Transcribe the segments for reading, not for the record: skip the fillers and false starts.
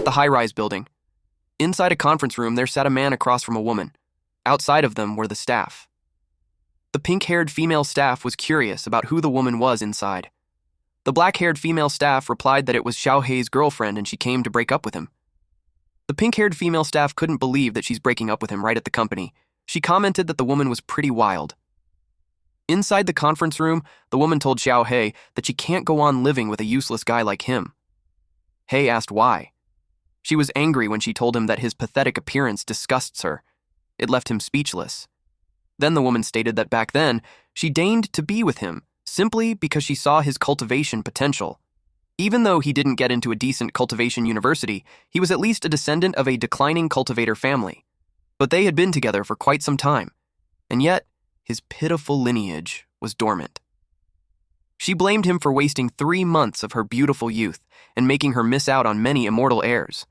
the high-rise building. Inside a conference room, there sat a man across from a woman. Outside of them were the staff. The pink-haired female staff was curious about who the woman was inside. The black-haired female staff replied that it was Xiaohei's girlfriend and she came to break up with him. The pink-haired female staff couldn't believe that she's breaking up with him right at the company. She commented that the woman was pretty wild. Inside the conference room, the woman told Xiaohei that she can't go on living with a useless guy like him. Hei asked why. She was angry when she told him that his pathetic appearance disgusts her. It left him speechless. Then the woman stated that back then, she deigned to be with him simply because she saw his cultivation potential. Even though he didn't get into a decent cultivation university, he was at least a descendant of a declining cultivator family. But they had been together for quite some time, and yet his pitiful lineage was dormant. She blamed him for wasting 3 months of her beautiful youth and making her miss out on many immortal heirs.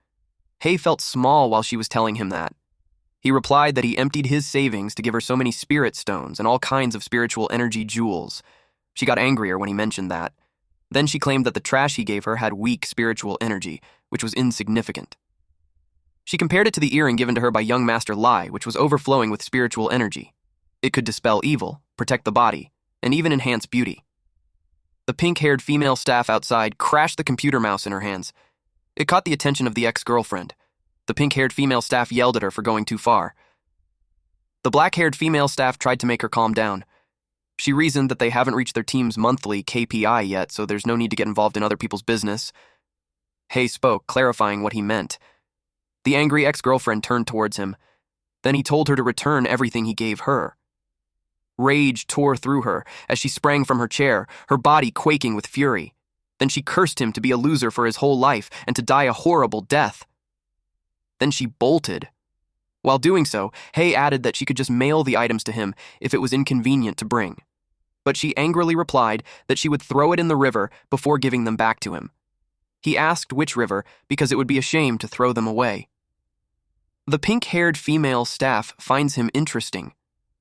Hei felt small while she was telling him that. He replied that he emptied his savings to give her so many spirit stones and all kinds of spiritual energy jewels. She got angrier when he mentioned that. Then she claimed that the trash he gave her had weak spiritual energy, which was insignificant. She compared it to the earring given to her by young Master Lai, which was overflowing with spiritual energy. It could dispel evil, protect the body, and even enhance beauty. The pink-haired female staff outside crashed the computer mouse in her hands. It caught the attention of the ex-girlfriend. The pink-haired female staff yelled at her for going too far. The black-haired female staff tried to make her calm down. She reasoned that they haven't reached their team's monthly KPI yet, so there's no need to get involved in other people's business. Hei spoke, clarifying what he meant. The angry ex-girlfriend turned towards him. Then he told her to return everything he gave her. Rage tore through her as she sprang from her chair, her body quaking with fury. Then she cursed him to be a loser for his whole life and to die a horrible death. Then she bolted. While doing so, Hei added that she could just mail the items to him if it was inconvenient to bring. But she angrily replied that she would throw it in the river before giving them back to him. He asked which river because it would be a shame to throw them away. The pink-haired female staff finds him interesting.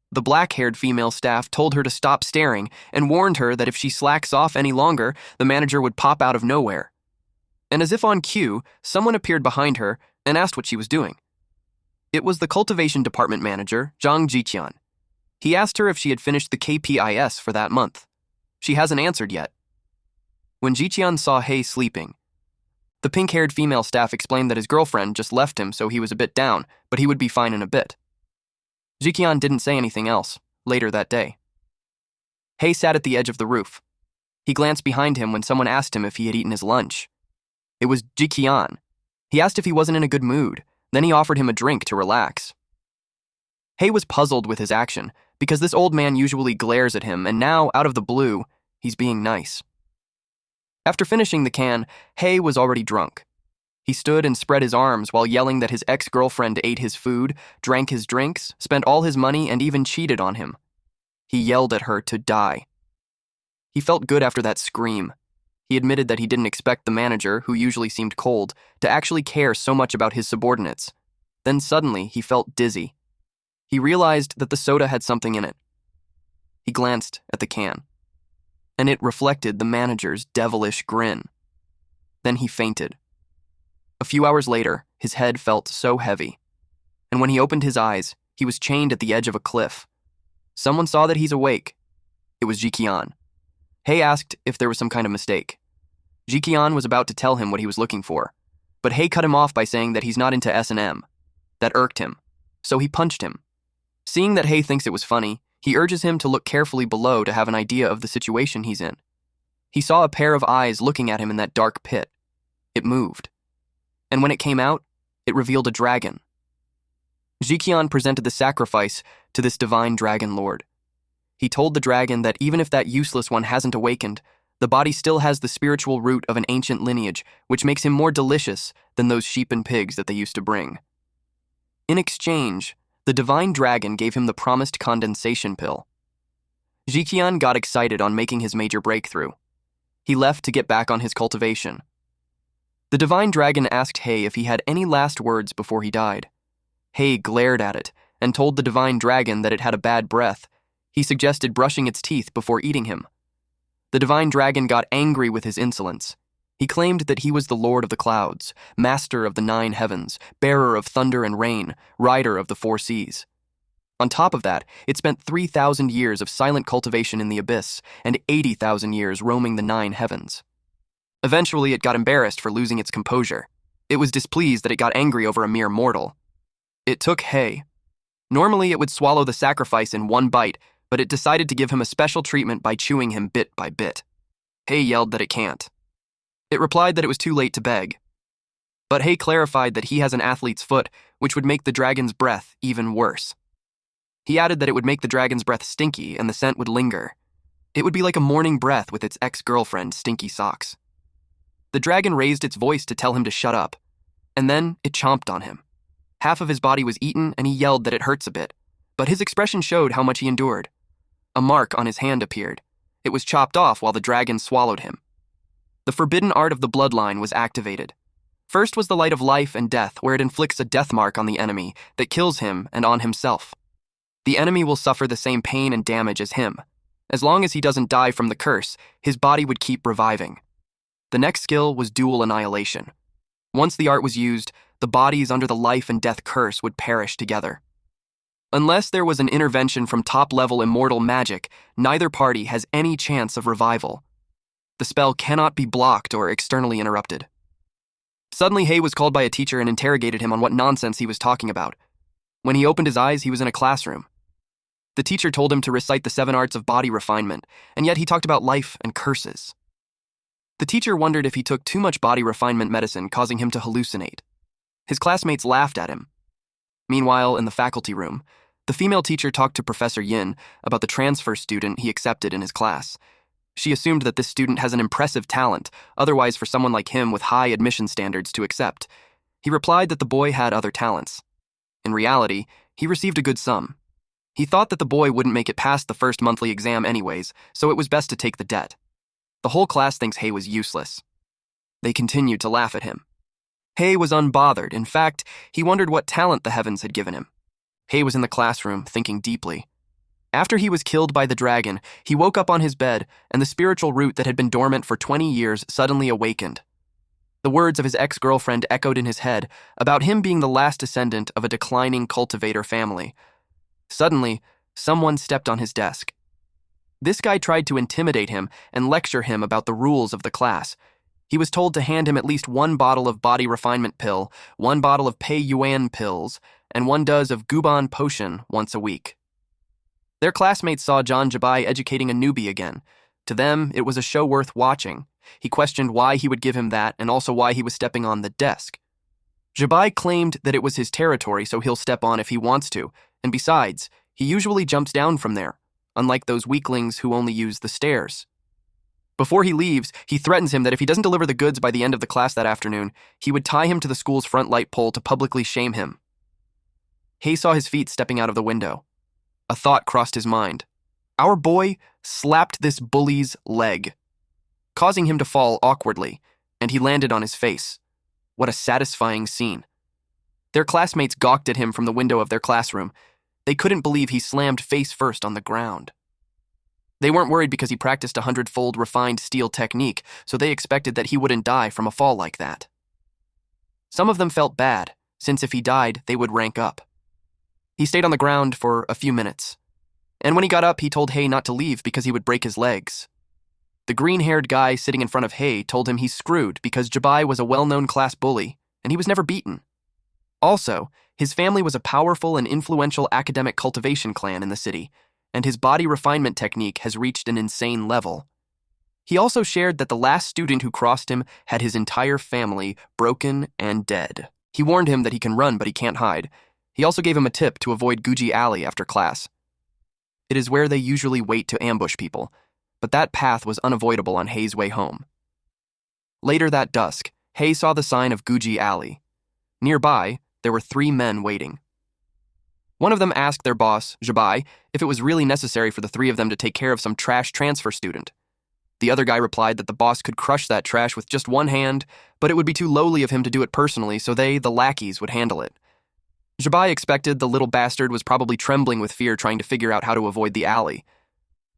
The black-haired female staff told her to stop staring and warned her that if she slacks off any longer, the manager would pop out of nowhere. And as if on cue, someone appeared behind her and asked what she was doing. It was the cultivation department manager, Zhang Jiqian. He asked her if she had finished the KPIs for that month. She hasn't answered yet. When Jiqian saw Hei sleeping, the pink-haired female staff explained that his girlfriend just left him so he was a bit down, but he would be fine in a bit. Jiqian didn't say anything else later that day. Hei sat at the edge of the roof. He glanced behind him when someone asked him if he had eaten his lunch. It was Jiqian. He asked if he wasn't in a good mood. Then he offered him a drink to relax. Hei was puzzled with his action because this old man usually glares at him, and now, out of the blue, he's being nice. After finishing the can, Hei was already drunk. He stood and spread his arms while yelling that his ex-girlfriend ate his food, drank his drinks, spent all his money, and even cheated on him. He yelled at her to die. He felt good after that scream. He admitted that he didn't expect the manager, who usually seemed cold, to actually care so much about his subordinates. Then suddenly, he felt dizzy. He realized that the soda had something in it. He glanced at the can, and it reflected the manager's devilish grin. Then he fainted. A few hours later, his head felt so heavy, and when he opened his eyes, he was chained at the edge of a cliff. Someone saw that he's awake. It was Jiqian. Hei asked if there was some kind of mistake. Jiqian was about to tell him what he was looking for, but Hei cut him off by saying that he's not into S&M. That irked him, so he punched him. Seeing that Hei thinks it was funny, he urges him to look carefully below to have an idea of the situation he's in. He saw a pair of eyes looking at him in that dark pit. It moved. And when it came out, it revealed a dragon. Jiqian presented the sacrifice to this divine dragon lord. He told the dragon that even if that useless one hasn't awakened, the body still has the spiritual root of an ancient lineage, which makes him more delicious than those sheep and pigs that they used to bring. In exchange, the divine dragon gave him the promised condensation pill. Jiqian got excited on making his major breakthrough. He left to get back on his cultivation. The divine dragon asked Hei if he had any last words before he died. Hei glared at it and told the divine dragon that it had a bad breath. He suggested brushing its teeth before eating him. The divine dragon got angry with his insolence. He claimed that he was the Lord of the Clouds, master of the 9 heavens, bearer of thunder and rain, rider of the 4 seas. On top of that, it spent 3,000 years of silent cultivation in the abyss and 80,000 years roaming the 9 heavens. Eventually, it got embarrassed for losing its composure. It was displeased that it got angry over a mere mortal. It took Hei. Normally, it would swallow the sacrifice in one bite, but it decided to give him a special treatment by chewing him bit by bit. Hei yelled that it can't. It replied that it was too late to beg. But Hei clarified that he has an athlete's foot, which would make the dragon's breath even worse. He added that it would make the dragon's breath stinky and the scent would linger. It would be like a morning breath with its ex-girlfriend, Stinky Socks. The dragon raised its voice to tell him to shut up, and then it chomped on him. Half of his body was eaten and he yelled that it hurts a bit, but his expression showed how much he endured. A mark on his hand appeared. It was chopped off while the dragon swallowed him. The forbidden art of the bloodline was activated. First was the light of life and death, where it inflicts a death mark on the enemy that kills him and on himself. The enemy will suffer the same pain and damage as him. As long as he doesn't die from the curse, his body would keep reviving. The next skill was dual annihilation. Once the art was used, the bodies under the life and death curse would perish together. Unless there was an intervention from top-level immortal magic, neither party has any chance of revival. The spell cannot be blocked or externally interrupted. Suddenly, Hei was called by a teacher and interrogated him on what nonsense he was talking about. When he opened his eyes, he was in a classroom. The teacher told him to recite the 7 arts of body refinement, and yet he talked about life and curses. The teacher wondered if he took too much body refinement medicine, causing him to hallucinate. His classmates laughed at him. Meanwhile, in the faculty room, the female teacher talked to Professor Yin about the transfer student he accepted in his class. She assumed that this student has an impressive talent, otherwise for someone like him with high admission standards to accept. He replied that the boy had other talents. In reality, he received a good sum. He thought that the boy wouldn't make it past the first monthly exam anyways, so it was best to take the debt. The whole class thinks Hei was useless. They continued to laugh at him. Hei was unbothered. In fact, he wondered what talent the heavens had given him. Hei was in the classroom, thinking deeply. After he was killed by the dragon, he woke up on his bed, and the spiritual root that had been dormant for 20 years suddenly awakened. The words of his ex-girlfriend echoed in his head about him being the last descendant of a declining cultivator family. Suddenly, someone stepped on his desk. This guy tried to intimidate him and lecture him about the rules of the class. He was told to hand him at least 1 bottle of body refinement pill, 1 bottle of Pei Yuan pills, and 1 dose of Guban potion once a week. Their classmates saw John Jabai educating a newbie again. To them, it was a show worth watching. He questioned why he would give him that and also why he was stepping on the desk. Jabai claimed that it was his territory, so he'll step on if he wants to, and besides, he usually jumps down from there, unlike those weaklings who only use the stairs. Before he leaves, he threatens him that if he doesn't deliver the goods by the end of the class that afternoon, he would tie him to the school's front light pole to publicly shame him. Hei saw his feet stepping out of the window. A thought crossed his mind. Our boy slapped this bully's leg, causing him to fall awkwardly, and he landed on his face. What a satisfying scene. Their classmates gawked at him from the window of their classroom. They couldn't believe he slammed face first on the ground. They weren't worried because he practiced a 100-fold refined steel technique, so they expected that he wouldn't die from a fall like that. Some of them felt bad, since if he died, they would rank up. He stayed on the ground for a few minutes, and when he got up, he told Hei not to leave because he would break his legs. The green-haired guy sitting in front of Hei told him he's screwed because Jabai was a well-known class bully, and he was never beaten. Also, his family was a powerful and influential academic cultivation clan in the city, and his body refinement technique has reached an insane level. He also shared that the last student who crossed him had his entire family broken and dead. He warned him that he can run but he can't hide. He also gave him a tip to avoid Guji Alley after class. It is where they usually wait to ambush people, but that path was unavoidable on Hei's way home. Later that dusk, Hei saw the sign of Guji Alley. Nearby, there were 3 men waiting. One of them asked their boss, Jabai, if it was really necessary for the 3 of them to take care of some trash transfer student. The other guy replied that the boss could crush that trash with just 1 hand, but it would be too lowly of him to do it personally, so they, the lackeys, would handle it. Jabai expected the little bastard was probably trembling with fear trying to figure out how to avoid the alley.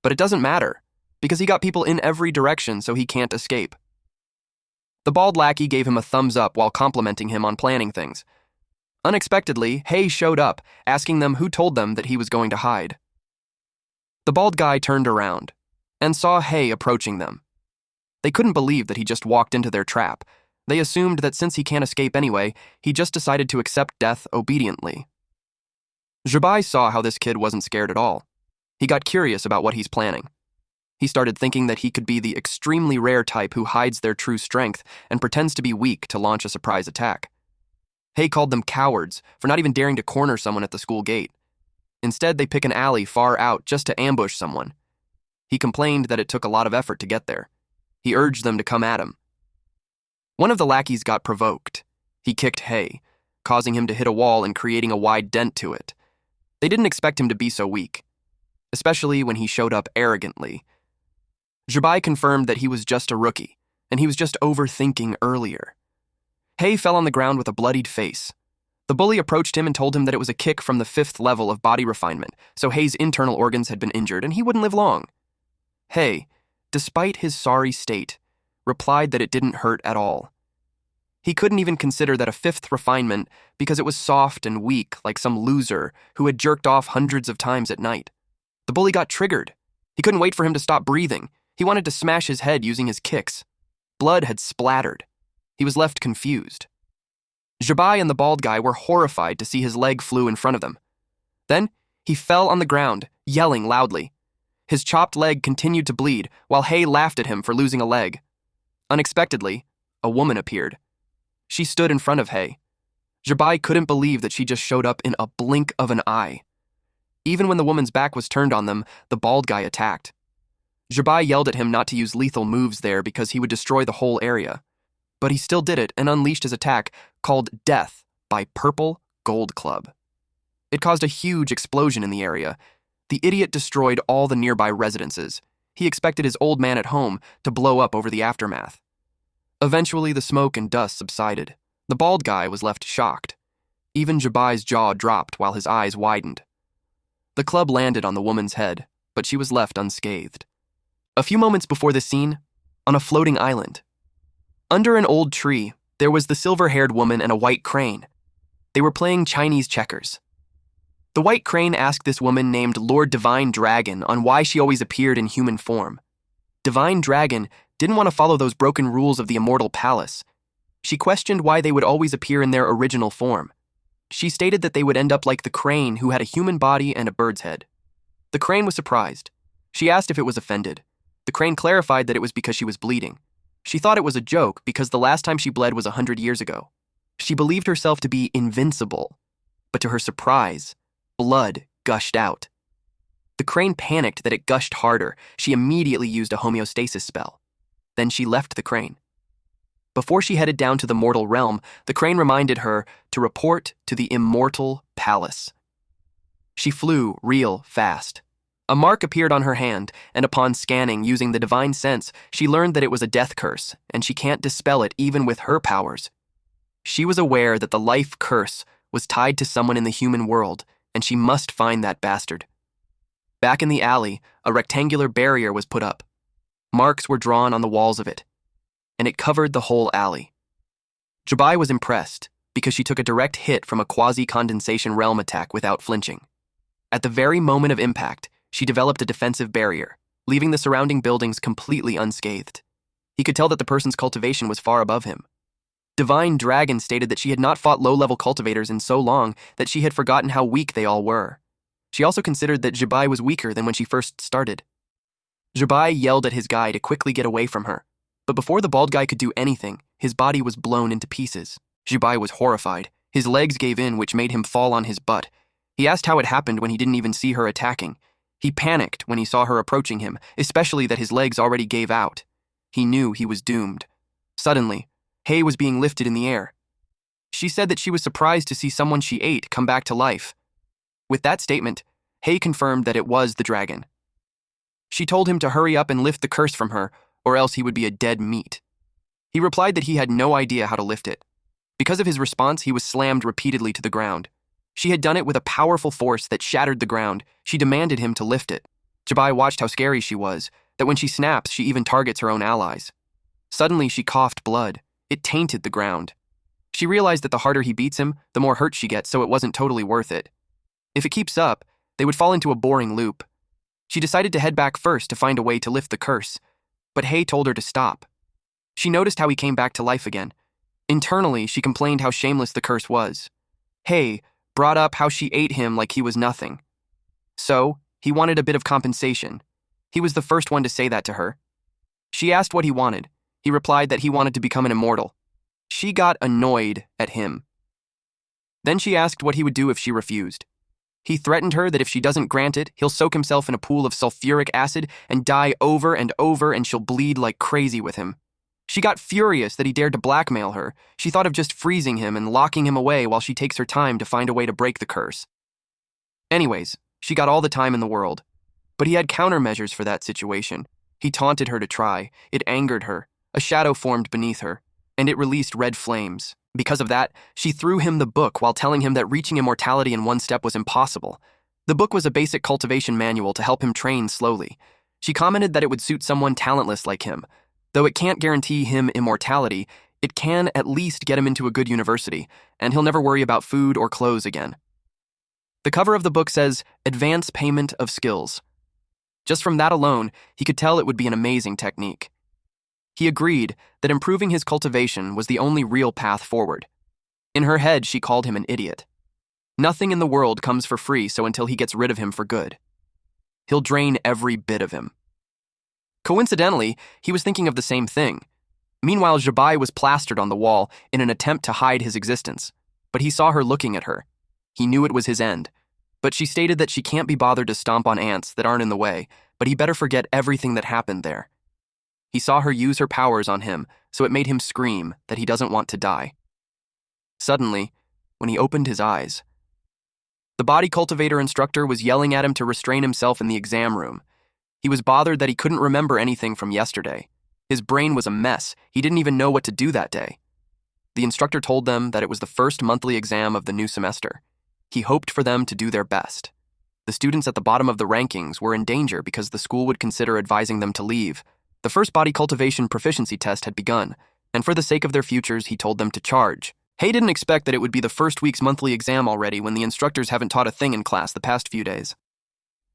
But it doesn't matter, because he got people in every direction so he can't escape. The bald lackey gave him a thumbs up while complimenting him on planning things. Unexpectedly, Hay showed up, asking them who told them that he was going to hide. The bald guy turned around and saw Hay approaching them. They couldn't believe that he just walked into their trap. They assumed that since he can't escape anyway, he just decided to accept death obediently. Zhibai saw how this kid wasn't scared at all. He got curious about what he's planning. He started thinking that he could be the extremely rare type who hides their true strength and pretends to be weak to launch a surprise attack. Hay called them cowards for not even daring to corner someone at the school gate. Instead, they pick an alley far out just to ambush someone. He complained that it took a lot of effort to get there. He urged them to come at him. One of the lackeys got provoked. He kicked Hay, causing him to hit a wall and creating a wide dent to it. They didn't expect him to be so weak, especially when he showed up arrogantly. Zhibai confirmed that he was just a rookie, and he was just overthinking earlier. Hay fell on the ground with a bloodied face. The bully approached him and told him that it was a kick from the 5th level of body refinement, so Hay's internal organs had been injured and he wouldn't live long. Hay, despite his sorry state, replied that it didn't hurt at all. He couldn't even consider that a 5th refinement because it was soft and weak like some loser who had jerked off hundreds of times at night. The bully got triggered. He couldn't wait for him to stop breathing. He wanted to smash his head using his kicks. Blood had splattered. He was left confused. Zhibai and the bald guy were horrified to see his leg flew in front of them. Then, he fell on the ground, yelling loudly. His chopped leg continued to bleed, while Hay laughed at him for losing a leg. Unexpectedly, a woman appeared. She stood in front of Hay. Zhibai couldn't believe that she just showed up in a blink of an eye. Even when the woman's back was turned on them, the bald guy attacked. Zhibai yelled at him not to use lethal moves there because he would destroy the whole area. But he still did it and unleashed his attack, called Death by Purple Gold Club. It caused a huge explosion in the area. The idiot destroyed all the nearby residences. He expected his old man at home to blow up over the aftermath. Eventually, the smoke and dust subsided. The bald guy was left shocked. Even Zhibai's jaw dropped while his eyes widened. The club landed on the woman's head, but she was left unscathed. A few moments before the scene, on a floating island, under an old tree, there was the silver-haired woman and a white crane. They were playing Chinese checkers. The white crane asked this woman named Lord Divine Dragon on why she always appeared in human form. Divine Dragon didn't want to follow those broken rules of the Immortal Palace. She questioned why they would always appear in their original form. She stated that they would end up like the crane who had a human body and a bird's head. The crane was surprised. She asked if it was offended. The crane clarified that it was because she was bleeding. She thought it was a joke because the last time she bled was 100 years ago. She believed herself to be invincible, but to her surprise, blood gushed out. The crane panicked that it gushed harder. She immediately used a homeostasis spell. Then she left the crane. Before she headed down to the mortal realm, the crane reminded her to report to the Immortal Palace. She flew real fast. A mark appeared on her hand, and upon scanning using the divine sense, she learned that it was a death curse, and she can't dispel it even with her powers. She was aware that the life curse was tied to someone in the human world, and she must find that bastard. Back in the alley, a rectangular barrier was put up. Marks were drawn on the walls of it, and it covered the whole alley. Zhibai was impressed because she took a direct hit from a quasi-condensation realm attack without flinching. At the very moment of impact, she developed a defensive barrier, leaving the surrounding buildings completely unscathed. He could tell that the person's cultivation was far above him. Divine Dragon stated that she had not fought low-level cultivators in so long that she had forgotten how weak they all were. She also considered that Zhibai was weaker than when she first started. Zhibai yelled at his guy to quickly get away from her, but before the bald guy could do anything, his body was blown into pieces. Zhibai was horrified. His legs gave in, which made him fall on his butt. He asked how it happened when he didn't even see her attacking. He panicked when he saw her approaching him, especially that his legs already gave out. He knew he was doomed. Suddenly, Hay was being lifted in the air. She said that she was surprised to see someone she ate come back to life. With that statement, Hay confirmed that it was the dragon. She told him to hurry up and lift the curse from her, or else he would be a dead meat. He replied that he had no idea how to lift it. Because of his response, he was slammed repeatedly to the ground. She had done it with a powerful force that shattered the ground. She demanded him to lift it. Zhibai watched how scary she was, that when she snaps, she even targets her own allies. Suddenly, she coughed blood. It tainted the ground. She realized that the harder he beats him, the more hurt she gets, so it wasn't totally worth it. If it keeps up, they would fall into a boring loop. She decided to head back first to find a way to lift the curse, but Hei told her to stop. She noticed how he came back to life again. Internally, she complained how shameless the curse was. Hei brought up how she ate him like he was nothing. So, he wanted a bit of compensation. He was the first one to say that to her. She asked what he wanted. He replied that he wanted to become an immortal. She got annoyed at him. Then she asked what he would do if she refused. He threatened her that if she doesn't grant it, he'll soak himself in a pool of sulfuric acid and die over and over, and she'll bleed like crazy with him. She got furious that he dared to blackmail her. She thought of just freezing him and locking him away while she takes her time to find a way to break the curse. Anyways, she got all the time in the world. But he had countermeasures for that situation. He taunted her to try. It angered her. A shadow formed beneath her, and it released red flames. Because of that, she threw him the book while telling him that reaching immortality in one step was impossible. The book was a basic cultivation manual to help him train slowly. She commented that it would suit someone talentless like him. Though it can't guarantee him immortality, it can at least get him into a good university, and he'll never worry about food or clothes again. The cover of the book says, "Advance Payment of Skills." Just from that alone, he could tell it would be an amazing technique. He agreed that improving his cultivation was the only real path forward. In her head, she called him an idiot. Nothing in the world comes for free, so until he gets rid of him for good, he'll drain every bit of him. Coincidentally, he was thinking of the same thing. Meanwhile, Zhibai was plastered on the wall in an attempt to hide his existence, but he saw her looking at her. He knew it was his end, but she stated that she can't be bothered to stomp on ants that aren't in the way, but he better forget everything that happened there. He saw her use her powers on him, so it made him scream that he doesn't want to die. Suddenly, when he opened his eyes, the body cultivator instructor was yelling at him to restrain himself in the exam room. He was bothered that he couldn't remember anything from yesterday. His brain was a mess. He didn't even know what to do that day. The instructor told them that it was the first monthly exam of the new semester. He hoped for them to do their best. The students at the bottom of the rankings were in danger because the school would consider advising them to leave. The first body cultivation proficiency test had begun, and for the sake of their futures, he told them to charge. Hei didn't expect that it would be the first week's monthly exam already when the instructors haven't taught a thing in class the past few days.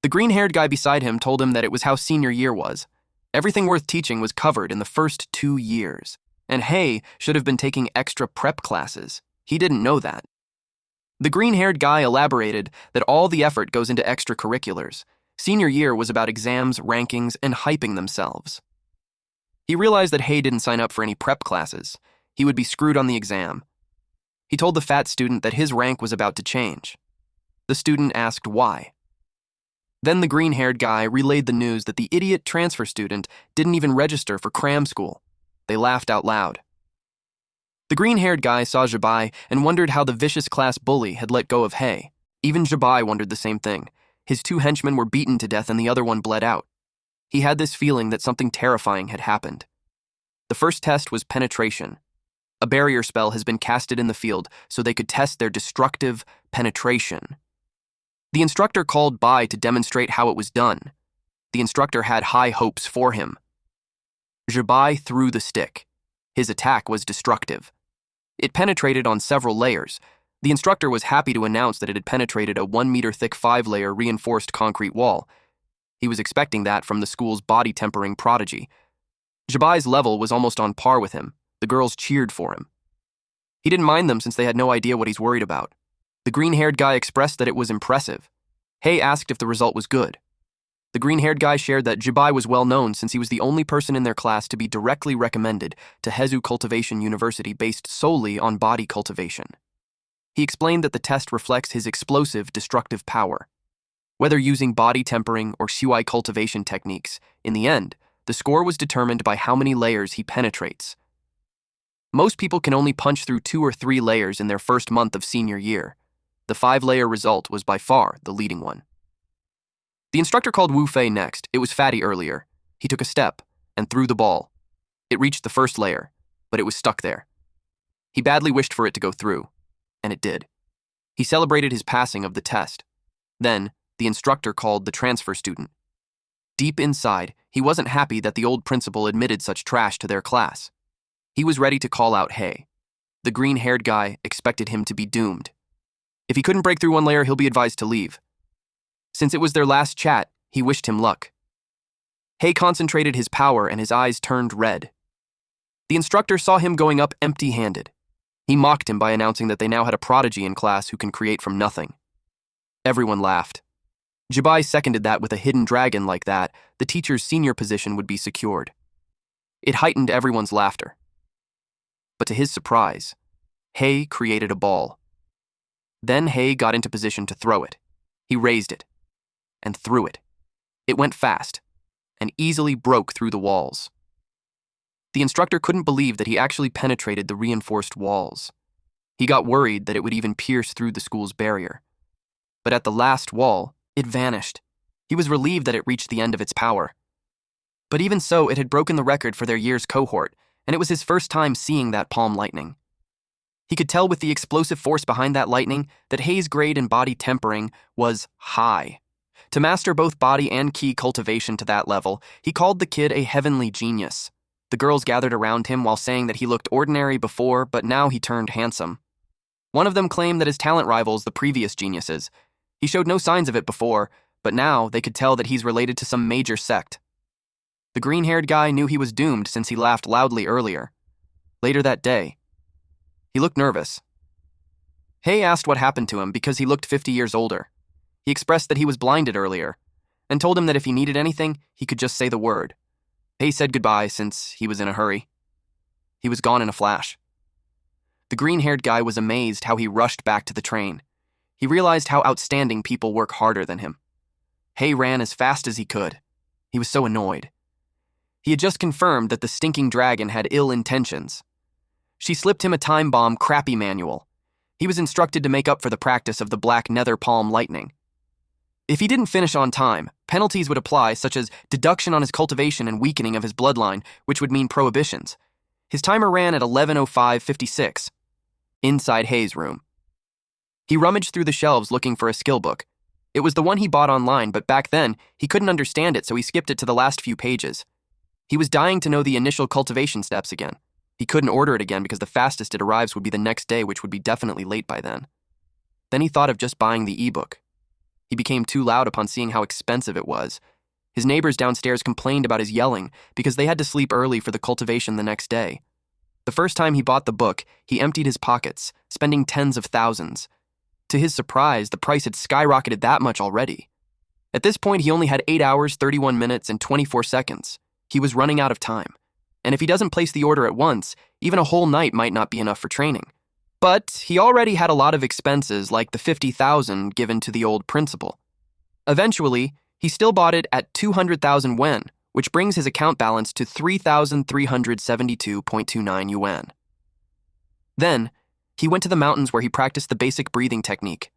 The green-haired guy beside him told him that it was how senior year was. Everything worth teaching was covered in the first 2 years, and Hei should have been taking extra prep classes. He didn't know that. The green-haired guy elaborated that all the effort goes into extracurriculars. Senior year was about exams, rankings, and hyping themselves. He realized that Hei didn't sign up for any prep classes. He would be screwed on the exam. He told the fat student that his rank was about to change. The student asked why. Then the green-haired guy relayed the news that the idiot transfer student didn't even register for cram school. They laughed out loud. The green-haired guy saw Zhibai and wondered how the vicious class bully had let go of Hei. Even Zhibai wondered the same thing. His 2 henchmen were beaten to death and the other one bled out. He had this feeling that something terrifying had happened. The first test was penetration. A barrier spell has been casted in the field so they could test their destructive penetration. The instructor called Bai to demonstrate how it was done. The instructor had high hopes for him. Zhibai threw the stick. His attack was destructive. It penetrated on several layers. The instructor was happy to announce that it had penetrated a 1-meter-thick 5-layer reinforced concrete wall. He was expecting that from the school's body-tempering prodigy. Zhibai's level was almost on par with him. The girls cheered for him. He didn't mind them since they had no idea what he's worried about. The green-haired guy expressed that it was impressive. Hei asked if the result was good. The green-haired guy shared that Zhibai was well known since he was the only person in their class to be directly recommended to Hezu Cultivation University based solely on body cultivation. He explained that the test reflects his explosive, destructive power. Whether using body tempering or shui cultivation techniques, in the end, the score was determined by how many layers he penetrates. Most people can only punch through 2 or 3 layers in their first month of senior year. The 5-layer result was by far the leading one. The instructor called Wu Fei next. It was Fatty earlier. He took a step and threw the ball. It reached the first layer, but it was stuck there. He badly wished for it to go through, and it did. He celebrated his passing of the test. Then, the instructor called the transfer student. Deep inside, he wasn't happy that the old principal admitted such trash to their class. He was ready to call out Hey. The green-haired guy expected him to be doomed. If he couldn't break through one layer, he'll be advised to leave. Since it was their last chat, he wished him luck. Hey concentrated his power and his eyes turned red. The instructor saw him going up empty-handed. He mocked him by announcing that they now had a prodigy in class who can create from nothing. Everyone laughed. Jibai seconded that with a hidden dragon like that, the teacher's senior position would be secured. It heightened everyone's laughter. But to his surprise, Hey created a ball. Then Hey got into position to throw it. He raised it and threw it. It went fast and easily broke through the walls. The instructor couldn't believe that he actually penetrated the reinforced walls. He got worried that it would even pierce through the school's barrier. But at the last wall, it vanished. He was relieved that it reached the end of its power. But even so, it had broken the record for their year's cohort, and it was his first time seeing that palm lightning. He could tell with the explosive force behind that lightning that Hay's grade in body tempering was high. To master both body and ki cultivation to that level, he called the kid a heavenly genius. The girls gathered around him while saying that he looked ordinary before, but now he turned handsome. One of them claimed that his talent rivals the previous geniuses. He showed no signs of it before, but now they could tell that he's related to some major sect. The green-haired guy knew he was doomed since he laughed loudly earlier. Later that day, he looked nervous. Hey asked what happened to him because he looked 50 years older. He expressed that he was blinded earlier, and told him that if he needed anything, he could just say the word. Hey said goodbye since he was in a hurry. He was gone in a flash. The green-haired guy was amazed how he rushed back to the train. He realized how outstanding people work harder than him. Hey ran as fast as he could. He was so annoyed. He had just confirmed that the stinking dragon had ill intentions. She slipped him a time bomb crappy manual. He was instructed to make up for the practice of the black nether palm lightning. If he didn't finish on time, penalties would apply, such as deduction on his cultivation and weakening of his bloodline, which would mean prohibitions. His timer ran at 11:05:56. Inside Hay's room. He rummaged through the shelves looking for a skill book. It was the one he bought online, but back then, he couldn't understand it, so he skipped it to the last few pages. He was dying to know the initial cultivation steps again. He couldn't order it again because the fastest it arrives would be the next day, which would be definitely late by then. Then he thought of just buying the ebook. He became too loud upon seeing how expensive it was. His neighbors downstairs complained about his yelling because they had to sleep early for the cultivation the next day. The first time he bought the book, he emptied his pockets, spending tens of thousands. To his surprise, the price had skyrocketed that much already. At this point, he only had 8 hours, 31 minutes, and 24 seconds. He was running out of time. And if he doesn't place the order at once, even a whole night might not be enough for training. But he already had a lot of expenses, like the 50,000 given to the old principal. Eventually, he still bought it at 200,000 yen, which brings his account balance to 3,372.29 yuan. Then, he went to the mountains where he practiced the basic breathing technique.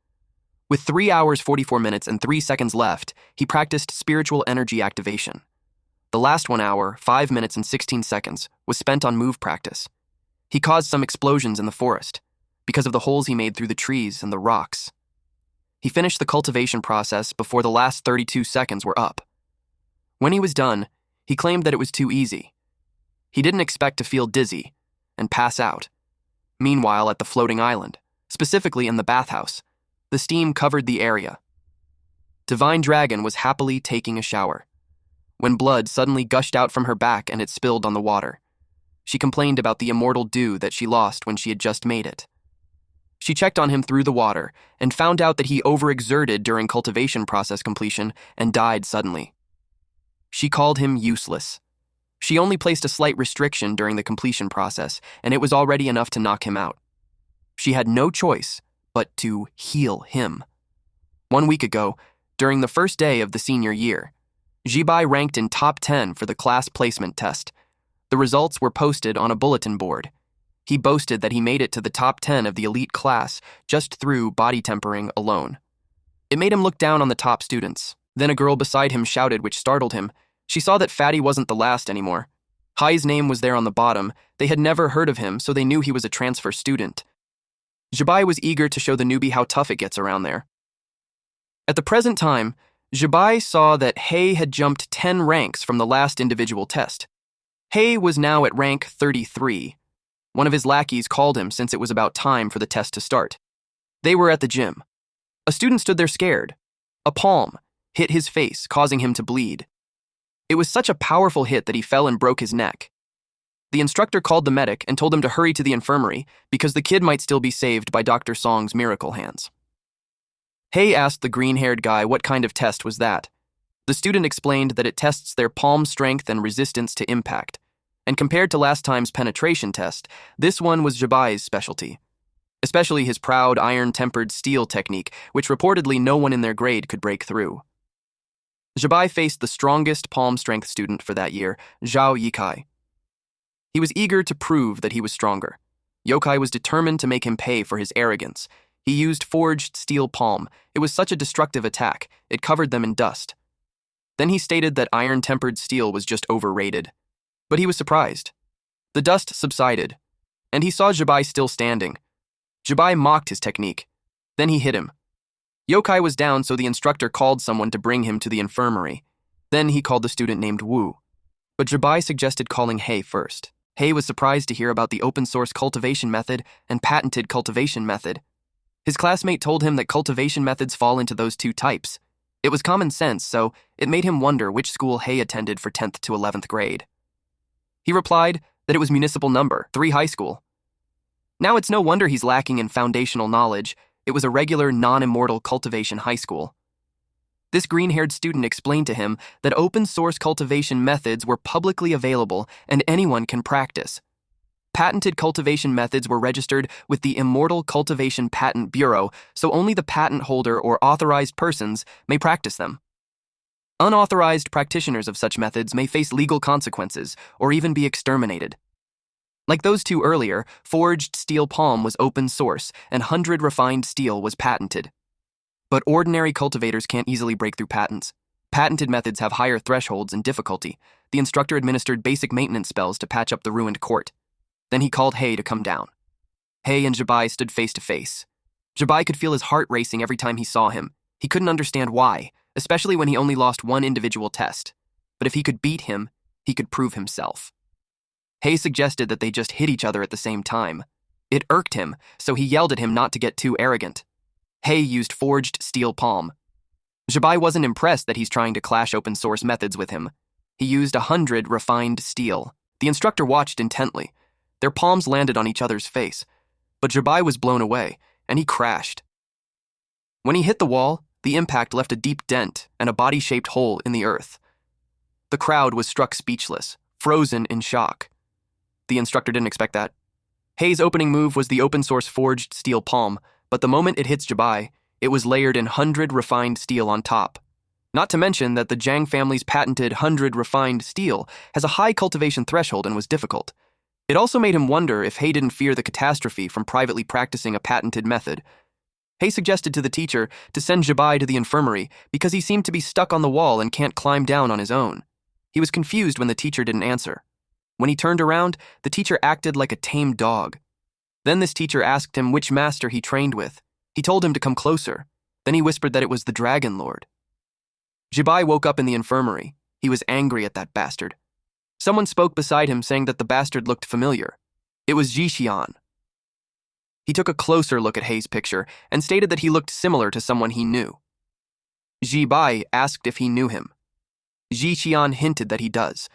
With 3 hours, 44 minutes, and 3 seconds left, he practiced spiritual energy activation. The last 1 hour, 5 minutes, and 16 seconds was spent on move practice. He caused some explosions in the forest because of the holes he made through the trees and the rocks. He finished the cultivation process before the last 32 seconds were up. When he was done, he claimed that it was too easy. He didn't expect to feel dizzy and pass out. Meanwhile, at the floating island, specifically in the bathhouse, the steam covered the area. Divine Dragon was happily taking a shower when blood suddenly gushed out from her back and it spilled on the water. She complained about the immortal dew that she lost when she had just made it. She checked on him through the water and found out that he overexerted during cultivation process completion and died suddenly. She called him useless. She only placed a slight restriction during the completion process, and it was already enough to knock him out. She had no choice but to heal him. 1 week ago, during the first day of the senior year, Jibai ranked in top 10 for the class placement test. The results were posted on a bulletin board. He boasted that he made it to the top 10 of the elite class just through body tempering alone. It made him look down on the top students. Then a girl beside him shouted, which startled him. She saw that Fatty wasn't the last anymore. Hai's name was there on the bottom. They had never heard of him, so they knew he was a transfer student. Jibai was eager to show the newbie how tough it gets around there. At the present time, Jibai saw that Hei had jumped 10 ranks from the last individual test. Hei was now at rank 33, One of his lackeys called him since it was about time for the test to start. They were at the gym. A student stood there scared. A palm hit his face, causing him to bleed. It was such a powerful hit that he fell and broke his neck. The instructor called the medic and told him to hurry to the infirmary because the kid might still be saved by Dr. Song's miracle hands. Hei asked the green-haired guy what kind of test was that. The student explained that it tests their palm strength and resistance to impact. And compared to last time's penetration test, this one was Jabai's specialty. Especially his proud iron-tempered steel technique, which reportedly no one in their grade could break through. Jabai faced the strongest palm strength student for that year, Zhao Yikai. He was eager to prove that he was stronger. Yokai was determined to make him pay for his arrogance. He used forged steel palm. It was such a destructive attack, it covered them in dust. Then he stated that iron-tempered steel was just overrated. But he was surprised. The dust subsided, and he saw Jabai still standing. Jabai mocked his technique. Then he hit him. Yokai was down, so the instructor called someone to bring him to the infirmary. Then he called the student named Wu. But Jabai suggested calling Hei first. Hei was surprised to hear about the open-source cultivation method and patented cultivation method. His classmate told him that cultivation methods fall into those two types. It was common sense, so it made him wonder which school Hei attended for 10th to 11th grade. He replied that it was Municipal Number 3 High School. Now it's no wonder he's lacking in foundational knowledge. It was a regular, non-immortal cultivation high school. This green-haired student explained to him that open-source cultivation methods were publicly available and anyone can practice. Patented cultivation methods were registered with the Immortal Cultivation Patent Bureau, so only the patent holder or authorized persons may practice them. Unauthorized practitioners of such methods may face legal consequences or even be exterminated. Like those two earlier, forged steel palm was open source and 100 refined steel was patented. But ordinary cultivators can't easily break through patents. Patented methods have higher thresholds and difficulty. The instructor administered basic maintenance spells to patch up the ruined court. Then he called Hei to come down. Hei and Jabai stood face to face. Jabai could feel his heart racing every time he saw him. He couldn't understand why, especially when he only lost one individual test. But if he could beat him, he could prove himself. Hei suggested that they just hit each other at the same time. It irked him, so he yelled at him not to get too arrogant. Hei used forged steel palm. Jabai wasn't impressed that he's trying to clash open-source methods with him. He used 100 refined steel. The instructor watched intently. Their palms landed on each other's face. But Jabai was blown away, and he crashed. When he hit the wall, the impact left a deep dent and a body-shaped hole in the earth. The crowd was struck speechless, frozen in shock. The instructor didn't expect that. Hei's opening move was the open-source forged steel palm, but the moment it hits Jabai, it was layered in 100 refined steel on top. Not to mention that the Zhang family's patented 100 refined steel has a high cultivation threshold and was difficult. It also made him wonder if Hei didn't fear the catastrophe from privately practicing a patented method. Hei suggested to the teacher to send Jabai to the infirmary because he seemed to be stuck on the wall and can't climb down on his own. He was confused when the teacher didn't answer. When he turned around, the teacher acted like a tame dog. Then this teacher asked him which master he trained with. He told him to come closer. Then he whispered that it was the Dragon Lord. Jabai woke up in the infirmary. He was angry at that bastard. Someone spoke beside him saying that the bastard looked familiar. It was Jixian. He took a closer look at Hei's picture and stated that he looked similar to someone he knew. Jabai asked if he knew him. Jixian hinted that he does.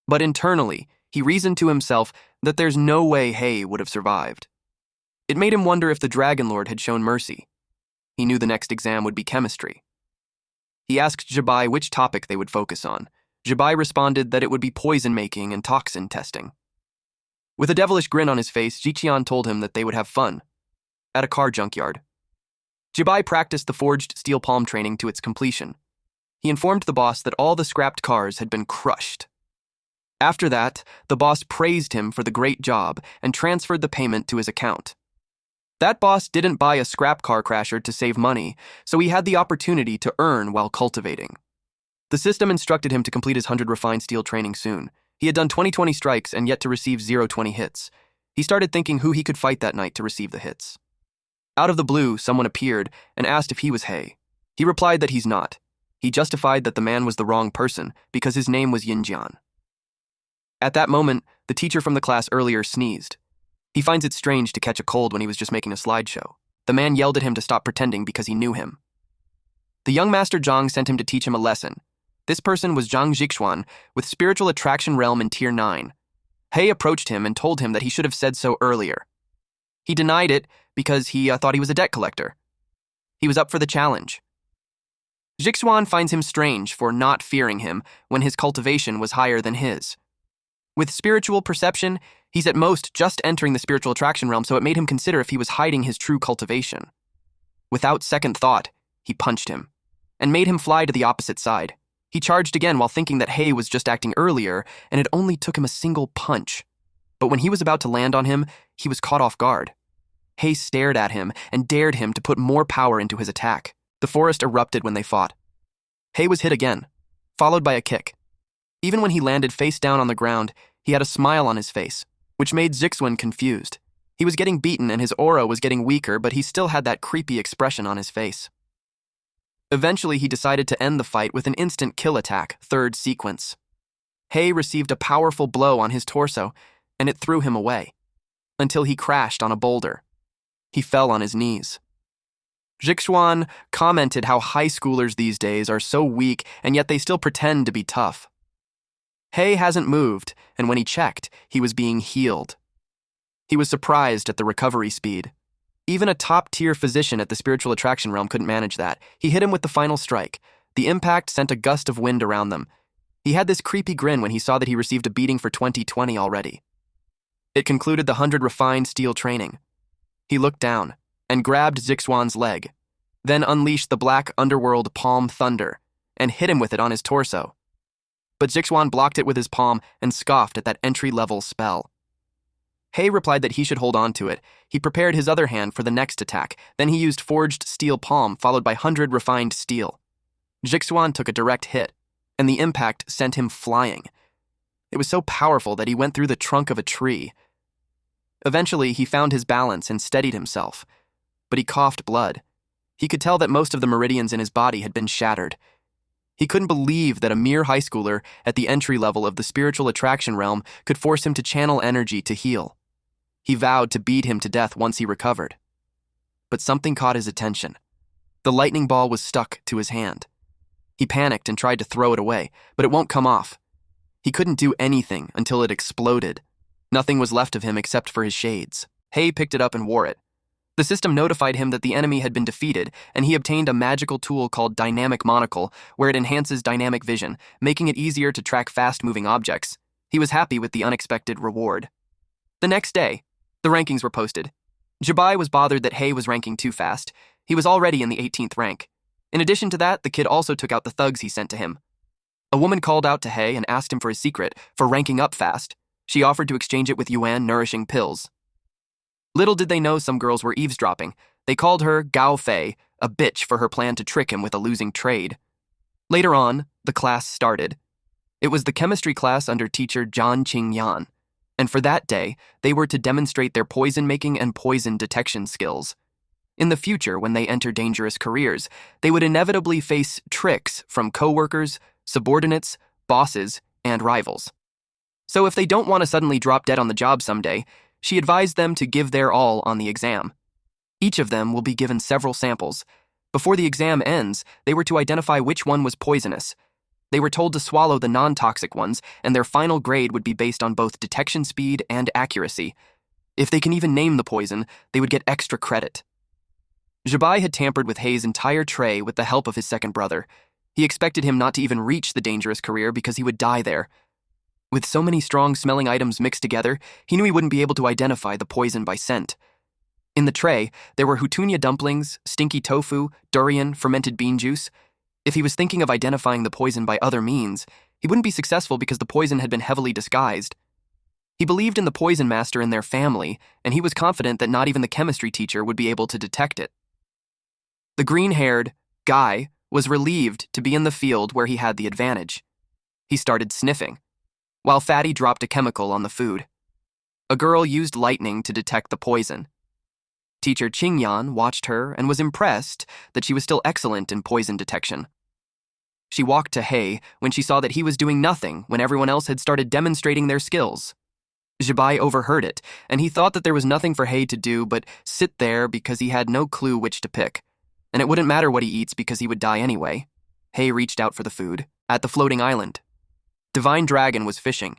But internally, he reasoned to himself that there's no way Hei would have survived. It made him wonder if the Dragon Lord had shown mercy. He knew the next exam would be chemistry. He asked Jabai which topic they would focus on. Jabai responded that it would be poison-making and toxin testing. With a devilish grin on his face, Jixian told him that they would have fun at a car junkyard. Jabai practiced the forged steel palm training to its completion. He informed the boss that all the scrapped cars had been crushed. After that, the boss praised him for the great job and transferred the payment to his account. That boss didn't buy a scrap car crasher to save money, so he had the opportunity to earn while cultivating. The system instructed him to complete his 100 refined steel training soon. He had done 20 strikes and yet to receive 0-20 hits. He started thinking who he could fight that night to receive the hits. Out of the blue, someone appeared and asked if he was Hei. He replied that he's not. He justified that the man was the wrong person because his name was Yinjian. At that moment, the teacher from the class earlier sneezed. He finds it strange to catch a cold when he was just making a slideshow. The man yelled at him to stop pretending because he knew him. The young master Zhang sent him to teach him a lesson. This person was Zhang Zhixuan, with spiritual attraction realm in Tier 9. He approached him and told him that he should have said so earlier. He denied it because he thought he was a debt collector. He was up for the challenge. Zhixuan finds him strange for not fearing him when his cultivation was higher than his. With spiritual perception, he's at most just entering the spiritual attraction realm, so it made him consider if he was hiding his true cultivation. Without second thought, he punched him and made him fly to the opposite side. He charged again while thinking that He was just acting earlier, and it only took him a single punch. But when he was about to land on him, he was caught off guard. He stared at him and dared him to put more power into his attack. The forest erupted when they fought. He was hit again, followed by a kick. Even when he landed face down on the ground, he had a smile on his face, which made Zhixuan confused. He was getting beaten and his aura was getting weaker, but he still had that creepy expression on his face. Eventually, he decided to end the fight with an instant kill attack, third sequence. He received a powerful blow on his torso, and it threw him away, until he crashed on a boulder. He fell on his knees. Zhixuan commented how high schoolers these days are so weak, and yet they still pretend to be tough. He hasn't moved, and when he checked, he was being healed. He was surprised at the recovery speed. Even a top-tier physician at the spiritual attraction realm couldn't manage that. He hit him with the final strike. The impact sent a gust of wind around them. He had this creepy grin when he saw that he received a beating for 2020 already. It concluded the 100 refined steel training. He looked down and grabbed Zhixuan's leg, then unleashed the black underworld palm thunder and hit him with it on his torso. But Zhixuan blocked it with his palm and scoffed at that entry-level spell. He replied that he should hold on to it. He prepared his other hand for the next attack. Then he used forged steel palm, followed by 100 refined steel. Zhixuan took a direct hit, and the impact sent him flying. It was so powerful that he went through the trunk of a tree. Eventually, he found his balance and steadied himself, but he coughed blood. He could tell that most of the meridians in his body had been shattered. He couldn't believe that a mere high schooler at the entry level of the spiritual attraction realm could force him to channel energy to heal. He vowed to beat him to death once he recovered. But something caught his attention. The lightning ball was stuck to his hand. He panicked and tried to throw it away, but it won't come off. He couldn't do anything until it exploded. Nothing was left of him except for his shades. He picked it up and wore it. The system notified him that the enemy had been defeated, and he obtained a magical tool called Dynamic Monocle, where it enhances dynamic vision, making it easier to track fast-moving objects. He was happy with the unexpected reward. The next day, the rankings were posted. Jabai was bothered that He was ranking too fast. He was already in the 18th rank. In addition to that, the kid also took out the thugs he sent to him. A woman called out to He and asked him for his secret for ranking up fast. She offered to exchange it with Yuan nourishing pills. Little did they know some girls were eavesdropping. They called her Gao Fei, a bitch for her plan to trick him with a losing trade. Later on, the class started. It was the chemistry class under teacher Zhan Qingyan, and for that day, they were to demonstrate their poison-making and poison detection skills. In the future, when they enter dangerous careers, they would inevitably face tricks from coworkers, subordinates, bosses, and rivals. So if they don't want to suddenly drop dead on the job someday, she advised them to give their all on the exam. Each of them will be given several samples. Before the exam ends, they were to identify which one was poisonous. They were told to swallow the non-toxic ones, and their final grade would be based on both detection speed and accuracy. If they can even name the poison, they would get extra credit. Jabai had tampered with He's entire tray with the help of his second brother. He expected him not to even reach the dangerous career because he would die there. With so many strong-smelling items mixed together, he knew he wouldn't be able to identify the poison by scent. In the tray, there were hutunia dumplings, stinky tofu, durian, fermented bean juice. If he was thinking of identifying the poison by other means, he wouldn't be successful because the poison had been heavily disguised. He believed in the poison master and their family, and he was confident that not even the chemistry teacher would be able to detect it. The green-haired guy was relieved to be in the field where he had the advantage. He started sniffing, while Fatty dropped a chemical on the food. A girl used lightning to detect the poison. Teacher Qingyan watched her and was impressed that she was still excellent in poison detection. She walked to He when she saw that he was doing nothing when everyone else had started demonstrating their skills. Jibai overheard it, and he thought that there was nothing for Hei to do but sit there because he had no clue which to pick. And it wouldn't matter what he eats because he would die anyway. Hei reached out for the food. At the floating island, Divine Dragon was fishing.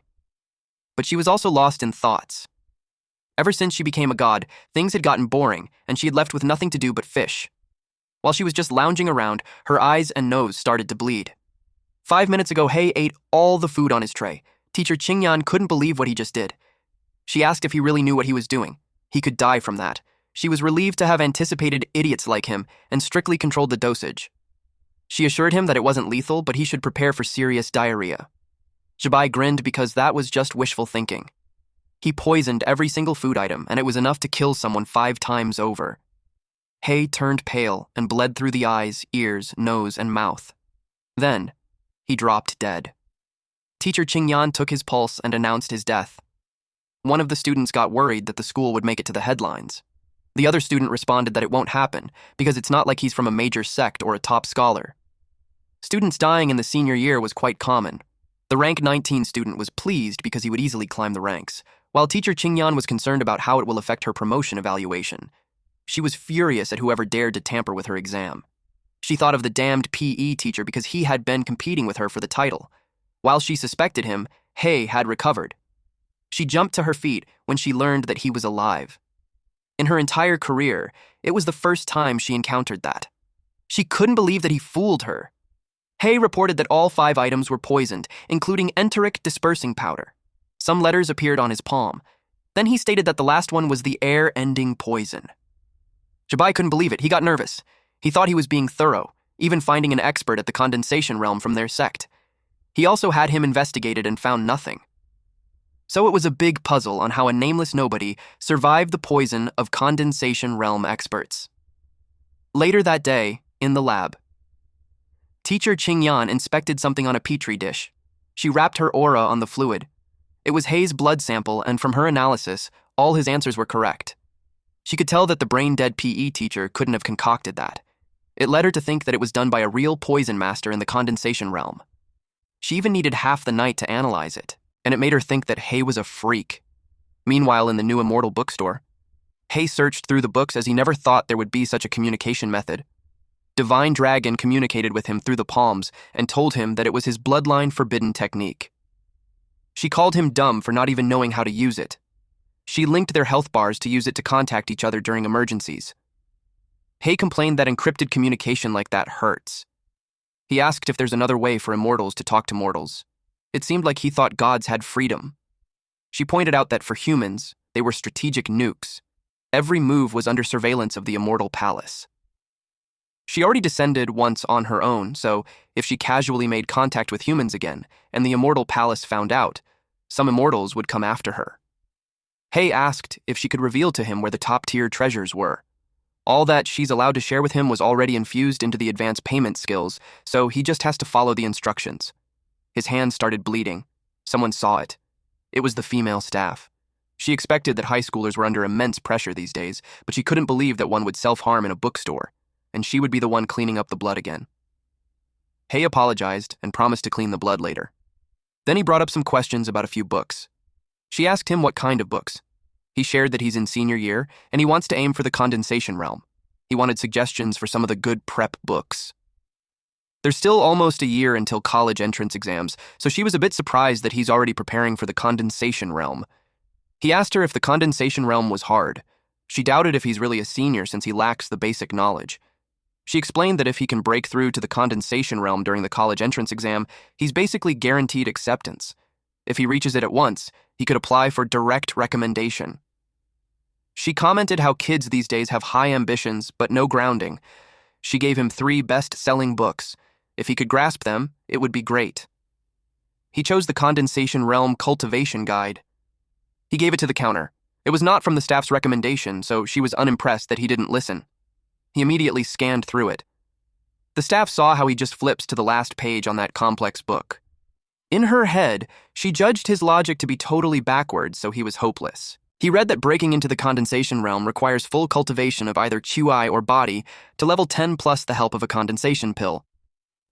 But she was also lost in thoughts. Ever since she became a god, things had gotten boring, and she had left with nothing to do but fish. While she was just lounging around, her eyes and nose started to bleed. 5 minutes ago, Hei ate all the food on his tray. Teacher Qingyan couldn't believe what he just did. She asked if he really knew what he was doing. He could die from that. She was relieved to have anticipated idiots like him and strictly controlled the dosage. She assured him that it wasn't lethal, but he should prepare for serious diarrhea. Jibai grinned because that was just wishful thinking. He poisoned every single food item, and it was enough to kill someone 5 times over. Hei turned pale and bled through the eyes, ears, nose, and mouth. Then, he dropped dead. Teacher Qingyan took his pulse and announced his death. One of the students got worried that the school would make it to the headlines. The other student responded that it won't happen because it's not like he's from a major sect or a top scholar. Students dying in the senior year was quite common. The rank 19 student was pleased because he would easily climb the ranks, while Teacher Qingyan was concerned about how it will affect her promotion evaluation. She was furious at whoever dared to tamper with her exam. She thought of the damned PE teacher because he had been competing with her for the title. While she suspected him, Hei had recovered. She jumped to her feet when she learned that he was alive. In her entire career, it was the first time she encountered that. She couldn't believe that he fooled her. Hei reported that all 5 items were poisoned, including enteric dispersing powder. Some letters appeared on his palm. Then he stated that the last one was the air-ending poison. Jibai couldn't believe it. He got nervous. He thought he was being thorough, even finding an expert at the condensation realm from their sect. He also had him investigated and found nothing. So it was a big puzzle on how a nameless nobody survived the poison of condensation realm experts. Later that day, in the lab, Teacher Qingyan inspected something on a petri dish. She wrapped her aura on the fluid. It was Hei's blood sample, and from her analysis, all his answers were correct. She could tell that the brain-dead PE teacher couldn't have concocted that. It led her to think that it was done by a real poison master in the condensation realm. She even needed half the night to analyze it, and it made her think that Hei was a freak. Meanwhile, in the new Immortal bookstore, Hei searched through the books as he never thought there would be such a communication method. Divine Dragon communicated with him through the palms and told him that it was his bloodline forbidden technique. She called him dumb for not even knowing how to use it. She linked their health bars to use it to contact each other during emergencies. Hei complained that encrypted communication like that hurts. He asked if there's another way for immortals to talk to mortals. It seemed like he thought gods had freedom. She pointed out that for humans, they were strategic nukes. Every move was under surveillance of the Immortal Palace. She already descended once on her own, so if she casually made contact with humans again, and the Immortal Palace found out, some immortals would come after her. Hei asked if she could reveal to him where the top-tier treasures were. All that she's allowed to share with him was already infused into the advanced payment skills, so he just has to follow the instructions. His hands started bleeding. Someone saw it. It was the female staff. She expected that high schoolers were under immense pressure these days, but she couldn't believe that one would self-harm in a bookstore, and she would be the one cleaning up the blood again. Hei apologized and promised to clean the blood later. Then he brought up some questions about a few books. She asked him what kind of books. He shared that he's in senior year, and he wants to aim for the condensation realm. He wanted suggestions for some of the good prep books. There's still almost a year until college entrance exams, so she was a bit surprised that he's already preparing for the condensation realm. He asked her if the condensation realm was hard. She doubted if he's really a senior since he lacks the basic knowledge. She explained that if he can break through to the condensation realm during the college entrance exam, he's basically guaranteed acceptance. If he reaches it at once, he could apply for direct recommendation. She commented how kids these days have high ambitions but no grounding. She gave him 3 best-selling books. If he could grasp them, it would be great. He chose the Condensation Realm Cultivation Guide. He gave it to the counter. It was not from the staff's recommendation, so she was unimpressed that he didn't listen. He immediately scanned through it. The staff saw how he just flips to the last page on that complex book. In her head, she judged his logic to be totally backwards, so he was hopeless. He read that breaking into the condensation realm requires full cultivation of either Qi or body to level 10 plus the help of a condensation pill.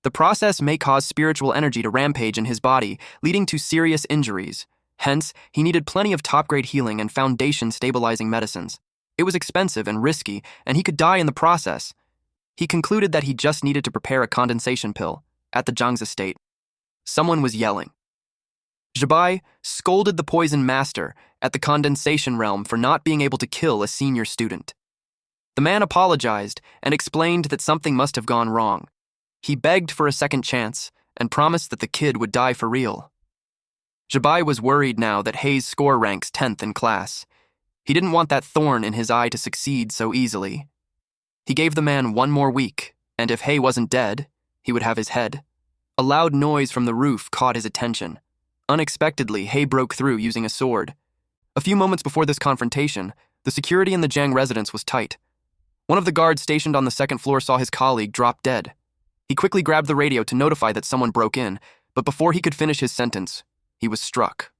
The process may cause spiritual energy to rampage in his body, leading to serious injuries. Hence, he needed plenty of top-grade healing and foundation-stabilizing medicines. It was expensive and risky, and he could die in the process. He concluded that he just needed to prepare a condensation pill at the Zhang's estate. Someone was yelling. Zhibai scolded the poison master at the condensation realm for not being able to kill a senior student. The man apologized and explained that something must have gone wrong. He begged for a second chance and promised that the kid would die for real. Zhibai was worried now that Hei's score ranks 10th in class. He didn't want that thorn in his eye to succeed so easily. He gave the man 1 more week, and if Hei wasn't dead, he would have his head. A loud noise from the roof caught his attention. Unexpectedly, Hei broke through using a sword. A few moments before this confrontation, the security in the Zhang residence was tight. One of the guards stationed on the 2nd floor saw his colleague drop dead. He quickly grabbed the radio to notify that someone broke in, but before he could finish his sentence, he was struck.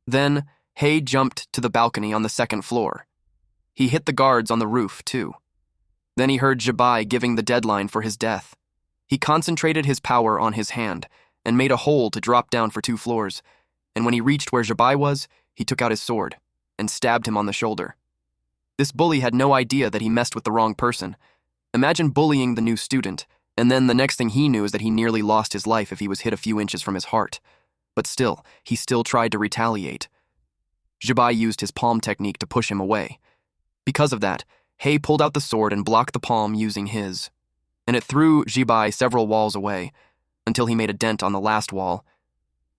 Then, Hei jumped to the balcony on the 2nd floor. He hit the guards on the roof, too. Then he heard Zhibai giving the deadline for his death. He concentrated his power on his hand and made a hole to drop down for 2 floors, and when he reached where Zhibai was, he took out his sword and stabbed him on the shoulder. This bully had no idea that he messed with the wrong person. Imagine bullying the new student, and then the next thing he knew is that he nearly lost his life if he was hit a few inches from his heart. But still, he still tried to retaliate. Zhibai used his palm technique to push him away. Because of that, Hei pulled out the sword and blocked the palm using his, and it threw Zhibai several walls away, until he made a dent on the last wall.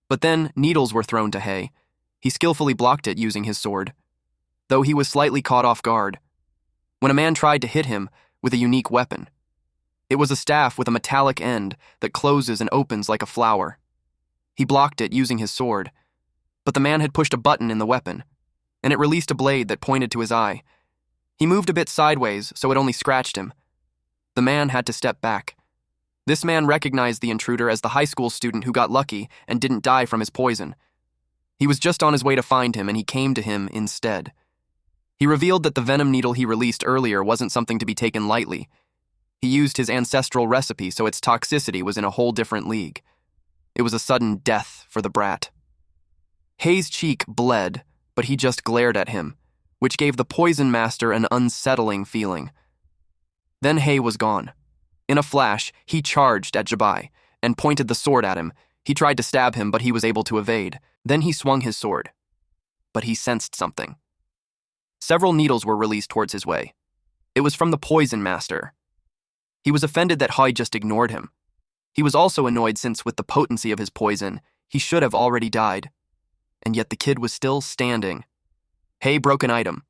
But then needles were thrown to Hei. He skillfully blocked it using his sword, though he was slightly caught off guard when a man tried to hit him with a unique weapon. It was a staff with a metallic end that closes and opens like a flower. He blocked it using his sword, but the man had pushed a button in the weapon, and it released a blade that pointed to his eye. He moved a bit sideways, so it only scratched him. The man had to step back. This man recognized the intruder as the high school student who got lucky and didn't die from his poison. He was just on his way to find him, and he came to him instead. He revealed that the venom needle he released earlier wasn't something to be taken lightly. He used his ancestral recipe, so its toxicity was in a whole different league. It was a sudden death for the brat. Hei's cheek bled, but he just glared at him, which gave the poison master an unsettling feeling. Then Hei was gone. In a flash, he charged at Zhibai and pointed the sword at him. He tried to stab him, but he was able to evade. Then he swung his sword. But he sensed something. Several needles were released towards his way. It was from the poison master. He was offended that Hei just ignored him. He was also annoyed since, with the potency of his poison, he should have already died. And yet the kid was still standing. Hei broke an item.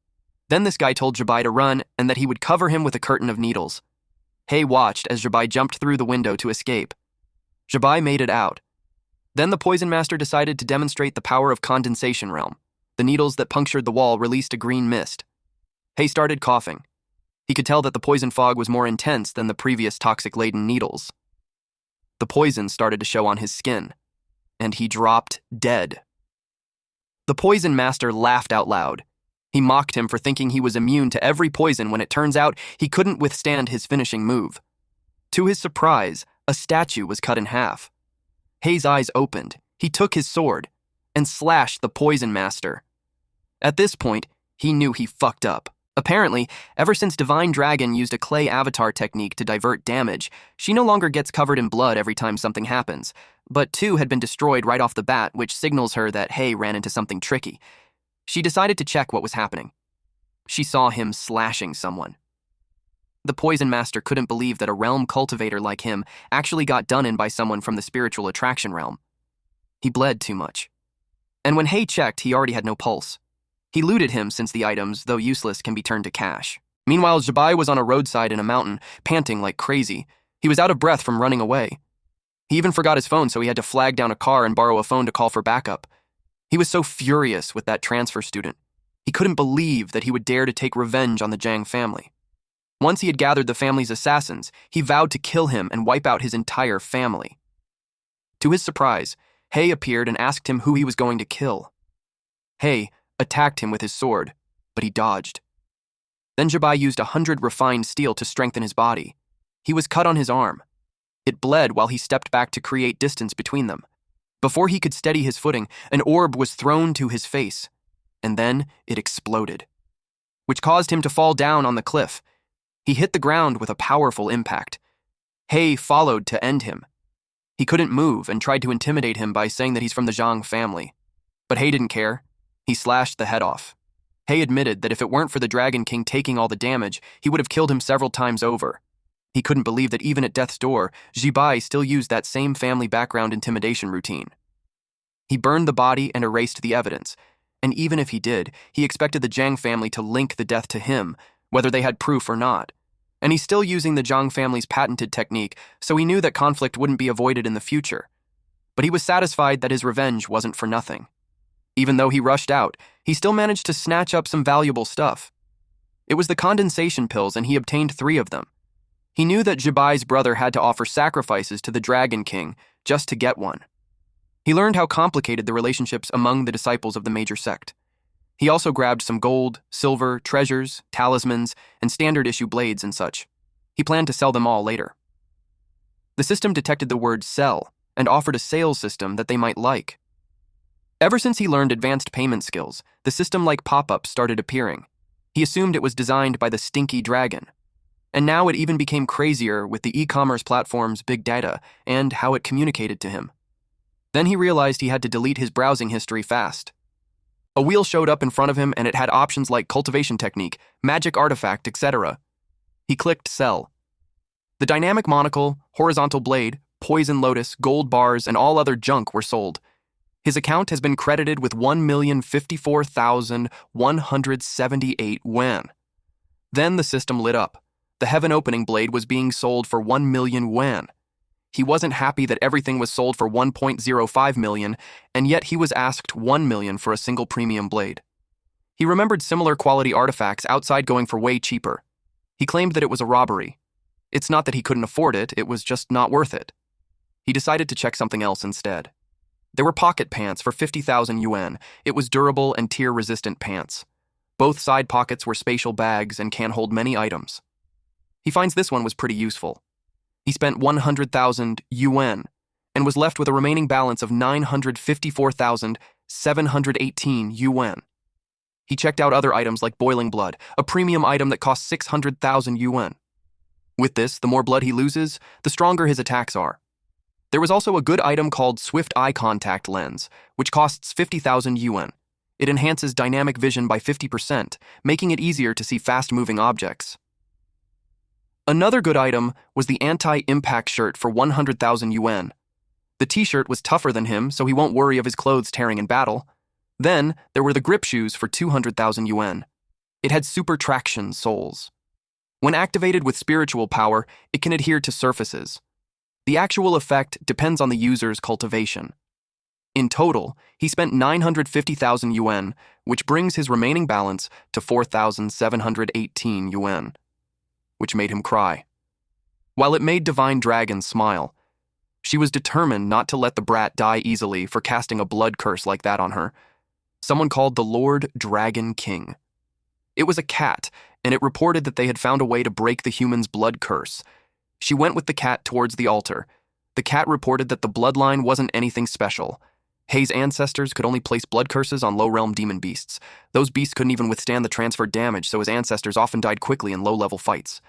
Then this guy told Zhibai to run and that he would cover him with a curtain of needles. Hei watched as Zhibai jumped through the window to escape. Zhibai made it out. Then the poison master decided to demonstrate the power of condensation realm. The needles that punctured the wall released a green mist. Hei started coughing. He could tell that the poison fog was more intense than the previous toxic-laden needles. The poison started to show on his skin, and he dropped dead. The poison master laughed out loud. He mocked him for thinking he was immune to every poison when it turns out he couldn't withstand his finishing move. To his surprise, a statue was cut in half. Hei's eyes opened. He took his sword and slashed the poison master. At this point, he knew he fucked up. Apparently, ever since Divine Dragon used a clay avatar technique to divert damage, she no longer gets covered in blood every time something happens. But 2 had been destroyed right off the bat, which signals her that Hei ran into something tricky. She decided to check what was happening. She saw him slashing someone. The poison master couldn't believe that a realm cultivator like him actually got done in by someone from the spiritual attraction realm. He bled too much. And when Hei checked, he already had no pulse. He looted him since the items, though useless, can be turned to cash. Meanwhile, Zhibai was on a roadside in a mountain, panting like crazy. He was out of breath from running away. He even forgot his phone, so he had to flag down a car and borrow a phone to call for backup. He was so furious with that transfer student. He couldn't believe that he would dare to take revenge on the Zhang family. Once he had gathered the family's assassins, he vowed to kill him and wipe out his entire family. To his surprise, Hei appeared and asked him who he was going to kill. Hei attacked him with his sword, but he dodged. Then Zhibai used 100 refined steel to strengthen his body. He was cut on his arm. It bled while he stepped back to create distance between them. Before he could steady his footing, an orb was thrown to his face, and then it exploded, which caused him to fall down on the cliff. He hit the ground with a powerful impact. Hei followed to end him. He couldn't move and tried to intimidate him by saying that he's from the Zhang family. But Hei didn't care. He slashed the head off. Hei admitted that if it weren't for the Dragon King taking all the damage, he would have killed him several times over. He couldn't believe that even at death's door, Jibai still used that same family background intimidation routine. He burned the body and erased the evidence, and even if he did, he expected the Zhang family to link the death to him, whether they had proof or not. And he's still using the Zhang family's patented technique, so he knew that conflict wouldn't be avoided in the future. But he was satisfied that his revenge wasn't for nothing. Even though he rushed out, he still managed to snatch up some valuable stuff. It was the condensation pills, and he obtained 3 of them. He knew that Jibai's brother had to offer sacrifices to the Dragon King just to get one. He learned how complicated the relationships among the disciples of the major sect. He also grabbed some gold, silver, treasures, talismans, and standard-issue blades and such. He planned to sell them all later. The system detected the word sell and offered a sales system that they might like. Ever since he learned advanced payment skills, the system-like pop-ups started appearing. He assumed it was designed by the Stinky Dragon. And now it even became crazier with the e-commerce platform's big data and how it communicated to him. Then he realized he had to delete his browsing history fast. A wheel showed up in front of him and it had options like cultivation technique, magic artifact, etc. He clicked sell. The dynamic monocle, horizontal blade, poison lotus, gold bars, and all other junk were sold. His account has been credited with 1,054,178 yuan. Then the system lit up. The heaven opening blade was being sold for 1 million yuan. He wasn't happy that everything was sold for 1.05 million, and yet he was asked 1 million for a single premium blade. He remembered similar quality artifacts outside going for way cheaper. He claimed that it was a robbery. It's not that he couldn't afford it, it was just not worth it. He decided to check something else instead. There were pocket pants for 50,000 yuan. It was durable and tear-resistant pants. Both side pockets were spatial bags and can hold many items. He finds this one was pretty useful. He spent 100,000 yuan and was left with a remaining balance of 954,718 yuan. He checked out other items like boiling blood, a premium item that costs 600,000 yuan. With this, the more blood he loses, the stronger his attacks are. There was also a good item called Swift Eye Contact Lens, which costs 50,000 yuan. It enhances dynamic vision by 50%, making it easier to see fast-moving objects. Another good item was the anti-impact shirt for 100,000 yuan. The t-shirt was tougher than him, so he won't worry of his clothes tearing in battle. Then, there were the grip shoes for 200,000 yuan. It had super traction soles. When activated with spiritual power, it can adhere to surfaces. The actual effect depends on the user's cultivation. In total, he spent 950,000 yuan, which brings his remaining balance to 4,718 yuan. Which made him cry. While it made Divine Dragon smile, she was determined not to let the brat die easily for casting a blood curse like that on her. Someone called the Lord Dragon King. It was a cat, and it reported that they had found a way to break the human's blood curse. She went with the cat towards the altar. The cat reported that the bloodline wasn't anything special. Hei's ancestors could only place blood curses on low-realm demon beasts. Those beasts couldn't even withstand the transferred damage, so his ancestors often died quickly in low-level fights.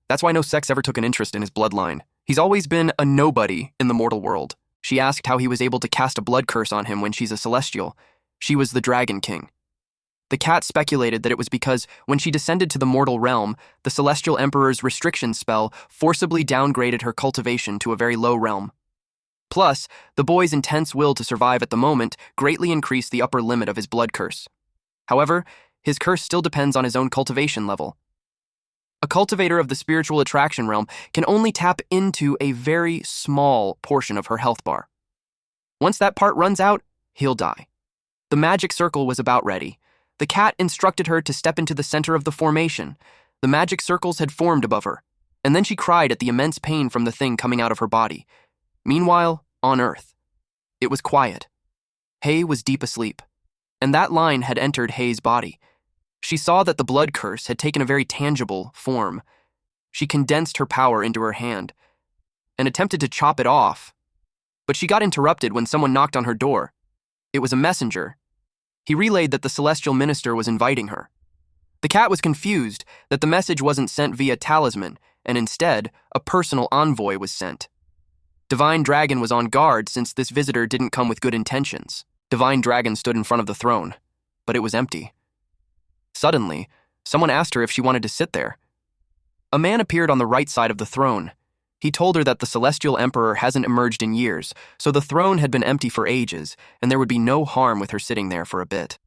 That's why no sects ever took an interest in his bloodline. He's always been a nobody in the mortal world. She asked how he was able to cast a blood curse on him when she's a celestial. She was the Dragon King. The cat speculated that it was because when she descended to the mortal realm, the Celestial Emperor's restriction spell forcibly downgraded her cultivation to a very low realm. Plus, the boy's intense will to survive at the moment greatly increased the upper limit of his blood curse. However, his curse still depends on his own cultivation level. A cultivator of the spiritual attraction realm can only tap into a very small portion of her health bar. Once that part runs out, he'll die. The magic circle was about ready. The cat instructed her to step into the center of the formation. The magic circles had formed above her, and then she cried at the immense pain from the thing coming out of her body. Meanwhile, on Earth, it was quiet. Hei was deep asleep, and that line had entered Hei's body. She saw that the blood curse had taken a very tangible form. She condensed her power into her hand and attempted to chop it off, but she got interrupted when someone knocked on her door. It was a messenger. He relayed that the celestial minister was inviting her. The cat was confused that the message wasn't sent via talisman, and instead, a personal envoy was sent. Divine Dragon was on guard since this visitor didn't come with good intentions. Divine Dragon stood in front of the throne, but it was empty. Suddenly, someone asked her if she wanted to sit there. A man appeared on the right side of the throne. He told her that the Celestial Emperor hasn't emerged in years, so the throne had been empty for ages, and there would be no harm with her sitting there for a bit.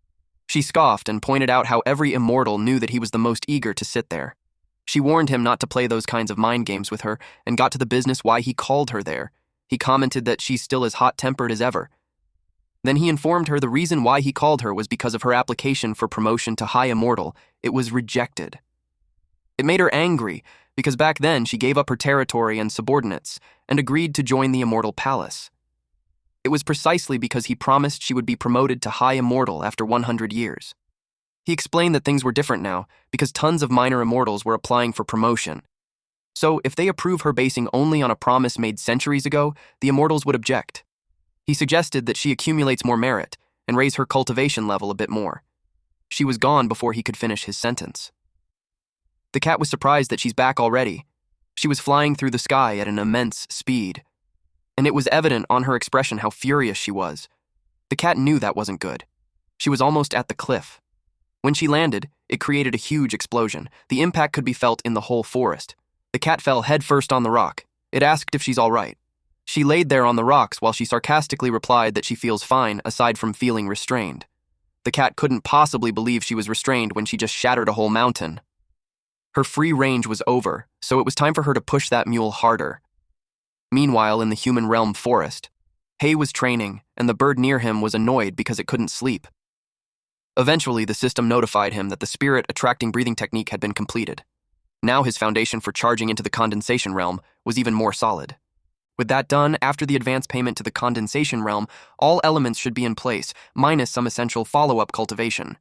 She scoffed and pointed out how every immortal knew that he was the most eager to sit there. She warned him not to play those kinds of mind games with her and got to the business why he called her there. He commented that she's still as hot-tempered as ever. Then he informed her the reason why he called her was because of her application for promotion to High Immortal. It was rejected. It made her angry because back then she gave up her territory and subordinates and agreed to join the Immortal Palace. It was precisely because he promised she would be promoted to High Immortal after 100 years. He explained that things were different now because tons of minor immortals were applying for promotion. So if they approve her basing only on a promise made centuries ago, the immortals would object. He suggested that she accumulates more merit and raise her cultivation level a bit more. She was gone before he could finish his sentence. The cat was surprised that she's back already. She was flying through the sky at an immense speed, and it was evident on her expression how furious she was. The cat knew that wasn't good. She was almost at the cliff. When she landed, it created a huge explosion. The impact could be felt in the whole forest. The cat fell headfirst on the rock. It asked if she's all right. She laid there on the rocks while she sarcastically replied that she feels fine aside from feeling restrained. The cat couldn't possibly believe she was restrained when she just shattered a whole mountain. Her free range was over, so it was time for her to push that mule harder. Meanwhile, in the human realm forest, Hay was training, and the bird near him was annoyed because it couldn't sleep. Eventually, the system notified him that the spirit attracting breathing technique had been completed. Now his foundation for charging into the condensation realm was even more solid. With that done, after the advance payment to the condensation realm, all elements should be in place, minus some essential follow-up cultivation.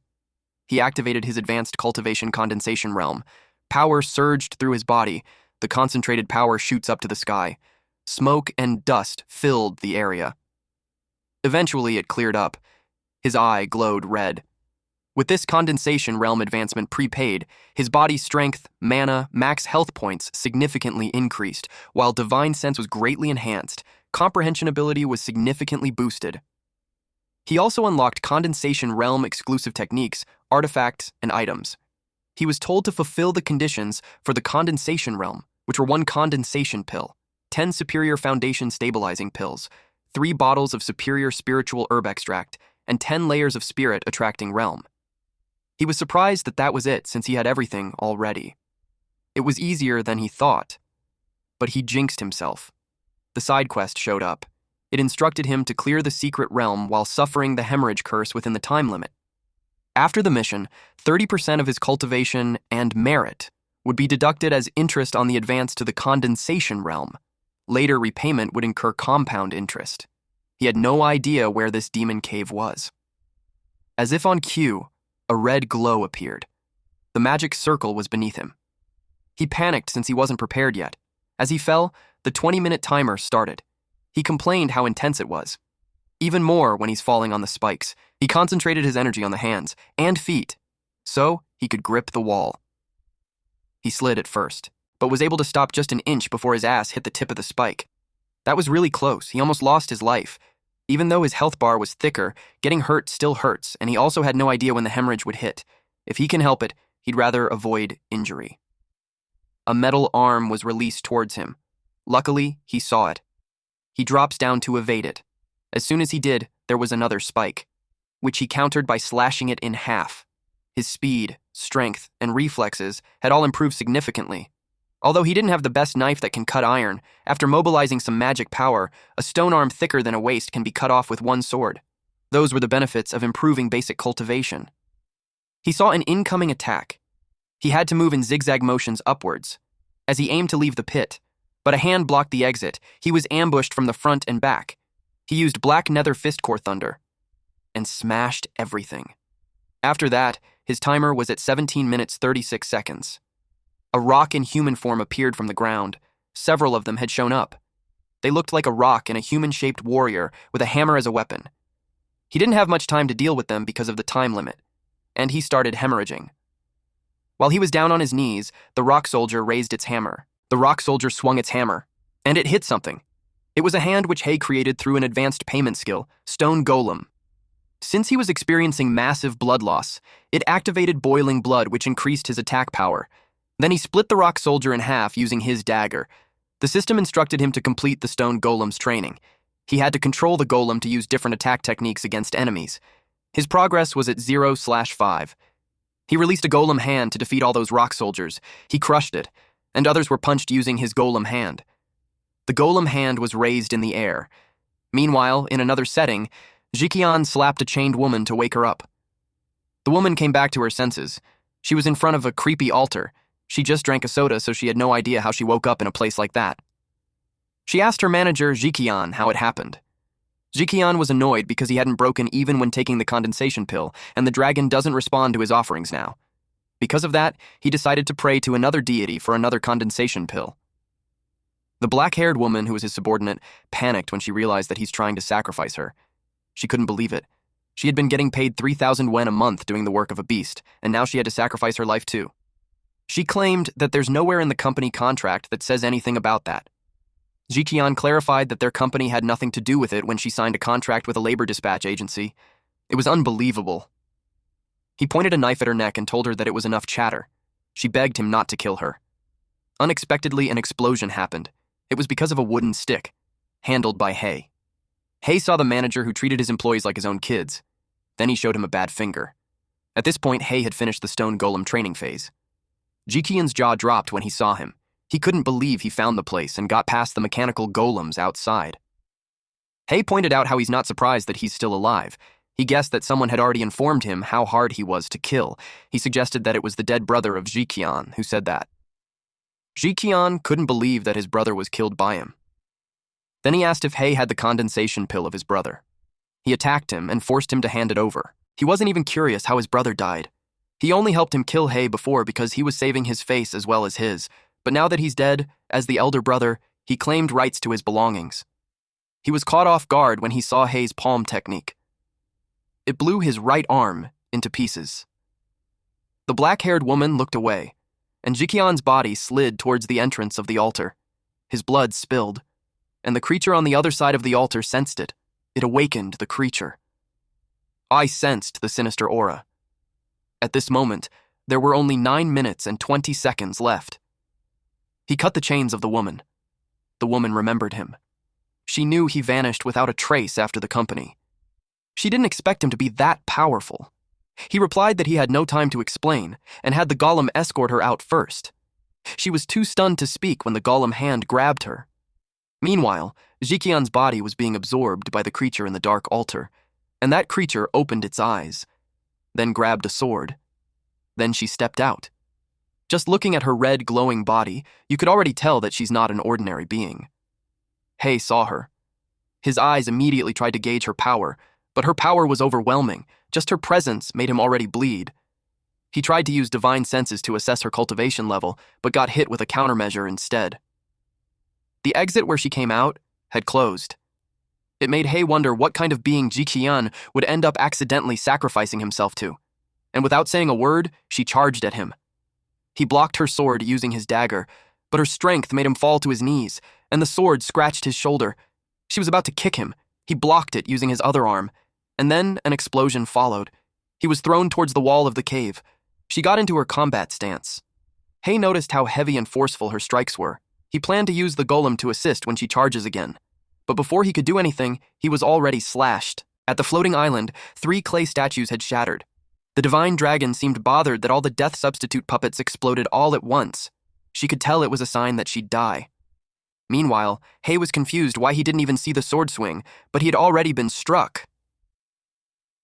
He activated his advanced cultivation condensation realm. Power surged through his body. The concentrated power shoots up to the sky. Smoke and dust filled the area. Eventually, it cleared up. His eye glowed red. With this condensation realm advancement prepaid, his body's strength, mana, max health points significantly increased, while divine sense was greatly enhanced. Comprehension ability was significantly boosted. He also unlocked condensation realm exclusive techniques, artifacts, and items. He was told to fulfill the conditions for the condensation realm, which were 1 condensation pill, 10 superior foundation stabilizing pills, 3 bottles of superior spiritual herb extract, and 10 layers of spirit attracting realm. He was surprised that that was it since he had everything already. It was easier than he thought, but he jinxed himself. The side quest showed up. It instructed him to clear the secret realm while suffering the hemorrhage curse within the time limit. After the mission, 30% of his cultivation and merit would be deducted as interest on the advance to the condensation realm. Later repayment would incur compound interest. He had no idea where this demon cave was. As if on cue, a red glow appeared. The magic circle was beneath him. He panicked since he wasn't prepared yet. As he fell, the 20-minute timer started. He complained how intense it was. Even more when he's falling on the spikes. He concentrated his energy on the hands and feet, so he could grip the wall. He slid at first, but was able to stop just an inch before his ass hit the tip of the spike. That was really close. He almost lost his life. Even though his health bar was thicker, getting hurt still hurts, and he also had no idea when the hemorrhage would hit. If he can help it, he'd rather avoid injury. A metal arm was released towards him. Luckily, he saw it. He drops down to evade it. As soon as he did, there was another spike, which he countered by slashing it in half. His speed, strength, and reflexes had all improved significantly. Although he didn't have the best knife that can cut iron, after mobilizing some magic power, a stone arm thicker than a waist can be cut off with one sword. Those were the benefits of improving basic cultivation. He saw an incoming attack. He had to move in zigzag motions upwards, as he aimed to leave the pit, but a hand blocked the exit. He was ambushed from the front and back. He used Black Nether Fistcore Thunder and smashed everything. After that, his timer was at 17 minutes 36 seconds. A rock in human form appeared from the ground. Several of them had shown up. They looked like a rock and a human-shaped warrior with a hammer as a weapon. He didn't have much time to deal with them because of the time limit, and he started hemorrhaging. While he was down on his knees, the rock soldier raised its hammer. The rock soldier swung its hammer, and it hit something. It was a hand which Hei created through an advanced payment skill, Stone Golem. Since he was experiencing massive blood loss, it activated boiling blood, which increased his attack power. Then he split the rock soldier in half using his dagger. The system instructed him to complete the Stone Golem's training. He had to control the golem to use different attack techniques against enemies. His progress was at 0/5. He released a golem hand to defeat all those rock soldiers. He crushed it, and others were punched using his golem hand. The golem hand was raised in the air. Meanwhile, in another setting, Jiqian slapped a chained woman to wake her up. The woman came back to her senses. She was in front of a creepy altar. She just drank a soda, so she had no idea how she woke up in a place like that. She asked her manager, Jiqian, how it happened. Jiqian was annoyed because he hadn't broken even when taking the condensation pill, and the dragon doesn't respond to his offerings now. Because of that, he decided to pray to another deity for another condensation pill. The black-haired woman, who was his subordinate, panicked when she realized that he's trying to sacrifice her. She couldn't believe it. She had been getting paid 3,000 yen a month doing the work of a beast, and now she had to sacrifice her life too. She claimed that there's nowhere in the company contract that says anything about that. Jiqian clarified that their company had nothing to do with it when she signed a contract with a labor dispatch agency. It was unbelievable. He pointed a knife at her neck and told her that it was enough chatter. She begged him not to kill her. Unexpectedly, an explosion happened. It was because of a wooden stick, handled by Hei. Hei saw the manager who treated his employees like his own kids. Then he showed him a bad finger. At this point, Hei had finished the Stone Golem training phase. Jiqian's jaw dropped when he saw him. He couldn't believe he found the place and got past the mechanical golems outside. Hei pointed out how he's not surprised that he's still alive. He guessed that someone had already informed him how hard he was to kill. He suggested that it was the dead brother of Jiqian who said that. Jiqian couldn't believe that his brother was killed by him. Then he asked if Hei had the condensation pill of his brother. He attacked him and forced him to hand it over. He wasn't even curious how his brother died. He only helped him kill Hei before because he was saving his face as well as his, but now that he's dead, as the elder brother, he claimed rights to his belongings. He was caught off guard when he saw Hei's palm technique. It blew his right arm into pieces. The black-haired woman looked away, and Jiqian's body slid towards the entrance of the altar. His blood spilled, and the creature on the other side of the altar sensed it. It awakened the creature. I sensed the sinister aura. At this moment, there were only 9 minutes and 20 seconds left. He cut the chains of the woman. The woman remembered him. She knew he vanished without a trace after the company. She didn't expect him to be that powerful. He replied that he had no time to explain and had the golem escort her out first. She was too stunned to speak when the golem hand grabbed her. Meanwhile, Jiqian's body was being absorbed by the creature in the dark altar, and that creature opened its eyes, then grabbed a sword. Then she stepped out. Just looking at her red, glowing body, you could already tell that she's not an ordinary being. Hei saw her. His eyes immediately tried to gauge her power, but her power was overwhelming. Just her presence made him already bleed. He tried to use divine senses to assess her cultivation level, but got hit with a countermeasure instead. The exit where she came out had closed. It made Hei wonder what kind of being Jiqian would end up accidentally sacrificing himself to. And without saying a word, she charged at him. He blocked her sword using his dagger, but her strength made him fall to his knees, and the sword scratched his shoulder. She was about to kick him. He blocked it using his other arm, and then an explosion followed. He was thrown towards the wall of the cave. She got into her combat stance. Hei noticed how heavy and forceful her strikes were. He planned to use the golem to assist when she charges again. But before he could do anything, he was already slashed. At the floating island, 3 clay statues had shattered. The divine dragon seemed bothered that all the death substitute puppets exploded all at once. She could tell it was a sign that she'd die. Meanwhile, Hei was confused why he didn't even see the sword swing, but he had already been struck.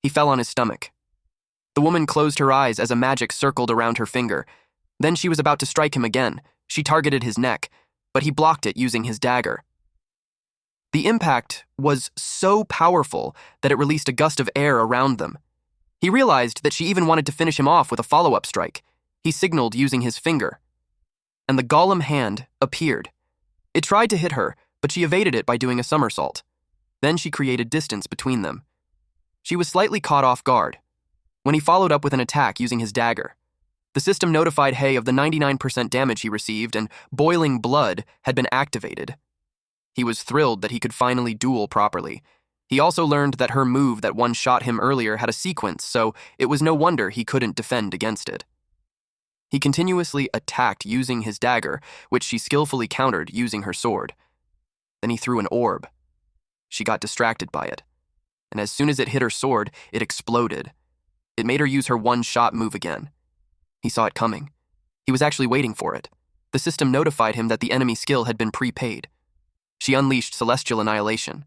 He fell on his stomach. The woman closed her eyes as a magic circled around her finger. Then she was about to strike him again. She targeted his neck, but he blocked it using his dagger. The impact was so powerful that it released a gust of air around them. He realized that she even wanted to finish him off with a follow-up strike. He signaled using his finger, and the golem hand appeared. It tried to hit her, but she evaded it by doing a somersault. Then she created distance between them. She was slightly caught off guard when he followed up with an attack using his dagger. The system notified Hei of the 99% damage he received, and boiling blood had been activated. He was thrilled that he could finally duel properly. He also learned that her move that one-shot him earlier had a sequence, so it was no wonder he couldn't defend against it. He continuously attacked using his dagger, which she skillfully countered using her sword. Then he threw an orb. She got distracted by it, and as soon as it hit her sword, it exploded. It made her use her one-shot move again. He saw it coming. He was actually waiting for it. The system notified him that the enemy skill had been prepaid. She unleashed Celestial Annihilation.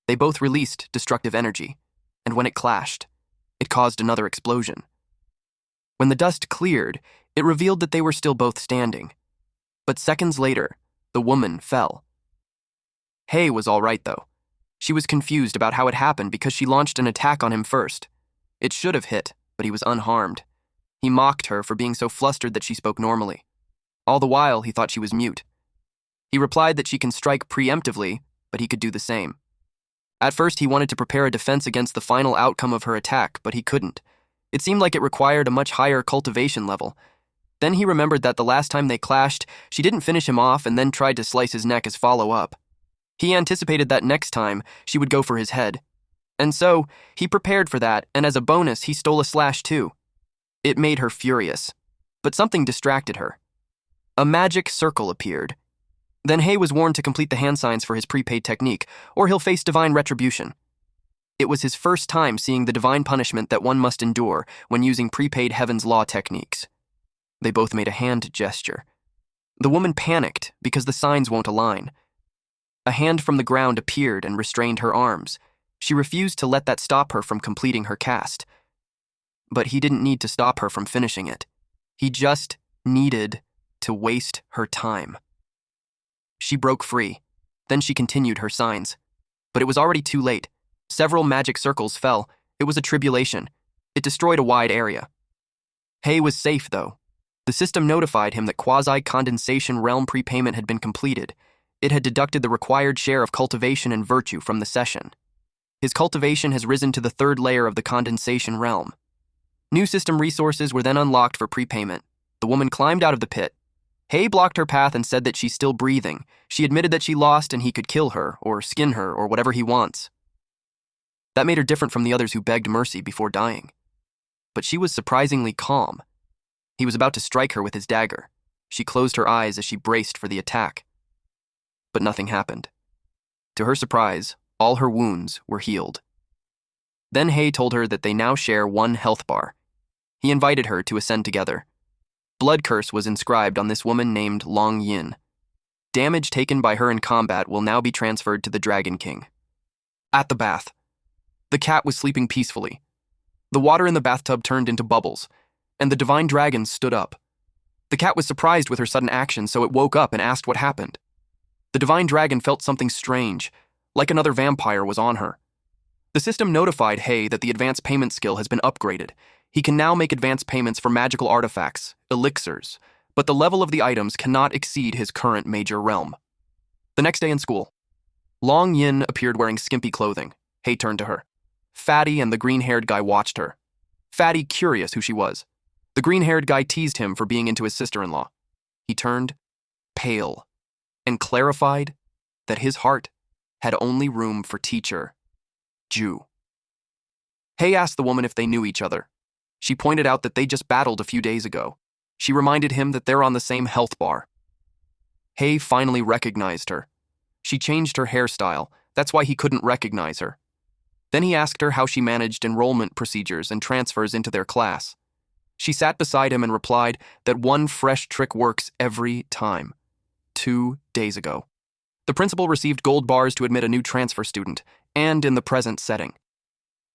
They both released destructive energy, and when it clashed, it caused another explosion. When the dust cleared, it revealed that they were still both standing. But seconds later, the woman fell. Hei was all right, though. She was confused about how it happened because she launched an attack on him first. It should have hit, but he was unharmed. He mocked her for being so flustered that she spoke normally. All the while, he thought she was mute. He replied that she can strike preemptively, but he could do the same. At first, he wanted to prepare a defense against the final outcome of her attack, but he couldn't. It seemed like it required a much higher cultivation level. Then he remembered that the last time they clashed, she didn't finish him off and then tried to slice his neck as follow-up. He anticipated that next time, she would go for his head. And so, he prepared for that, and as a bonus, he stole a slash too. It made her furious, but something distracted her. A magic circle appeared. Then Hei was warned to complete the hand signs for his prepaid technique, or he'll face divine retribution. It was his first time seeing the divine punishment that one must endure when using prepaid Heaven's Law techniques. They both made a hand gesture. The woman panicked because the signs won't align. A hand from the ground appeared and restrained her arms. She refused to let that stop her from completing her cast. But he didn't need to stop her from finishing it. He just needed to waste her time. She broke free. Then she continued her signs. But it was already too late. Several magic circles fell. It was a tribulation. It destroyed a wide area. Hei was safe, though. The system notified him that quasi-condensation realm prepayment had been completed. It had deducted the required share of cultivation and virtue from the session. His cultivation has risen to the third layer of the condensation realm. New system resources were then unlocked for prepayment. The woman climbed out of the pit. Hei blocked her path and said that she's still breathing. She admitted that she lost and he could kill her, or skin her, or whatever he wants. That made her different from the others who begged mercy before dying. But she was surprisingly calm. He was about to strike her with his dagger. She closed her eyes as she braced for the attack. But nothing happened. To her surprise, all her wounds were healed. Then Hei told her that they now share one health bar. He invited her to ascend together. Blood curse was inscribed on this woman named Long Yin. Damage taken by her in combat will now be transferred to the Dragon King. At the bath, the cat was sleeping peacefully. The water in the bathtub turned into bubbles, and the divine dragon stood up. The cat was surprised with her sudden action, so it woke up and asked what happened. The divine dragon felt something strange, like another vampire was on her. The system notified Hei that the advanced payment skill has been upgraded. He can now make advanced payments for magical artifacts, elixirs, but the level of the items cannot exceed his current major realm. The next day in school, Long Yin appeared wearing skimpy clothing. Hei turned to her. Fatty and the green-haired guy watched her. Fatty curious who she was. The green-haired guy teased him for being into his sister-in-law. He turned pale and clarified that his heart had only room for teacher Ju. Hei asked the woman if they knew each other. She pointed out that they just battled a few days ago. She reminded him that they're on the same health bar. Hei finally recognized her. She changed her hairstyle. That's why he couldn't recognize her. Then he asked her how she managed enrollment procedures and transfers into their class. She sat beside him and replied that one fresh trick works every time. 2 days ago, the principal received gold bars to admit a new transfer student, and in the present setting.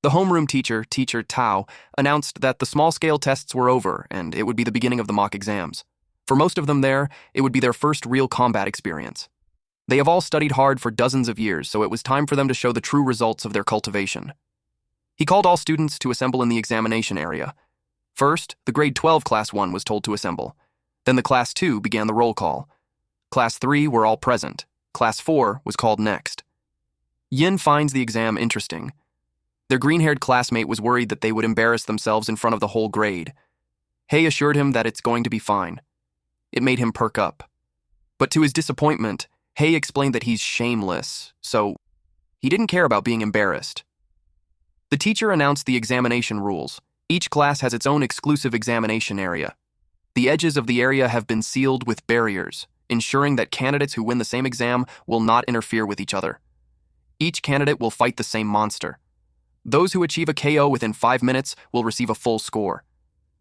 The homeroom teacher, Teacher Tao, announced that the small-scale tests were over and it would be the beginning of the mock exams. For most of them there, it would be their first real combat experience. They have all studied hard for dozens of years, so it was time for them to show the true results of their cultivation. He called all students to assemble in the examination area. First, the grade 12 Class 1 was told to assemble. Then the Class 2 began the roll call. Class 3 were all present. Class 4, was called next. Yin finds the exam interesting. Their green-haired classmate was worried that they would embarrass themselves in front of the whole grade. Hei assured him that it's going to be fine. It made him perk up. But to his disappointment, Hei explained that he's shameless, so he didn't care about being embarrassed. The teacher announced the examination rules. Each class has its own exclusive examination area. The edges of the area have been sealed with barriers, ensuring that candidates who win the same exam will not interfere with each other. Each candidate will fight the same monster. Those who achieve a KO within 5 minutes will receive a full score.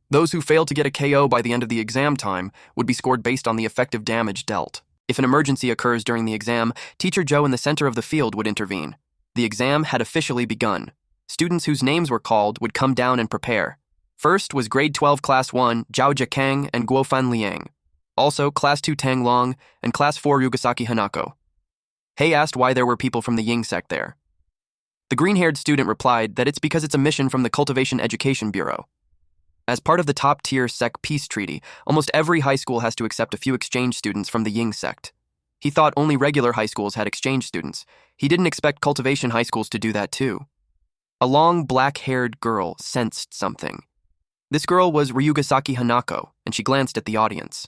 Those who fail to get a KO by the end of the exam time would be scored based on the effective damage dealt. If an emergency occurs during the exam, Teacher Joe in the center of the field would intervene. The exam had officially begun. Students whose names were called would come down and prepare. First was Grade 12 Class 1 Zhao Jiakang and Guofan Liang. Also Class 2 Tang Long and Class 4 Yugasaki Hanako. Hei asked why there were people from the Ying Sect there. The green-haired student replied that it's because it's a mission from the Cultivation Education Bureau. As part of the top-tier Sect peace treaty, almost every high school has to accept a few exchange students from the Ying Sect. He thought only regular high schools had exchange students. He didn't expect cultivation high schools to do that too. A long, black-haired girl sensed something. This girl was Ryugasaki Hanako, and she glanced at the audience.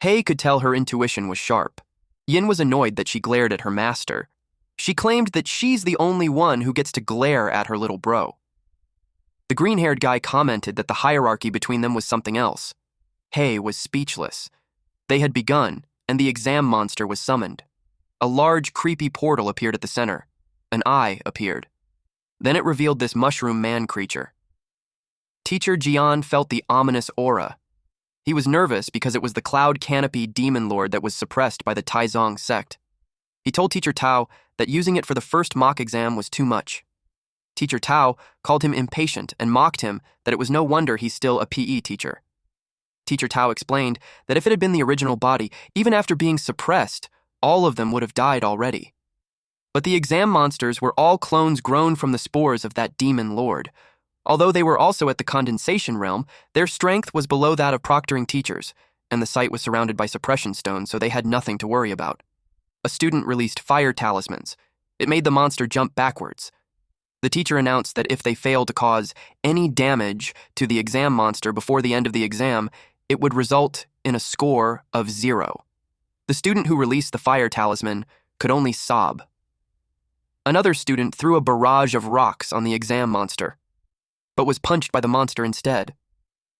Hei could tell her intuition was sharp. Yin was annoyed that she glared at her master. She claimed that she's the only one who gets to glare at her little bro. The green-haired guy commented that the hierarchy between them was something else. Hei was speechless. They had begun, and the exam monster was summoned. A large, creepy portal appeared at the center. An eye appeared. Then it revealed this mushroom man creature. Teacher Jian felt the ominous aura. He was nervous because it was the cloud canopy demon lord that was suppressed by the Taizong sect. He told Teacher Tao that using it for the first mock exam was too much. Teacher Tao called him impatient and mocked him that it was no wonder he's still a PE teacher. Teacher Tao explained that if it had been the original body, even after being suppressed, all of them would have died already. But the exam monsters were all clones grown from the spores of that demon lord. Although they were also at the condensation realm, their strength was below that of proctoring teachers, and the site was surrounded by suppression stones, so they had nothing to worry about. A student released fire talismans. It made the monster jump backwards. The teacher announced that if they failed to cause any damage to the exam monster before the end of the exam, it would result in a score of 0. The student who released the fire talisman could only sob. Another student threw a barrage of rocks on the exam monster, but was punched by the monster instead.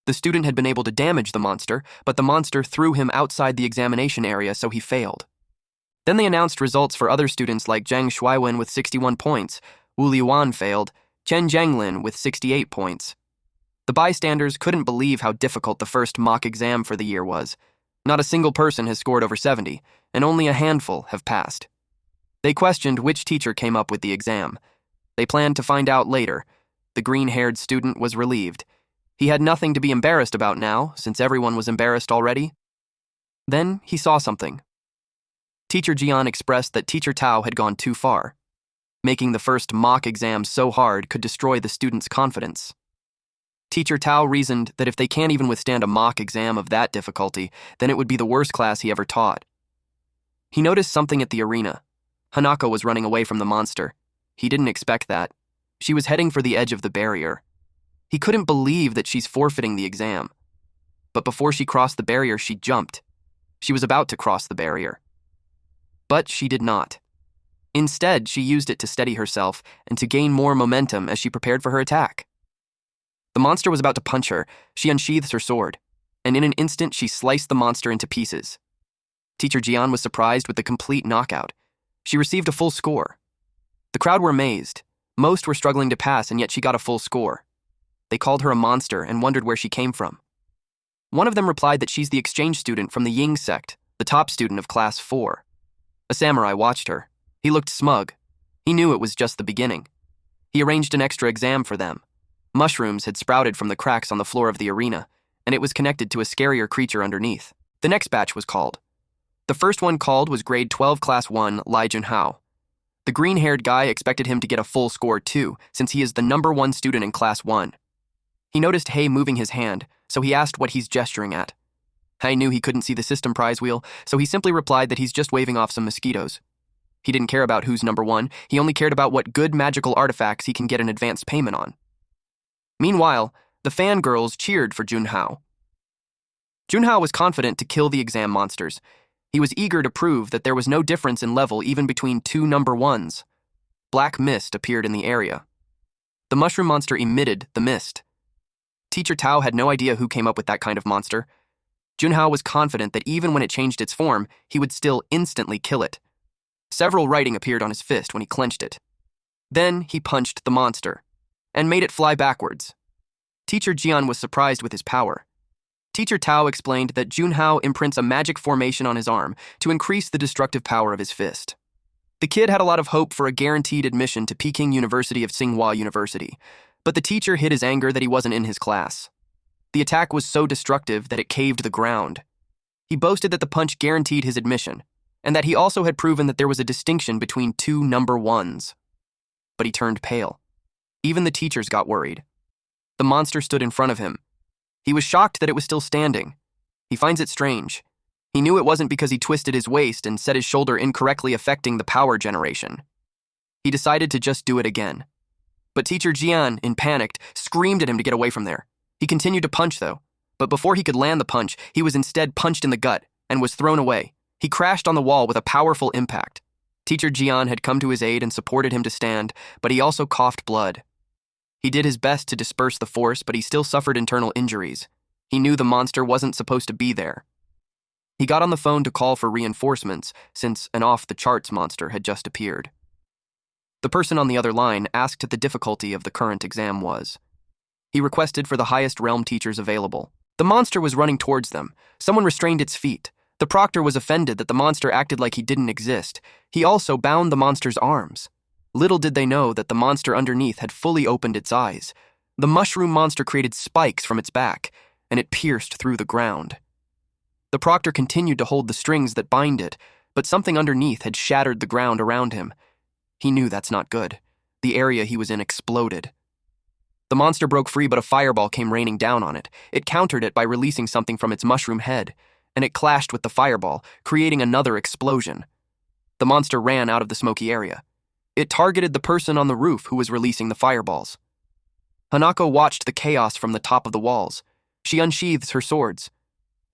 The student had been able to damage the monster, but the monster threw him outside the examination area, so he failed. Then they announced results for other students like Zhang Shuaiwen with 61 points, Wu Liuan failed, Chen Zhanglin with 68 points. The bystanders couldn't believe how difficult the first mock exam for the year was. Not a single person has scored over 70, and only a handful have passed. They questioned which teacher came up with the exam. They planned to find out later. The green-haired student was relieved. He had nothing to be embarrassed about now, since everyone was embarrassed already. Then he saw something. Teacher Jian expressed that Teacher Tao had gone too far. Making the first mock exam so hard could destroy the students' confidence. Teacher Tao reasoned that if they can't even withstand a mock exam of that difficulty, then it would be the worst class he ever taught. He noticed something at the arena. Hanako was running away from the monster. He didn't expect that. She was heading for the edge of the barrier. He couldn't believe that she's forfeiting the exam. But before she crossed the barrier, she jumped. She was about to cross the barrier. But she did not. Instead, she used it to steady herself and to gain more momentum as she prepared for her attack. The monster was about to punch her. She unsheathed her sword, and in an instant, she sliced the monster into pieces. Teacher Jian was surprised with the complete knockout. She received a full score. The crowd were amazed. Most were struggling to pass, and yet she got a full score. They called her a monster and wondered where she came from. One of them replied that she's the exchange student from the Ying Sect, the top student of Class 4. A samurai watched her. He looked smug. He knew it was just the beginning. He arranged an extra exam for them. Mushrooms had sprouted from the cracks on the floor of the arena, and it was connected to a scarier creature underneath. The next batch was called. The first one called was Grade 12 Class 1 Lai Junhao. The green-haired guy expected him to get a full score too, since he is the #1 student in Class 1. He noticed Hei moving his hand, so he asked what he's gesturing at. Hei knew he couldn't see the system prize wheel, so he simply replied that he's just waving off some mosquitoes. He didn't care about who's number one, he only cared about what good magical artifacts he can get an advance payment on. Meanwhile, the fangirls cheered for Junhao. Junhao was confident to kill the exam monsters. He was eager to prove that there was no difference in level even between two number ones. Black mist appeared in the area. The mushroom monster emitted the mist. Teacher Tao had no idea who came up with that kind of monster. Junhao was confident that even when it changed its form, he would still instantly kill it. Several writing appeared on his fist when he clenched it. Then he punched the monster and made it fly backwards. Teacher Jian was surprised with his power. Teacher Tao explained that Junhao imprints a magic formation on his arm to increase the destructive power of his fist. The kid had a lot of hope for a guaranteed admission to Peking University of Tsinghua University, but the teacher hid his anger that he wasn't in his class. The attack was so destructive that it caved the ground. He boasted that the punch guaranteed his admission, and that he also had proven that there was a distinction between two number ones. But he turned pale. Even the teachers got worried. The monster stood in front of him. He was shocked that it was still standing. He finds it strange. He knew it wasn't because he twisted his waist and set his shoulder incorrectly, affecting the power generation. He decided to just do it again. But Teacher Jian, in panic, screamed at him to get away from there. He continued to punch, though, but before he could land the punch, he was instead punched in the gut and was thrown away. He crashed on the wall with a powerful impact. Teacher Jian had come to his aid and supported him to stand, but he also coughed blood. He did his best to disperse the force, but he still suffered internal injuries. He knew the monster wasn't supposed to be there. He got on the phone to call for reinforcements, since an off-the-charts monster had just appeared. The person on the other line asked the difficulty of the current exam was. He requested for the highest realm teachers available. The monster was running towards them. Someone restrained its feet. The proctor was offended that the monster acted like he didn't exist. He also bound the monster's arms. Little did they know that the monster underneath had fully opened its eyes. The mushroom monster created spikes from its back, and it pierced through the ground. The proctor continued to hold the strings that bind it, but something underneath had shattered the ground around him. He knew that's not good. The area he was in exploded. The monster broke free, but a fireball came raining down on it. It countered it by releasing something from its mushroom head, and it clashed with the fireball, creating another explosion. The monster ran out of the smoky area. It targeted the person on the roof who was releasing the fireballs. Hanako watched the chaos from the top of the walls. She unsheathes her swords.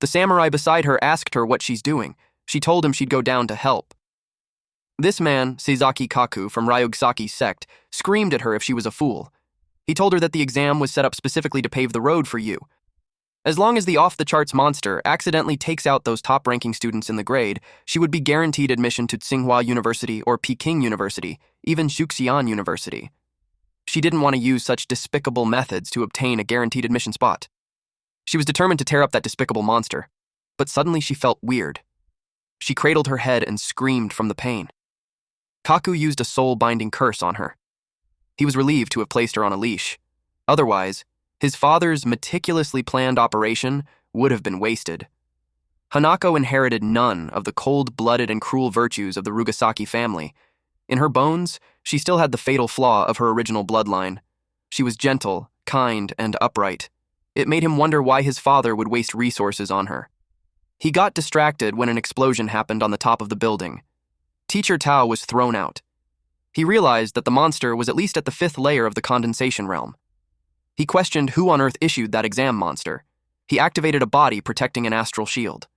The samurai beside her asked her what she's doing. She told him she'd go down to help. This man, Seizaki Kaku from Ryugasaki's Sect, screamed at her if she was a fool. He told her that the exam was set up specifically to pave the road for you. As long as the off-the-charts monster accidentally takes out those top-ranking students in the grade, she would be guaranteed admission to Tsinghua University or Peking University, even Shuxian University. She didn't want to use such despicable methods to obtain a guaranteed admission spot. She was determined to tear up that despicable monster, but suddenly she felt weird. She cradled her head and screamed from the pain. Kaku used a soul-binding curse on her. He was relieved to have placed her on a leash. Otherwise, his father's meticulously planned operation would have been wasted. Hanako inherited none of the cold-blooded and cruel virtues of the Ryugasaki family. In her bones, she still had the fatal flaw of her original bloodline. She was gentle, kind, and upright. It made him wonder why his father would waste resources on her. He got distracted when an explosion happened on the top of the building. Teacher Tao was thrown out. He realized that the monster was at least at the 5th layer of the condensation realm. He questioned who on earth issued that exam monster. He activated a body protecting an astral shield.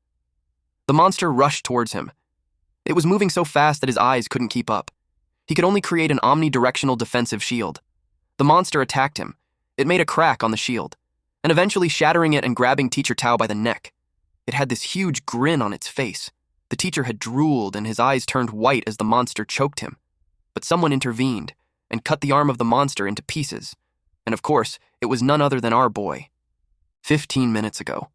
The monster rushed towards him. It was moving so fast that his eyes couldn't keep up. He could only create an omnidirectional defensive shield. The monster attacked him. It made a crack on the shield, and eventually shattering it and grabbing Teacher Tao by the neck. It had this huge grin on its face. The teacher had drooled and his eyes turned white as the monster choked him. But someone intervened and cut the arm of the monster into pieces. And of course, it was none other than our boy. 15 minutes ago.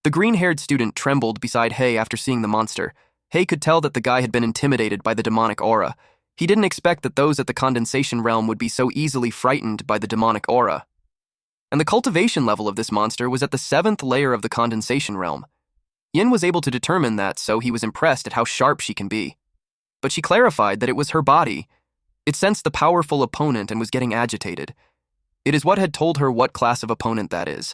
The green-haired student trembled beside Hei after seeing the monster. Hei could tell that the guy had been intimidated by the demonic aura. He didn't expect that those at the condensation realm would be so easily frightened by the demonic aura. And the cultivation level of this monster was at the 7th layer of the condensation realm. Yin was able to determine that, so he was impressed at how sharp she can be. But she clarified that it was her body. It sensed the powerful opponent and was getting agitated. It is what had told her what class of opponent that is.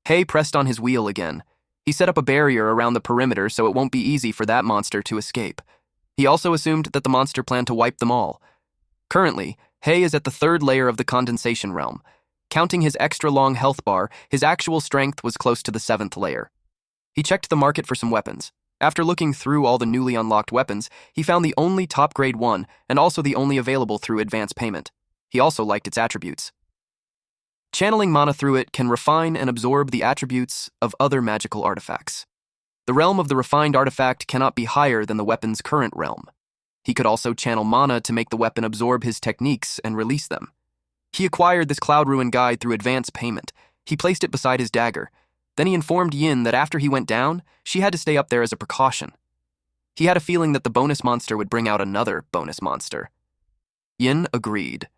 Hei pressed on his wheel again. He set up a barrier around the perimeter so it won't be easy for that monster to escape. He also assumed that the monster planned to wipe them all. Currently, Hei is at the 3rd layer of the condensation realm. Counting his extra long health bar, his actual strength was close to the 7th layer. He checked the market for some weapons. After looking through all the newly unlocked weapons, he found the only top grade one and also the only available through advance payment. He also liked its attributes. Channeling mana through it can refine and absorb the attributes of other magical artifacts. The realm of the refined artifact cannot be higher than the weapon's current realm. He could also channel mana to make the weapon absorb his techniques and release them. He acquired this Cloud Ruin guide through advance payment. He placed it beside his dagger. Then he informed Yin that after he went down, she had to stay up there as a precaution. He had a feeling that the bonus monster would bring out another bonus monster. Yin agreed,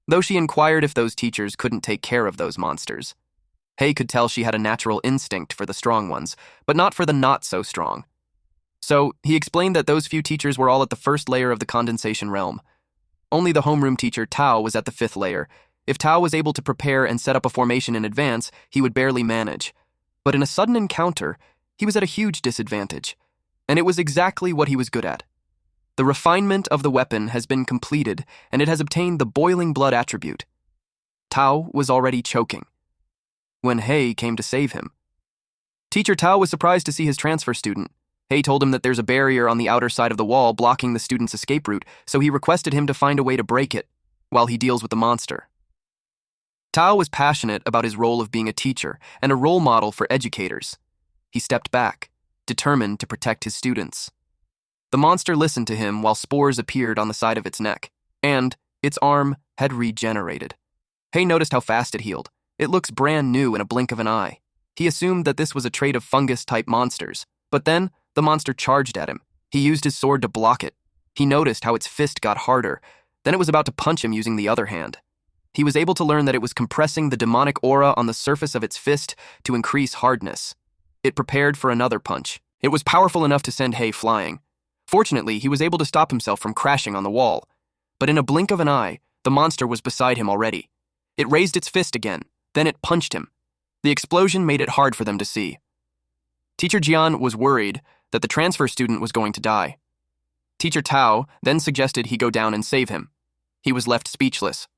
though she inquired if those teachers couldn't take care of those monsters. Hei could tell she had a natural instinct for the strong ones, but not for the not-so-strong. So, he explained that those few teachers were all at the 1st layer of the condensation realm. Only the homeroom teacher, Tao, was at the 5th layer. If Tao was able to prepare and set up a formation in advance, he would barely manage. But in a sudden encounter, he was at a huge disadvantage. And it was exactly what he was good at. The refinement of the weapon has been completed, and it has obtained the boiling blood attribute. Tao was already choking when Hei came to save him. Teacher Tao was surprised to see his transfer student. Hei told him that there's a barrier on the outer side of the wall blocking the student's escape route, so he requested him to find a way to break it while he deals with the monster. Tao was passionate about his role of being a teacher and a role model for educators. He stepped back, determined to protect his students. The monster listened to him while spores appeared on the side of its neck, and its arm had regenerated. Hei noticed how fast it healed. It looks brand new in a blink of an eye. He assumed that this was a trait of fungus-type monsters, but then the monster charged at him. He used his sword to block it. He noticed how its fist got harder. Then it was about to punch him using the other hand. He was able to learn that it was compressing the demonic aura on the surface of its fist to increase hardness. It prepared for another punch. It was powerful enough to send Hei flying. Fortunately, he was able to stop himself from crashing on the wall. But in a blink of an eye, the monster was beside him already. It raised its fist again. Then it punched him. The explosion made it hard for them to see. Teacher Jian was worried that the transfer student was going to die. Teacher Tao then suggested he go down and save him. He was left speechless.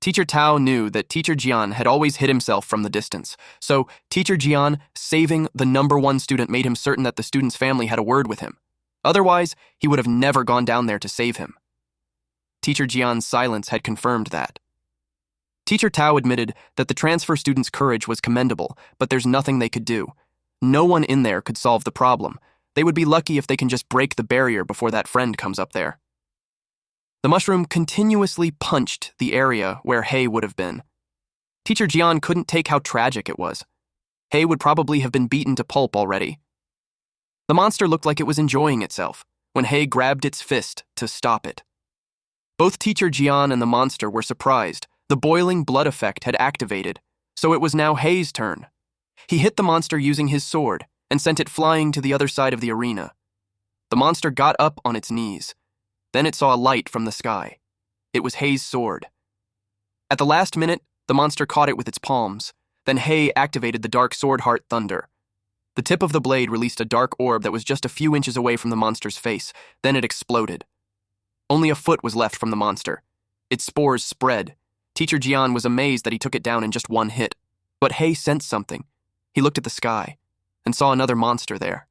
Teacher Tao knew that Teacher Jian had always hid himself from the distance, so Teacher Jian saving the #1 student made him certain that the student's family had a word with him. Otherwise, he would have never gone down there to save him. Teacher Jian's silence had confirmed that. Teacher Tao admitted that the transfer student's courage was commendable, but there's nothing they could do. No one in there could solve the problem. They would be lucky if they can just break the barrier before that friend comes up there. The mushroom continuously punched the area where Hei would have been. Teacher Jian couldn't take how tragic it was. Hei would probably have been beaten to pulp already. The monster looked like it was enjoying itself when Hei grabbed its fist to stop it. Both Teacher Jian and the monster were surprised. The boiling blood effect had activated, so it was now Hei's turn. He hit the monster using his sword and sent it flying to the other side of the arena. The monster got up on its knees. Then it saw a light from the sky. It was Hei's sword. At the last minute, the monster caught it with its palms. Then Hei activated the Dark Sword Heart Thunder. The tip of the blade released a dark orb that was just a few inches away from the monster's face. Then it exploded. Only a foot was left from the monster. Its spores spread. Teacher Jian was amazed that he took it down in just one hit. But Hei sensed something. He looked at the sky and saw another monster there.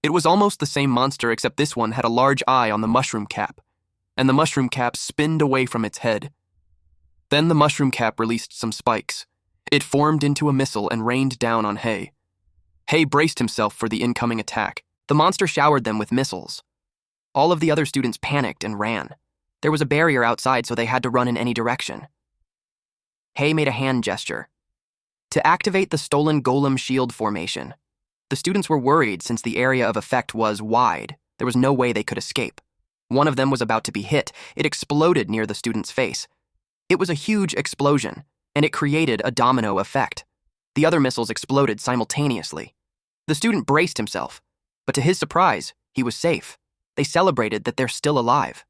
It was almost the same monster, except this one had a large eye on the mushroom cap, and the mushroom cap spinned away from its head. Then the mushroom cap released some spikes. It formed into a missile and rained down on Hei. Hei braced himself for the incoming attack. The monster showered them with missiles. All of the other students panicked and ran. There was a barrier outside, so they had to run in any direction. Hei made a hand gesture. To activate the stolen golem shield formation. The students were worried since the area of effect was wide. There was no way they could escape. One of them was about to be hit. It exploded near the student's face. It was a huge explosion, and it created a domino effect. The other missiles exploded simultaneously. The student braced himself, but to his surprise, he was safe. They celebrated that they're still alive.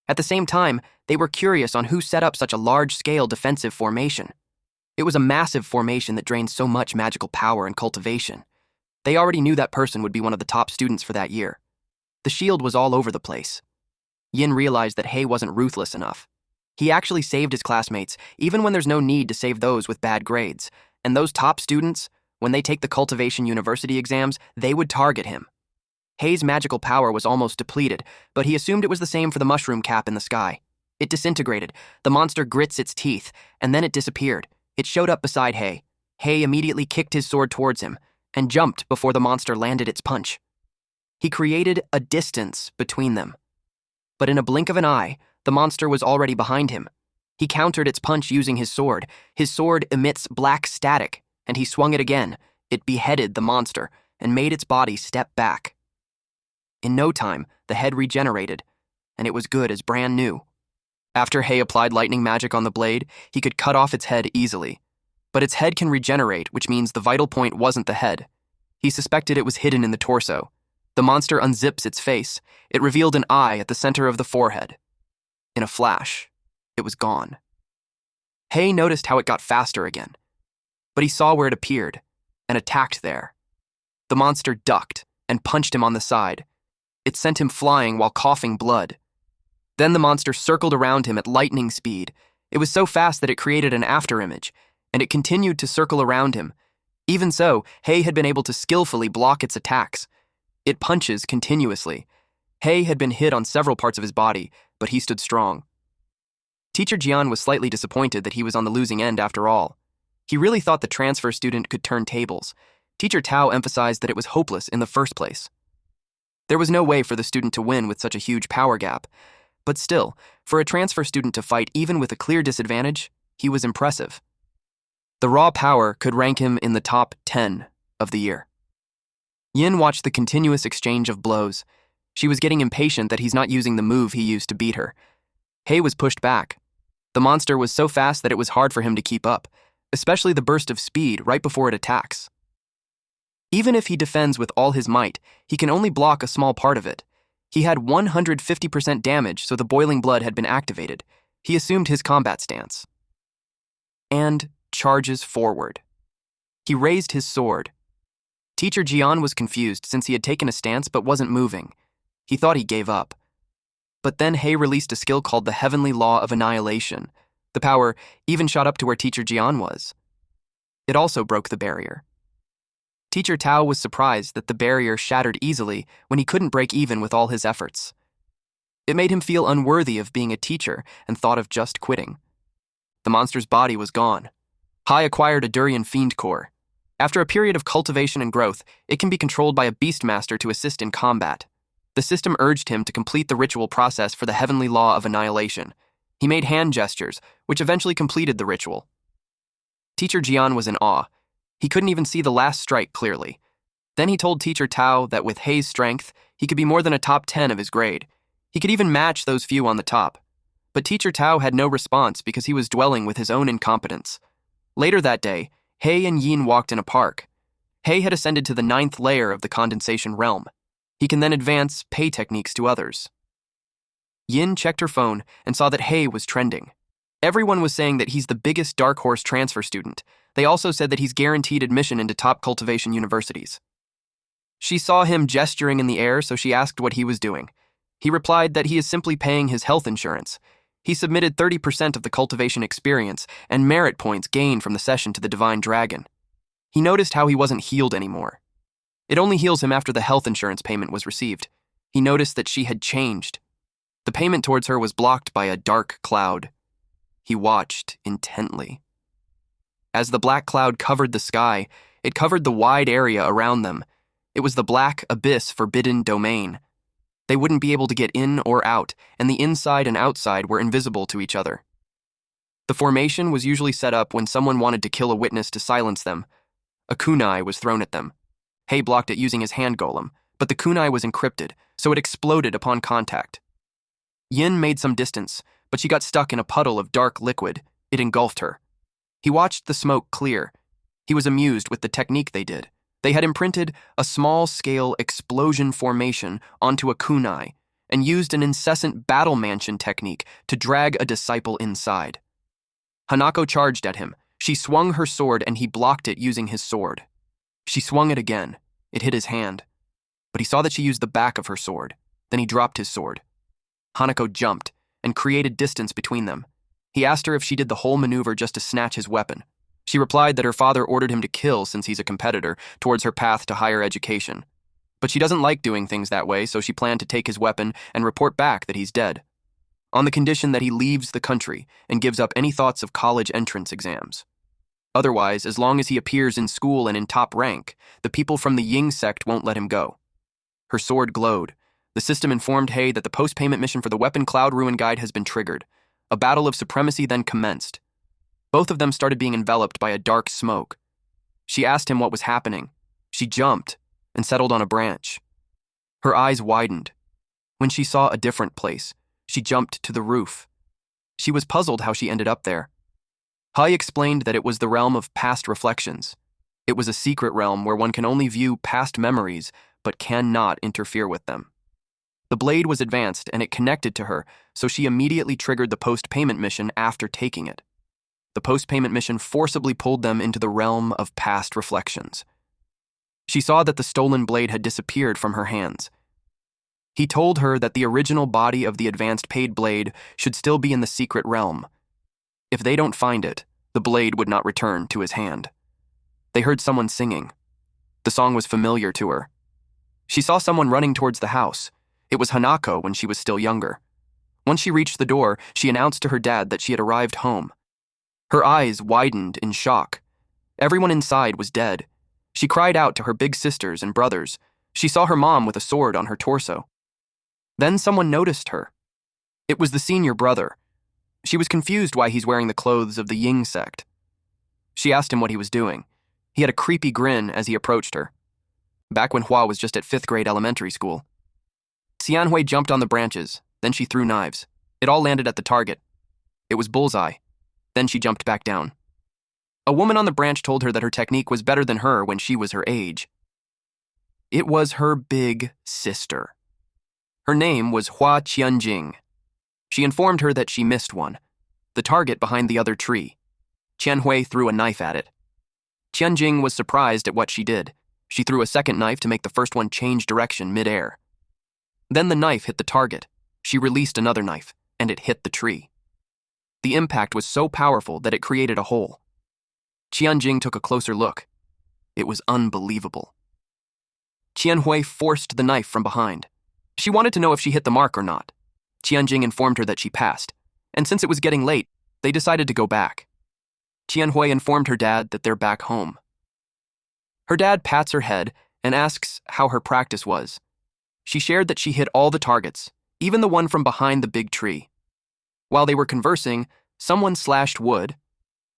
At the same time, they were curious on who set up such a large-scale defensive formation. It was a massive formation that drained so much magical power and cultivation. They already knew that person would be one of the top students for that year. The shield was all over the place. Yin realized that Hei wasn't ruthless enough. He actually saved his classmates, even when there's no need to save those with bad grades. And those top students, when they take the Cultivation University exams, they would target him. Hei's magical power was almost depleted, but he assumed it was the same for the mushroom cap in the sky. It disintegrated, the monster grits its teeth, and then it disappeared. It showed up beside Hei. Hei immediately kicked his sword towards him, and jumped before the monster landed its punch. He created a distance between them. But in a blink of an eye, the monster was already behind him. He countered its punch using his sword. His sword emits black static, and he swung it again. It beheaded the monster, and made its body step back. In no time, the head regenerated, and it was good as brand new. After Hei applied lightning magic on the blade, he could cut off its head easily. But its head can regenerate, which means the vital point wasn't the head. He suspected it was hidden in the torso. The monster unzips its face. It revealed an eye at the center of the forehead. In a flash, it was gone. Hei noticed how it got faster again, but he saw where it appeared and attacked there. The monster ducked and punched him on the side. It sent him flying while coughing blood. Then the monster circled around him at lightning speed. It was so fast that it created an afterimage, and it continued to circle around him. Even so, Hei had been able to skillfully block its attacks. It punches continuously. Hei had been hit on several parts of his body, but he stood strong. Teacher Jian was slightly disappointed that he was on the losing end after all. He really thought the transfer student could turn tables. Teacher Tao emphasized that it was hopeless in the first place. There was no way for the student to win with such a huge power gap. But still, for a transfer student to fight even with a clear disadvantage, he was impressive. The raw power could rank him in the top 10 of the year. Yin watched the continuous exchange of blows. She was getting impatient that he's not using the move he used to beat her. Hei was pushed back. The monster was so fast that it was hard for him to keep up, especially the burst of speed right before it attacks. Even if he defends with all his might, he can only block a small part of it. He had 150% damage, so the boiling blood had been activated. He assumed his combat stance. And charges forward. He raised his sword. Teacher Jian was confused since he had taken a stance but wasn't moving. He thought he gave up. But then Hei released a skill called the Heavenly Law of Annihilation. The power even shot up to where Teacher Jian was. It also broke the barrier. Teacher Tao was surprised that the barrier shattered easily when he couldn't break even with all his efforts. It made him feel unworthy of being a teacher and thought of just quitting. The monster's body was gone. Hei acquired a durian fiend core. After a period of cultivation and growth, it can be controlled by a beastmaster to assist in combat. The system urged him to complete the ritual process for the Heavenly Law of Annihilation. He made hand gestures, which eventually completed the ritual. Teacher Jian was in awe. He couldn't even see the last strike clearly. Then he told Teacher Tao that with Hei's strength, he could be more than a top 10 of his grade. He could even match those few on the top. But Teacher Tao had no response because he was dwelling with his own incompetence. Later that day, Hei and Yin walked in a park. Hei had ascended to the 9th layer of the condensation realm. He can then advance pay techniques to others. Yin checked her phone and saw that Hei was trending. Everyone was saying that he's the biggest dark horse transfer student. They also said that he's guaranteed admission into top cultivation universities. She saw him gesturing in the air, so she asked what he was doing. He replied that he is simply paying his health insurance. He submitted 30% of the cultivation experience and merit points gained from the session to the Divine Dragon. He noticed how he wasn't healed anymore. It only heals him after the health insurance payment was received. He noticed that she had changed. The payment towards her was blocked by a dark cloud. He watched intently. As the black cloud covered the sky, it covered the wide area around them. It was the black abyss forbidden domain. They wouldn't be able to get in or out, and the inside and outside were invisible to each other. The formation was usually set up when someone wanted to kill a witness to silence them. A kunai was thrown at them. Hei blocked it using his hand golem, but the kunai was encrypted, so it exploded upon contact. Yin made some distance, but she got stuck in a puddle of dark liquid. It engulfed her. He watched the smoke clear. He was amused with the technique they did. They had imprinted a small-scale explosion formation onto a kunai and used an incessant battle mansion technique to drag a disciple inside. Hanako charged at him. She swung her sword and he blocked it using his sword. She swung it again. It hit his hand. But he saw that she used the back of her sword. Then he dropped his sword. Hanako jumped and created distance between them. He asked her if she did the whole maneuver just to snatch his weapon. She replied that her father ordered him to kill since he's a competitor towards her path to higher education. But she doesn't like doing things that way, so she planned to take his weapon and report back that he's dead, on the condition that he leaves the country and gives up any thoughts of college entrance exams. Otherwise, as long as he appears in school and in top rank, the people from the Ying sect won't let him go. Her sword glowed. The system informed Hei that the post-payment mission for the Weapon Cloud Ruin Guide has been triggered. A battle of supremacy then commenced. Both of them started being enveloped by a dark smoke. She asked him what was happening. She jumped and settled on a branch. Her eyes widened. When she saw a different place, she jumped to the roof. She was puzzled how she ended up there. Hai explained that it was the realm of past reflections. It was a secret realm where one can only view past memories but cannot interfere with them. The blade was advanced and it connected to her, so she immediately triggered the post-payment mission after taking it. The post-payment mission forcibly pulled them into the realm of past reflections. She saw that the stolen blade had disappeared from her hands. He told her that the original body of the advanced paid blade should still be in the secret realm. If they don't find it, the blade would not return to his hand. They heard someone singing. The song was familiar to her. She saw someone running towards the house. It was Hanako when she was still younger. Once she reached the door, she announced to her dad that she had arrived home. Her eyes widened in shock. Everyone inside was dead. She cried out to her big sisters and brothers. She saw her mom with a sword on her torso. Then someone noticed her. It was the senior brother. She was confused why he's wearing the clothes of the Ying sect. She asked him what he was doing. He had a creepy grin as he approached her. Back when Hua was just at 5th grade elementary school. Xianhui jumped on the branches, then she threw knives. It all landed at the target. It was bullseye. Then she jumped back down. A woman on the branch told her that her technique was better than her when she was her age. It was her big sister. Her name was Hua Qianjing. She informed her that she missed one, the target behind the other tree. Qianhui threw a knife at it. Qianjing was surprised at what she did. She threw a second knife to make the first one change direction mid-air. Then the knife hit the target. She released another knife, and it hit the tree. The impact was so powerful that it created a hole. Qianjing took a closer look. It was unbelievable. Qianhui forced the knife from behind. She wanted to know if she hit the mark or not. Qianjing informed her that she passed, and since it was getting late, they decided to go back. Qianhui informed her dad that they're back home. Her dad pats her head and asks how her practice was. She shared that she hit all the targets, even the one from behind the big tree. While they were conversing, someone slashed wood.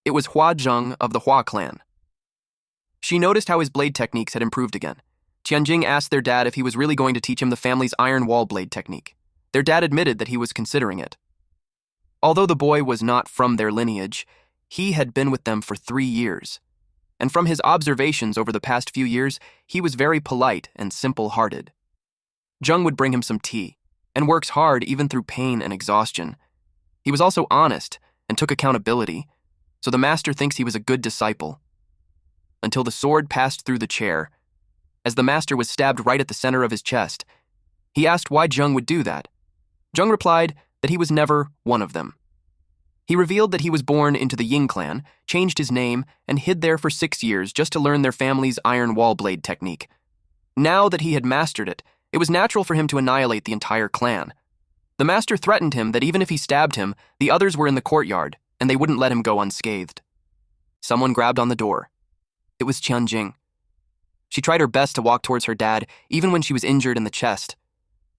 It was Hua Zheng of the Hua clan. She noticed how his blade techniques had improved again. Qianjing asked their dad if he was really going to teach him the family's iron wall blade technique. Their dad admitted that he was considering it. Although the boy was not from their lineage, he had been with them for 3 years. And from his observations over the past few years, he was very polite and simple-hearted. Zheng would bring him some tea, and works hard even through pain and exhaustion. He was also honest and took accountability, so the master thinks he was a good disciple. Until the sword passed through the chair. As the master was stabbed right at the center of his chest, he asked why Zheng would do that. Zheng replied that he was never one of them. He revealed that he was born into the Ying clan, changed his name, and hid there for 6 years just to learn their family's iron wall blade technique. Now that he had mastered it, it was natural for him to annihilate the entire clan. The master threatened him that even if he stabbed him, the others were in the courtyard, and they wouldn't let him go unscathed. Someone grabbed on the door. It was Qianjing. She tried her best to walk towards her dad, even when she was injured in the chest.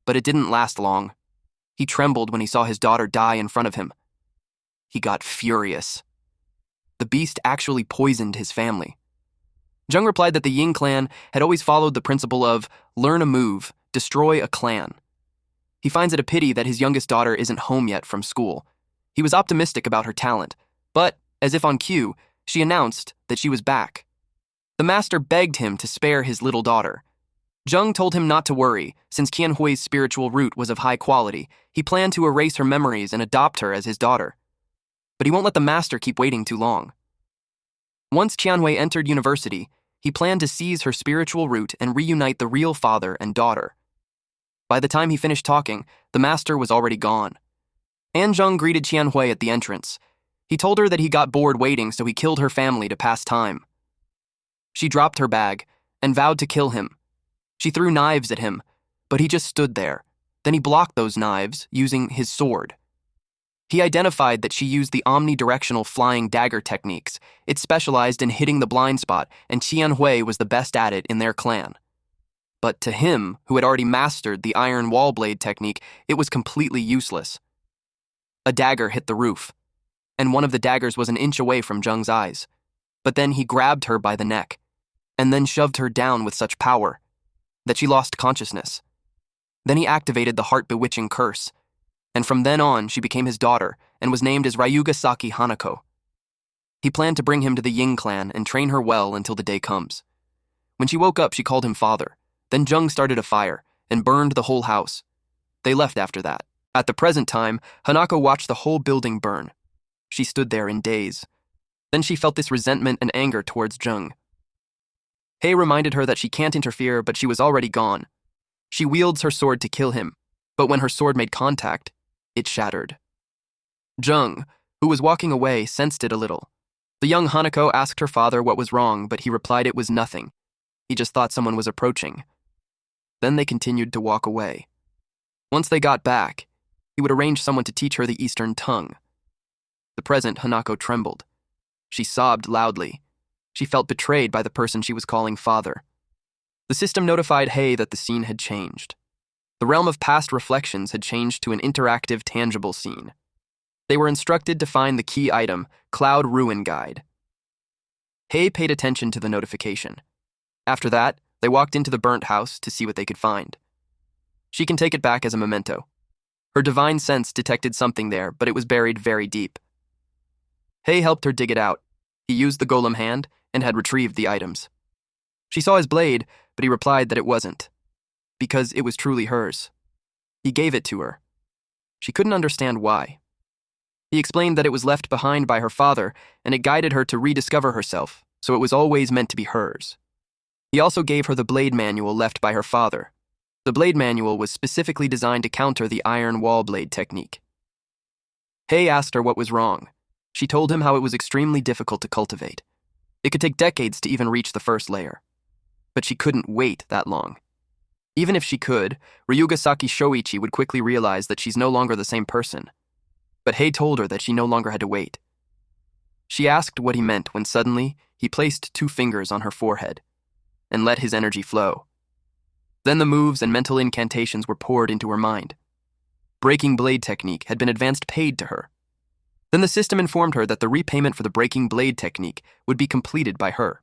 But it didn't last long. He trembled when he saw his daughter die in front of him. He got furious. The beast actually poisoned his family. Zheng replied that the Ying clan had always followed the principle of learn a move, destroy a clan. He finds it a pity that his youngest daughter isn't home yet from school. He was optimistic about her talent, but, as if on cue, she announced that she was back. The master begged him to spare his little daughter. Zheng told him not to worry, since Qianhui's spiritual root was of high quality. He planned to erase her memories and adopt her as his daughter. But he won't let the master keep waiting too long. Once Qianhui entered university, he planned to seize her spiritual root and reunite the real father and daughter. By the time he finished talking, the master was already gone. Anjung greeted Qianhui at the entrance. He told her that he got bored waiting, so he killed her family to pass time. She dropped her bag and vowed to kill him. She threw knives at him, but he just stood there. Then he blocked those knives using his sword. He identified that she used the omnidirectional flying dagger techniques. It specialized in hitting the blind spot, and Qianhui was the best at it in their clan. But to him, who had already mastered the iron wall blade technique, it was completely useless. A dagger hit the roof, and one of the daggers was an inch away from Zheng's eyes. But then he grabbed her by the neck, and then shoved her down with such power that she lost consciousness. Then he activated the heart-bewitching curse, and from then on she became his daughter and was named as Ryugasaki Hanako. He planned to bring him to the Ying clan and train her well until the day comes. When she woke up, she called him father. Then Zheng started a fire and burned the whole house. They left after that. At the present time, Hanako watched the whole building burn. She stood there in daze. Then she felt this resentment and anger towards Zheng. Hei reminded her that she can't interfere, but she was already gone. She wields her sword to kill him, but when her sword made contact, it shattered. Zheng, who was walking away, sensed it a little. The young Hanako asked her father what was wrong, but he replied it was nothing. He just thought someone was approaching. Then they continued to walk away. Once they got back, he would arrange someone to teach her the Eastern tongue. The present Hanako trembled. She sobbed loudly. She felt betrayed by the person she was calling father. The system notified Hei that the scene had changed. The realm of past reflections had changed to an interactive, tangible scene. They were instructed to find the key item, Cloud Ruin Guide. Hei paid attention to the notification. After that, they walked into the burnt house to see what they could find. She can take it back as a memento. Her divine sense detected something there, but it was buried very deep. Hei helped her dig it out. He used the golem hand and had retrieved the items. She saw his blade, but he replied that it wasn't, because it was truly hers. He gave it to her. She couldn't understand why. He explained that it was left behind by her father, and it guided her to rediscover herself, so it was always meant to be hers. He also gave her the blade manual left by her father. The blade manual was specifically designed to counter the iron wall blade technique. Hei asked her what was wrong. She told him how it was extremely difficult to cultivate. It could take decades to even reach the first layer. But she couldn't wait that long. Even if she could, Ryugasaki Shoichi would quickly realize that she's no longer the same person. But Hei told her that she no longer had to wait. She asked what he meant when suddenly he placed 2 fingers on her forehead and let his energy flow. Then the moves and mental incantations were poured into her mind. Breaking blade technique had been advanced paid to her. Then the system informed her that the repayment for the breaking blade technique would be completed by her.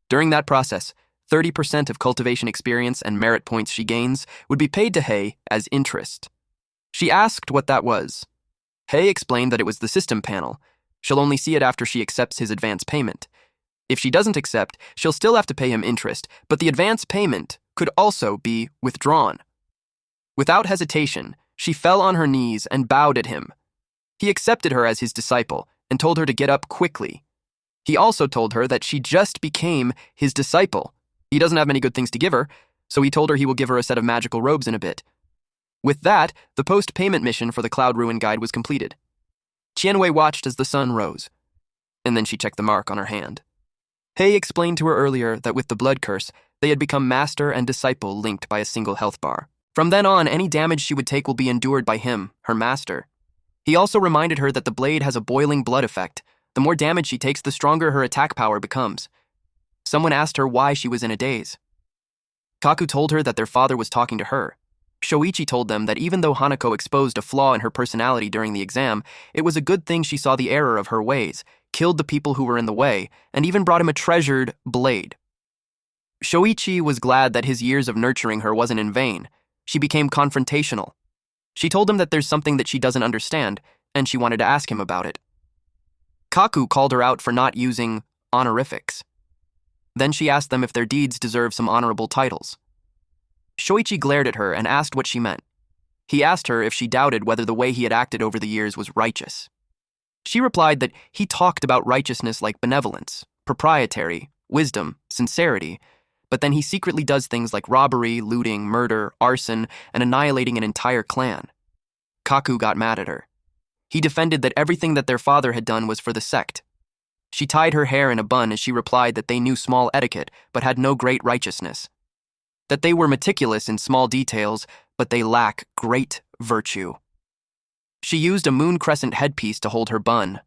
During that process, 30% of cultivation experience and merit points she gains would be paid to Hei as interest. She asked what that was. Hei explained that it was the system panel. She'll only see it after she accepts his advance payment. If she doesn't accept, she'll still have to pay him interest, but the advance payment could also be withdrawn. Without hesitation, she fell on her knees and bowed at him. He accepted her as his disciple and told her to get up quickly. He also told her that she just became his disciple. He doesn't have many good things to give her, so he told her he will give her a set of magical robes in a bit. With that, the post-payment mission for the Cloud Ruin Guide was completed. Qianhui watched as the sun rose, and then she checked the mark on her hand. Hei explained to her earlier that with the blood curse, they had become master and disciple linked by a single health bar. From then on, any damage she would take will be endured by him, her master. He also reminded her that the blade has a boiling blood effect. The more damage she takes, the stronger her attack power becomes. Someone asked her why she was in a daze. Kaku told her that their father was talking to her. Shoichi told them that even though Hanako exposed a flaw in her personality during the exam, it was a good thing she saw the error of her ways, killed the people who were in the way, and even brought him a treasured blade. Shoichi was glad that his years of nurturing her wasn't in vain. She became confrontational. She told him that there's something that she doesn't understand, and she wanted to ask him about it. Kaku called her out for not using honorifics. Then she asked them if their deeds deserve some honorable titles. Shoichi glared at her and asked what she meant. He asked her if she doubted whether the way he had acted over the years was righteous. She replied that he talked about righteousness like benevolence, proprietary, wisdom, sincerity, But then he secretly does things like robbery, looting, murder, arson, and annihilating an entire clan. Kaku got mad at her. He defended that everything that their father had done was for the sect. She tied her hair in a bun as she replied that they knew small etiquette but had no great righteousness. That they were meticulous in small details, but they lack great virtue. She used a moon crescent headpiece to hold her bun.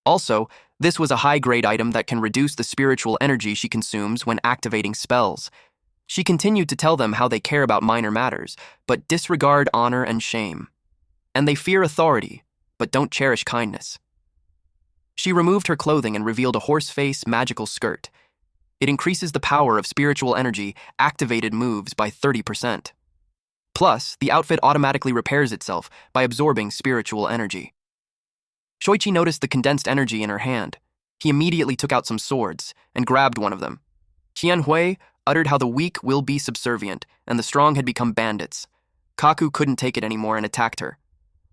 Also, this was a high-grade item that can reduce the spiritual energy she consumes when activating spells. She continued to tell them how they care about minor matters, but disregard honor and shame. And they fear authority, but don't cherish kindness. She removed her clothing and revealed a horse-face magical skirt. It increases the power of spiritual energy activated moves by 30%. Plus, the outfit automatically repairs itself by absorbing spiritual energy. Shoichi noticed the condensed energy in her hand. He immediately took out some swords and grabbed one of them. Qianhui uttered how the weak will be subservient and the strong had become bandits. Kaku couldn't take it anymore and attacked her.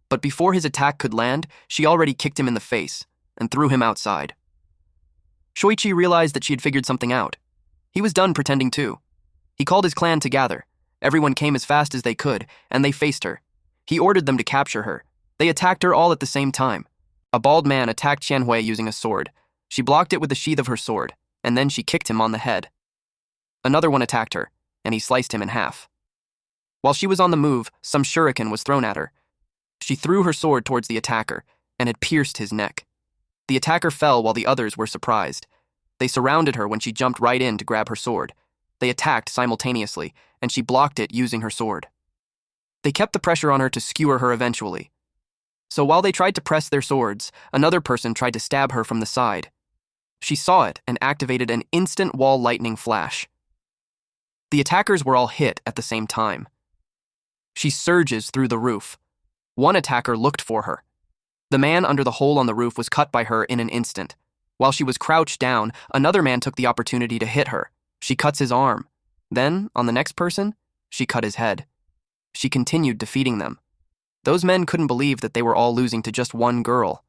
But before his attack could land, she already kicked him in the face and threw him outside. Shoichi realized that she had figured something out. He was done pretending too. He called his clan to gather. Everyone came as fast as they could, and they faced her. He ordered them to capture her. They attacked her all at the same time. A bald man attacked Qianhui using a sword. She blocked it with the sheath of her sword, and then she kicked him on the head. Another one attacked her, and he sliced him in half. While she was on the move, some shuriken was thrown at her. She threw her sword towards the attacker, and it pierced his neck. The attacker fell while the others were surprised. They surrounded her when she jumped right in to grab her sword. They attacked simultaneously, and she blocked it using her sword. They kept the pressure on her to skewer her eventually. So while they tried to press their swords, another person tried to stab her from the side. She saw it and activated an instant wall lightning flash. The attackers were all hit at the same time. She surges through the roof. One attacker looked for her. The man under the hole on the roof was cut by her in an instant. While she was crouched down, another man took the opportunity to hit her. She cuts his arm. Then, on the next person, she cut his head. She continued defeating them. Those men couldn't believe that they were all losing to just one girl.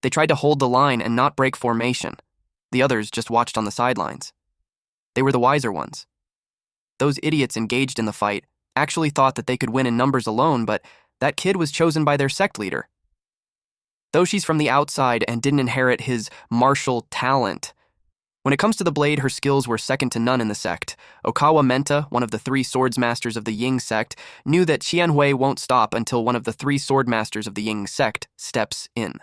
They tried to hold the line and not break formation. The others just watched on the sidelines. They were the wiser ones. Those idiots engaged in the fight actually thought that they could win in numbers alone, but that kid was chosen by their sect leader. Though she's from the outside and didn't inherit his martial talent, when it comes to the blade, her skills were second to none in the sect. Okawa Menta, one of the 3 swords masters of the Ying sect, knew that Qianhui won't stop until one of the 3 sword masters of the Ying sect steps in.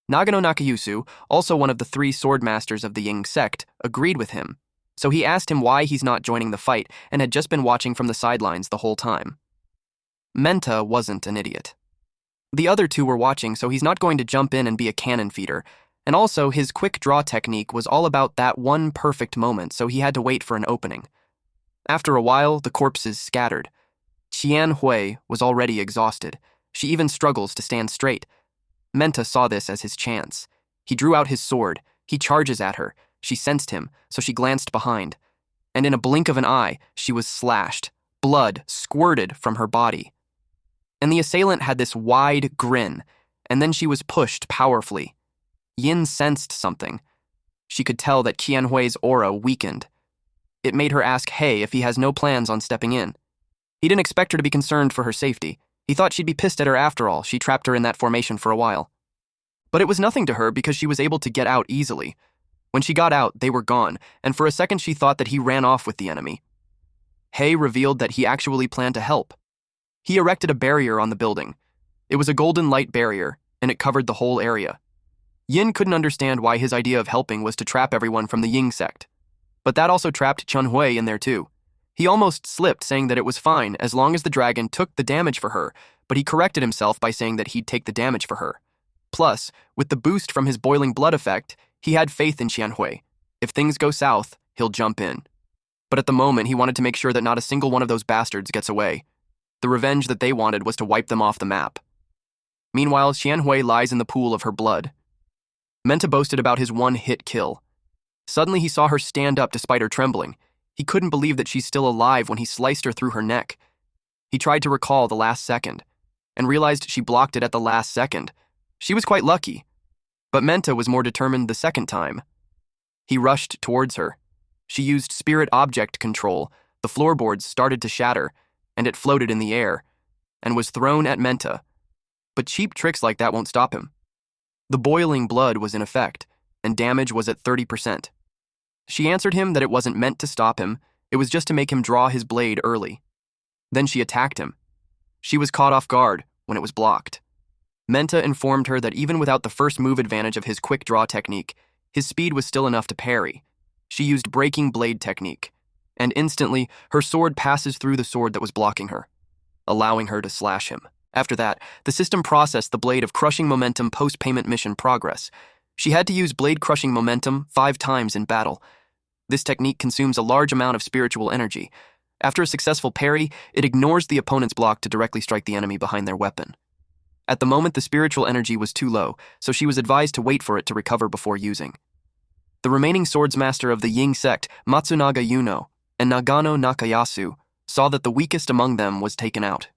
Nagano Nakayusu, also one of the 3 sword masters of the Ying sect, agreed with him, so he asked him why he's not joining the fight and had just been watching from the sidelines the whole time. Menta wasn't an idiot. The other 2 were watching, so he's not going to jump in and be a cannon feeder. And also, his quick draw technique was all about that one perfect moment, so he had to wait for an opening. After a while, the corpses scattered. Qianhui was already exhausted. She even struggles to stand straight. Menta saw this as his chance. He drew out his sword. He charges at her. She sensed him, so she glanced behind. And in a blink of an eye, she was slashed. Blood squirted from her body. And the assailant had this wide grin, and then she was pushed powerfully. Yin sensed something. She could tell that Qianhui's aura weakened. It made her ask Hei if he has no plans on stepping in. He didn't expect her to be concerned for her safety. He thought she'd be pissed at her after all. She trapped her in that formation for a while. But it was nothing to her because she was able to get out easily. When she got out, they were gone, and for a second she thought that he ran off with the enemy. Hei revealed that he actually planned to help. He erected a barrier on the building. It was a golden light barrier, and it covered the whole area. Yin couldn't understand why his idea of helping was to trap everyone from the Ying sect. But that also trapped Qianhui in there too. He almost slipped, saying that it was fine as long as the dragon took the damage for her, but he corrected himself by saying that he'd take the damage for her. Plus, with the boost from his boiling blood effect, he had faith in Qianhui. If things go south, he'll jump in. But at the moment, he wanted to make sure that not a single one of those bastards gets away. The revenge that they wanted was to wipe them off the map. Meanwhile, Qianhui lies in the pool of her blood. Menta boasted about his one-hit kill. Suddenly he saw her stand up despite her trembling. He couldn't believe that she's still alive when he sliced her through her neck. He tried to recall the last second, and realized she blocked it at the last second. She was quite lucky. But Menta was more determined the second time. He rushed towards her. She used spirit object control. The floorboards started to shatter, and it floated in the air, and was thrown at Menta. But cheap tricks like that won't stop him. The boiling blood was in effect, and damage was at 30%. She answered him that it wasn't meant to stop him, it was just to make him draw his blade early. Then she attacked him. She was caught off guard when it was blocked. Menta informed her that even without the first move advantage of his quick draw technique, his speed was still enough to parry. She used breaking blade technique, and instantly her sword passes through the sword that was blocking her, allowing her to slash him. After that, the system processed the blade of crushing momentum post-payment mission progress. She had to use blade crushing momentum 5 times in battle. This technique consumes a large amount of spiritual energy. After a successful parry, it ignores the opponent's block to directly strike the enemy behind their weapon. At the moment, the spiritual energy was too low, so she was advised to wait for it to recover before using. The remaining swordsmaster of the Ying sect, Matsunaga Yuno, and Nagano Nakayasu, saw that the weakest among them was taken out.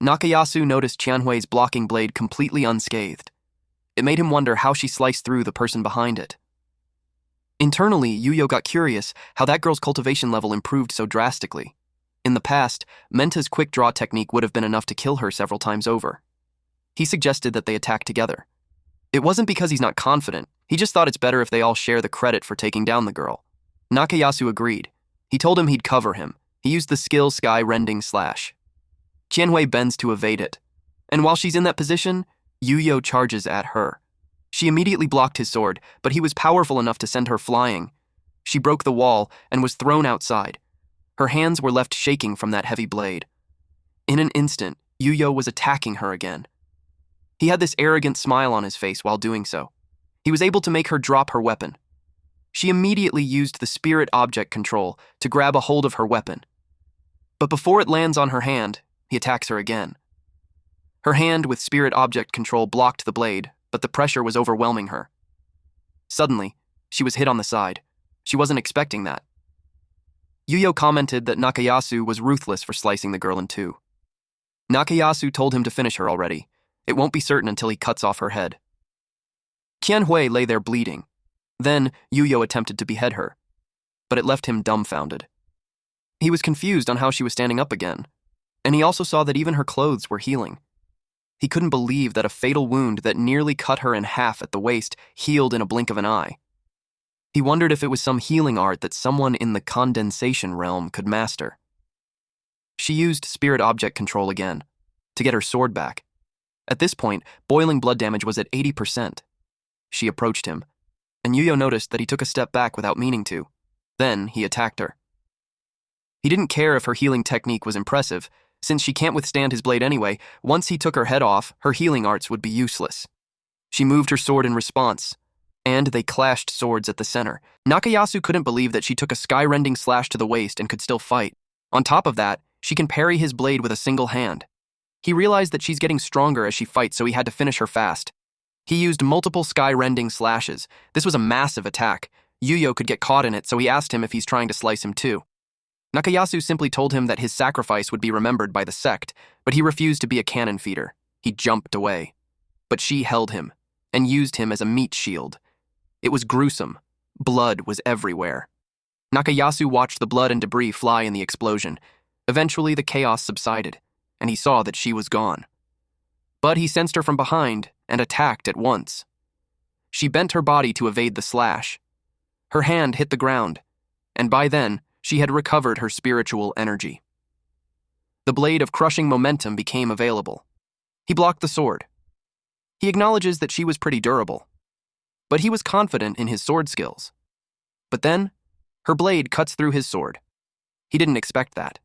Nakayasu noticed Qianhui's blocking blade completely unscathed. It made him wonder how she sliced through the person behind it. Internally, Yuyo got curious how that girl's cultivation level improved so drastically. In the past, Menta's quick draw technique would have been enough to kill her several times over. He suggested that they attack together. It wasn't because he's not confident, he just thought it's better if they all share the credit for taking down the girl. Nakayasu agreed. He told him he'd cover him. He used the skill Sky Rending Slash. Qianhui bends to evade it, and while she's in that position, Yuyo charges at her. She immediately blocked his sword, but he was powerful enough to send her flying. She broke the wall and was thrown outside. Her hands were left shaking from that heavy blade. In an instant, Yuyo was attacking her again. He had this arrogant smile on his face while doing so. He was able to make her drop her weapon. She immediately used the spirit object control to grab a hold of her weapon. But before it lands on her hand, he attacks her again. Her hand with spirit object control blocked the blade, but the pressure was overwhelming her. Suddenly, she was hit on the side. She wasn't expecting that. Yuyo commented that Nakayasu was ruthless for slicing the girl in two. Nakayasu told him to finish her already. It won't be certain until he cuts off her head. Qianhui lay there bleeding. Then, Yuyo attempted to behead her, but it left him dumbfounded. He was confused on how she was standing up again, and he also saw that even her clothes were healing. He couldn't believe that a fatal wound that nearly cut her in half at the waist healed in a blink of an eye. He wondered if it was some healing art that someone in the condensation realm could master. She used spirit object control again, to get her sword back. At this point, boiling blood damage was at 80%. She approached him, and Yuyo noticed that he took a step back without meaning to. Then he attacked her. He didn't care if her healing technique was impressive. Since she can't withstand his blade anyway, once he took her head off, her healing arts would be useless. She moved her sword in response, and they clashed swords at the center. Nakayasu couldn't believe that she took a sky-rending slash to the waist and could still fight. On top of that, she can parry his blade with a single hand. He realized that she's getting stronger as she fights, so he had to finish her fast. He used multiple sky-rending slashes. This was a massive attack. Yuyo could get caught in it, so he asked him if he's trying to slice him too. Nakayasu simply told him that his sacrifice would be remembered by the sect, but he refused to be a cannon feeder. He jumped away. But she held him, and used him as a meat shield. It was gruesome. Blood was everywhere. Nakayasu watched the blood and debris fly in the explosion. Eventually, the chaos subsided, and he saw that she was gone. But he sensed her from behind and attacked at once. She bent her body to evade the slash. Her hand hit the ground, and by then, she had recovered her spiritual energy. The blade of crushing momentum became available. He blocked the sword. He acknowledges that she was pretty durable, but he was confident in his sword skills. But then, her blade cuts through his sword. He didn't expect that.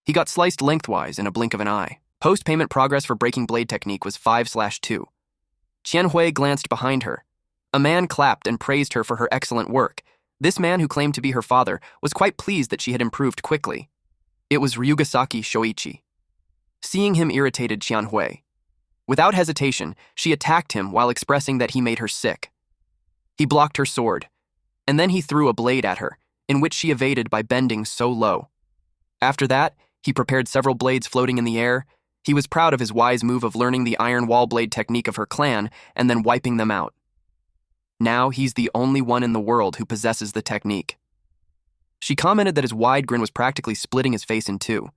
He got sliced lengthwise in a blink of an eye. Post-payment progress for breaking blade technique was 5/2. Qianhui glanced behind her. A man clapped and praised her for her excellent work. This man, who claimed to be her father, was quite pleased that she had improved quickly. It was Ryugasaki Shoichi. Seeing him irritated Qianhui. Without hesitation, she attacked him while expressing that he made her sick. He blocked her sword, and then he threw a blade at her, in which she evaded by bending so low. After that, he prepared several blades floating in the air. He was proud of his wise move of learning the iron wall blade technique of her clan and then wiping them out. Now he's the only one in the world who possesses the technique. She commented that his wide grin was practically splitting his face in two,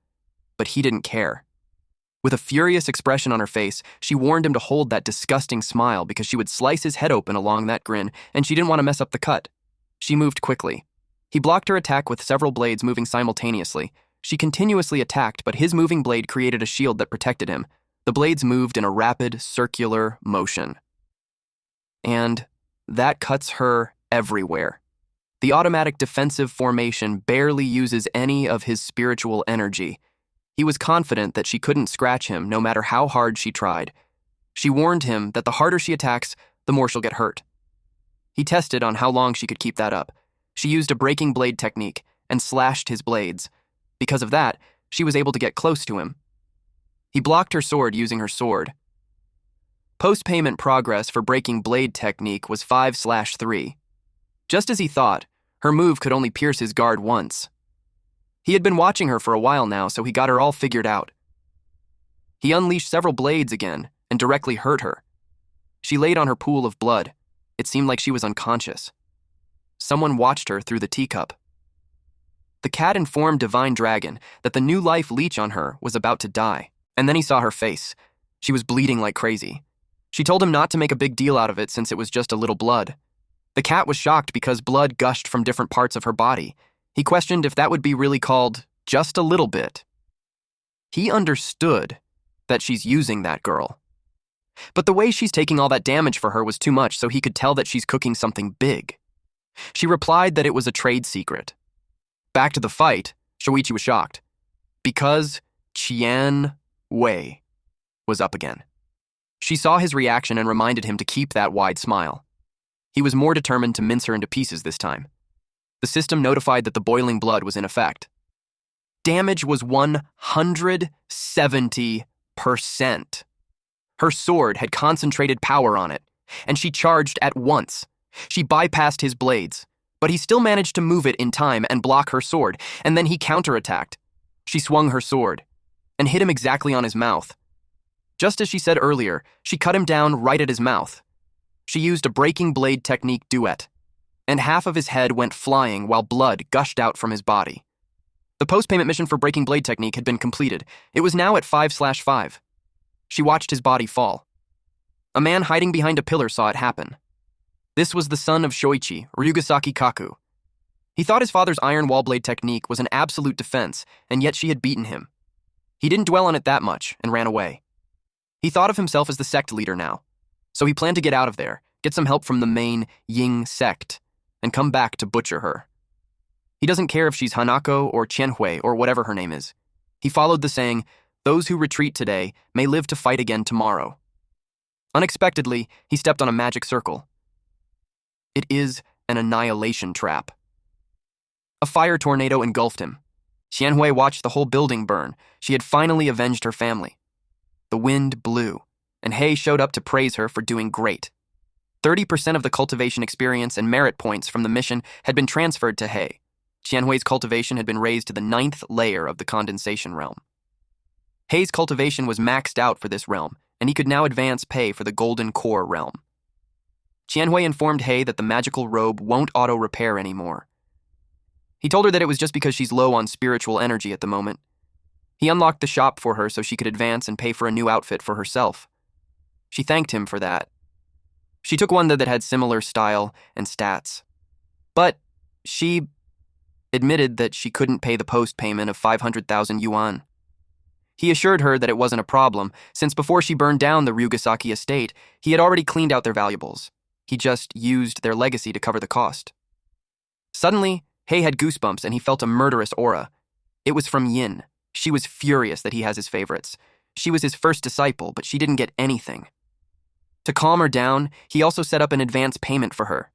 but he didn't care. With a furious expression on her face, she warned him to hold that disgusting smile because she would slice his head open along that grin, and she didn't want to mess up the cut. She moved quickly. He blocked her attack with several blades moving simultaneously. She continuously attacked, but his moving blade created a shield that protected him. The blades moved in a rapid, circular motion. And that cuts her everywhere. The automatic defensive formation barely uses any of his spiritual energy. He was confident that she couldn't scratch him no matter how hard she tried. She warned him that the harder she attacks, the more she'll get hurt. He tested on how long she could keep that up. She used a breaking blade technique and slashed his blades. Because of that, she was able to get close to him. He blocked her sword using her sword. Post-payment progress for breaking blade technique was 5/3. Just as he thought, her move could only pierce his guard once. He had been watching her for a while now, so he got her all figured out. He unleashed several blades again and directly hurt her. She laid on her pool of blood. It seemed like she was unconscious. Someone watched her through the teacup. The cat informed Divine Dragon that the new life leech on her was about to die, and then he saw her face. She was bleeding like crazy. She told him not to make a big deal out of it since it was just a little blood. The cat was shocked because blood gushed from different parts of her body. He questioned if that would be really called just a little bit. He understood that she's using that girl. But the way she's taking all that damage for her was too much, so he could tell that she's cooking something big. She replied that it was a trade secret. Back to the fight, Shoichi was shocked. Because Qian Wei was up again. She saw his reaction and reminded him to keep that wide smile. He was more determined to mince her into pieces this time. The system notified that the boiling blood was in effect. Damage was 170%. Her sword had concentrated power on it, and she charged at once. She bypassed his blades, but he still managed to move it in time and block her sword, and then he counterattacked. She swung her sword and hit him exactly on his mouth. Just as she said earlier, she cut him down right at his mouth. She used a breaking blade technique duet, and half of his head went flying while blood gushed out from his body. The post-payment mission for breaking blade technique had been completed. It was now at 5/5. She watched his body fall. A man hiding behind a pillar saw it happen. This was the son of Shoichi, Ryugasaki Kaku. He thought his father's iron wall blade technique was an absolute defense, and yet she had beaten him. He didn't dwell on it that much and ran away. He thought of himself as the Sect leader now, so he planned to get out of there, get some help from the main Ying Sect, and come back to butcher her. He doesn't care if she's Hanako or Qianhui or whatever her name is. He followed the saying, "Those who retreat today may live to fight again tomorrow." Unexpectedly, he stepped on a magic circle. It is an annihilation trap. A fire tornado engulfed him. Qianhui watched the whole building burn. She had finally avenged her family. The wind blew, and Hei showed up to praise her for doing great. 30% of the cultivation experience and merit points from the mission had been transferred to Hei. Qianhui's cultivation had been raised to the 9th layer of the condensation realm. Hei's cultivation was maxed out for this realm, and he could now advance pay for the golden core realm. Qianhui informed Hei that the magical robe won't auto-repair anymore. He told her that it was just because she's low on spiritual energy at the moment. He unlocked the shop for her so she could advance and pay for a new outfit for herself. She thanked him for that. She took one that had similar style and stats. But she admitted that she couldn't pay the post-payment of 500,000 yuan. He assured her that it wasn't a problem, since before she burned down the Ryugasaki estate, he had already cleaned out their valuables. He just used their legacy to cover the cost. Suddenly, Hei had goosebumps and he felt a murderous aura. It was from Yin. She was furious that he has his favorites. She was his first disciple, but she didn't get anything. To calm her down, he also set up an advance payment for her.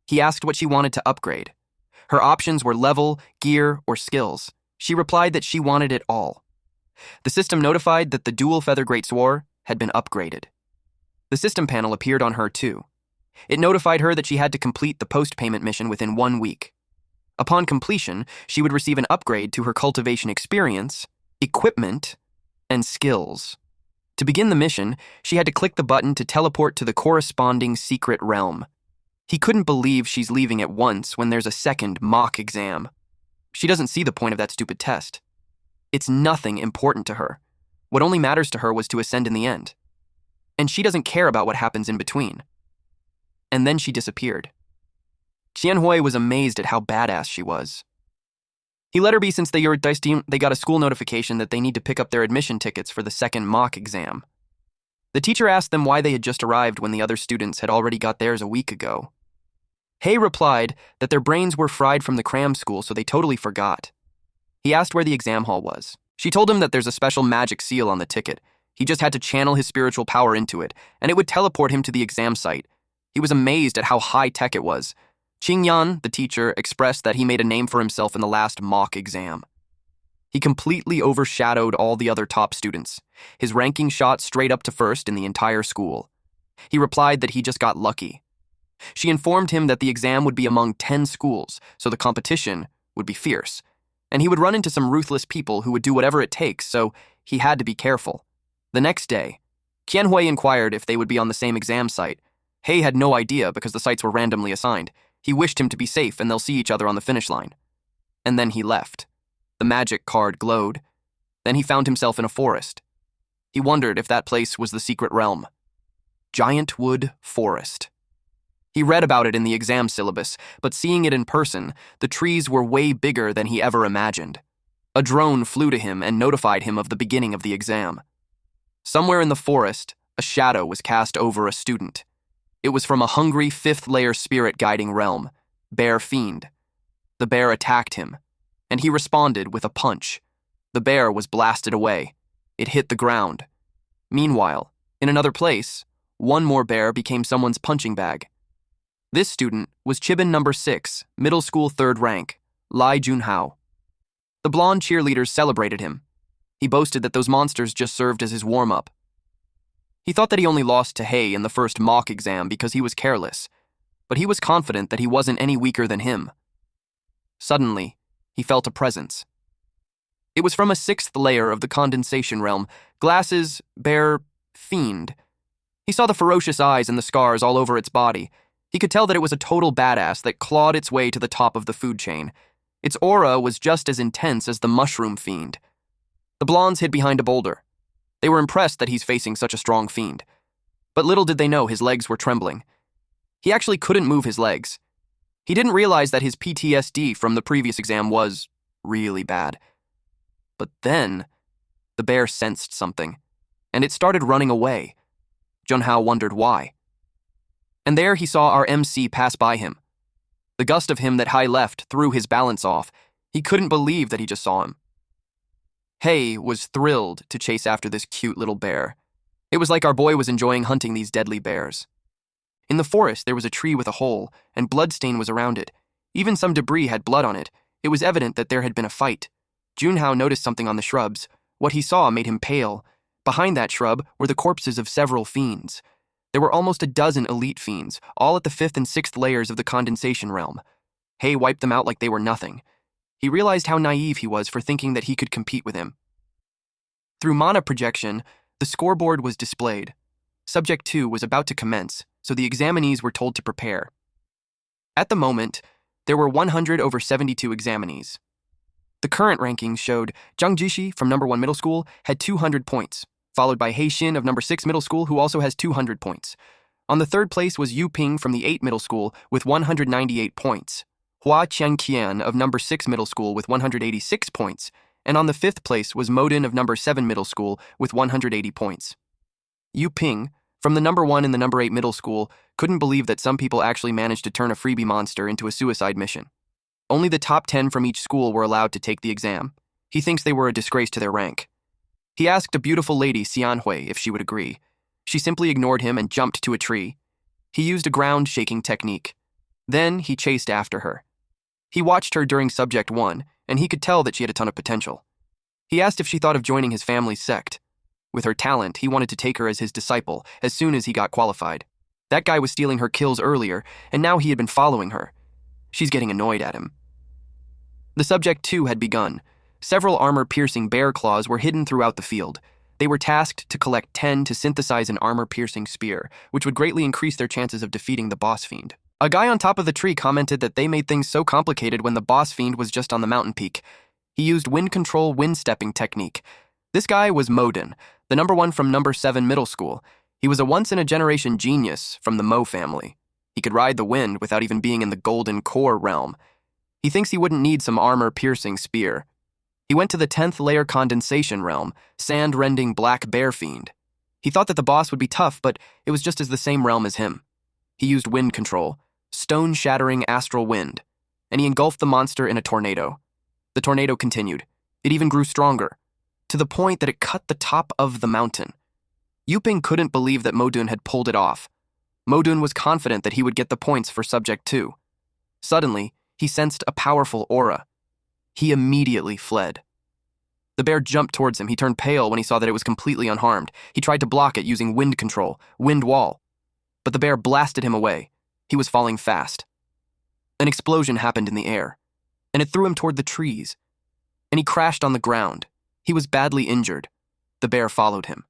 He asked what she wanted to upgrade. Her options were level, gear, or skills. She replied that she wanted it all. The system notified that the Duel Feather Greatsword had been upgraded. The system panel appeared on her too. It notified her that she had to complete the post-payment mission within 1 week. Upon completion, she would receive an upgrade to her cultivation experience, equipment, and skills. To begin the mission, she had to click the button to teleport to the corresponding secret realm. He couldn't believe she's leaving at once when there's a second mock exam. She doesn't see the point of that stupid test. It's nothing important to her. What only matters to her was to ascend in the end. And she doesn't care about what happens in between. And then she disappeared. Qianhui was amazed at how badass she was. He let her be since they got a school notification that they need to pick up their admission tickets for the second mock exam. The teacher asked them why they had just arrived when the other students had already got theirs a week ago. Hei replied that their brains were fried from the cram school, so they totally forgot. He asked where the exam hall was. She told him that there's a special magic seal on the ticket. He just had to channel his spiritual power into it, and it would teleport him to the exam site. He was amazed at how high-tech it was. Qingyan, the teacher, expressed that he made a name for himself in the last mock exam. He completely overshadowed all the other top students. His ranking shot straight up to first in the entire school. He replied that he just got lucky. She informed him that the exam would be among 10 schools, so the competition would be fierce, and he would run into some ruthless people who would do whatever it takes, so he had to be careful. The next day, Qianhui inquired if they would be on the same exam site. Hei had no idea because the sites were randomly assigned. He wished him to be safe and they'll see each other on the finish line. And then he left. The magic card glowed. Then he found himself in a forest. He wondered if that place was the secret realm. Giant Wood Forest. He read about it in the exam syllabus, but seeing it in person, the trees were way bigger than he ever imagined. A drone flew to him and notified him of the beginning of the exam. Somewhere in the forest, a shadow was cast over a student. It was from a hungry fifth-layer spirit guiding realm, Bear Fiend. The bear attacked him, and he responded with a punch. The bear was blasted away. It hit the ground. Meanwhile, in another place, one more bear became someone's punching bag. This student was Chibin number 6, middle school 3rd rank, Lai Junhao. The blonde cheerleaders celebrated him. He boasted that those monsters just served as his warm-up. He thought that he only lost to Hei in the first mock exam because he was careless, but he was confident that he wasn't any weaker than him. Suddenly, he felt a presence. It was from a 6th layer of the condensation realm, Glasses, Bear, Fiend. He saw the ferocious eyes and the scars all over its body. He could tell that it was a total badass that clawed its way to the top of the food chain. Its aura was just as intense as the mushroom fiend. The blondes hid behind a boulder. They were impressed that he's facing such a strong fiend. But little did they know his legs were trembling. He actually couldn't move his legs. He didn't realize that his PTSD from the previous exam was really bad. But then, the bear sensed something, and it started running away. Junhao wondered why. And there he saw our MC pass by him. The gust of him that Hai left threw his balance off. He couldn't believe that he just saw him. Hei was thrilled to chase after this cute little bear. It was like our boy was enjoying hunting these deadly bears. In the forest, there was a tree with a hole, and bloodstain was around it. Even some debris had blood on it. It was evident that there had been a fight. Junhao noticed something on the shrubs. What he saw made him pale. Behind that shrub were the corpses of several fiends. There were almost a dozen elite fiends, all at the 5th and 6th layers of the condensation realm. Hei wiped them out like they were nothing. He realized how naive he was for thinking that he could compete with him. Through mana projection, the scoreboard was displayed. Subject 2 was about to commence, so the examinees were told to prepare. At the moment, there were 100 over 72 examinees. The current rankings showed Zhang Jishi from number 1 middle school had 200 points, followed by Hei Xin of number 6 middle school who also has 200 points. On the 3rd place was Yu Ping from the 8 middle school with 198 points. Hua Qianqian of number 6 middle school with 186 points, and on the 5th place was Modin of number 7 middle school with 180 points. Yu Ping, from the number 1 in the number 8 middle school, couldn't believe that some people actually managed to turn a freebie monster into a suicide mission. Only the top 10 from each school were allowed to take the exam. He thinks they were a disgrace to their rank. He asked a beautiful lady, Xianhui, if she would agree. She simply ignored him and jumped to a tree. He used a ground-shaking technique. Then he chased after her. He watched her during Subject 1, and he could tell that she had a ton of potential. He asked if she thought of joining his family's sect. With her talent, he wanted to take her as his disciple as soon as he got qualified. That guy was stealing her kills earlier, and now he had been following her. She's getting annoyed at him. The Subject 2 had begun. Several armor-piercing bear claws were hidden throughout the field. They were tasked to collect 10 to synthesize an armor-piercing spear, which would greatly increase their chances of defeating the boss fiend. A guy on top of the tree commented that they made things so complicated when the boss fiend was just on the mountain peak. He used wind control wind stepping technique. This guy was Modin, the number 1 from number 7 middle school. He was a once-in-a-generation genius from the Mo family. He could ride the wind without even being in the golden core realm. He thinks he wouldn't need some armor-piercing spear. He went to the 10th layer condensation realm, sand-rending black bear fiend. He thought that the boss would be tough, but it was just as the same realm as him. He used wind control, stone-shattering astral wind, and he engulfed the monster in a tornado. The tornado continued. It even grew stronger, to the point that it cut the top of the mountain. Yuping couldn't believe that Modun had pulled it off. Modun was confident that he would get the points for Subject 2. Suddenly, he sensed a powerful aura. He immediately fled. The bear jumped towards him. He turned pale when he saw that it was completely unharmed. He tried to block it using wind control, wind wall. But the bear blasted him away. He was falling fast. An explosion happened in the air, and it threw him toward the trees. And he crashed on the ground. He was badly injured. The bear followed him.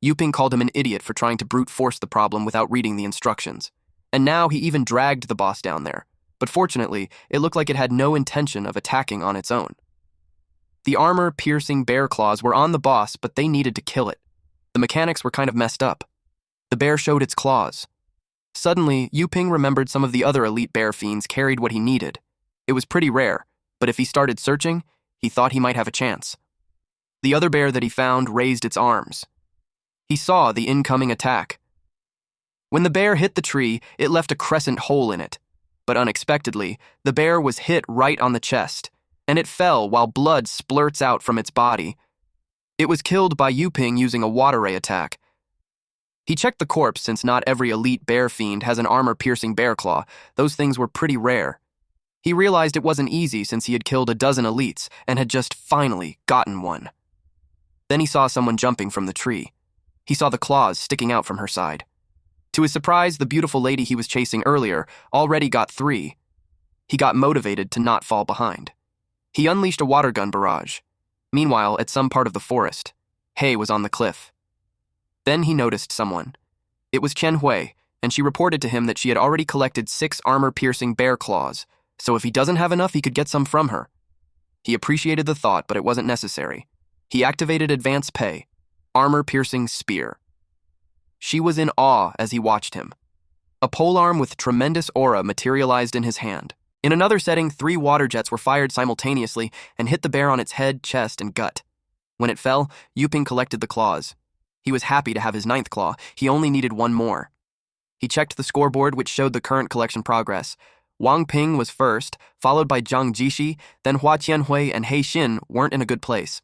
Yuping called him an idiot for trying to brute force the problem without reading the instructions. And now he even dragged the boss down there. But fortunately, it looked like it had no intention of attacking on its own. The armor-piercing bear claws were on the boss, but they needed to kill it. The mechanics were kind of messed up. The bear showed its claws. Suddenly, Yuping remembered some of the other elite bear fiends carried what he needed. It was pretty rare, but if he started searching, he thought he might have a chance. The other bear that he found raised its arms. He saw the incoming attack. When the bear hit the tree, it left a crescent hole in it. But unexpectedly, the bear was hit right on the chest, and it fell while blood splurts out from its body. It was killed by Yuping using a water ray attack. He checked the corpse since not every elite bear fiend has an armor-piercing bear claw. Those things were pretty rare. He realized it wasn't easy since he had killed a dozen elites and had just finally gotten one. Then he saw someone jumping from the tree. He saw the claws sticking out from her side. To his surprise, the beautiful lady he was chasing earlier already got 3. He got motivated to not fall behind. He unleashed a water gun barrage. Meanwhile, at some part of the forest, Hei was on the cliff. Then he noticed someone. It was Chen Hui, and she reported to him that she had already collected 6 armor-piercing bear claws, so if he doesn't have enough, he could get some from her. He appreciated the thought, but it wasn't necessary. He activated Advanced Pay, armor-piercing spear. She was in awe as he watched him. A polearm with tremendous aura materialized in his hand. In another setting, 3 water jets were fired simultaneously and hit the bear on its head, chest, and gut. When it fell, Yuping collected the claws. He was happy to have his 9th claw. He only needed 1 more. He checked the scoreboard, which showed the current collection progress. Wang Ping was first, followed by Zhang Jishi, then Hua Qianhui and Hei Xin weren't in a good place.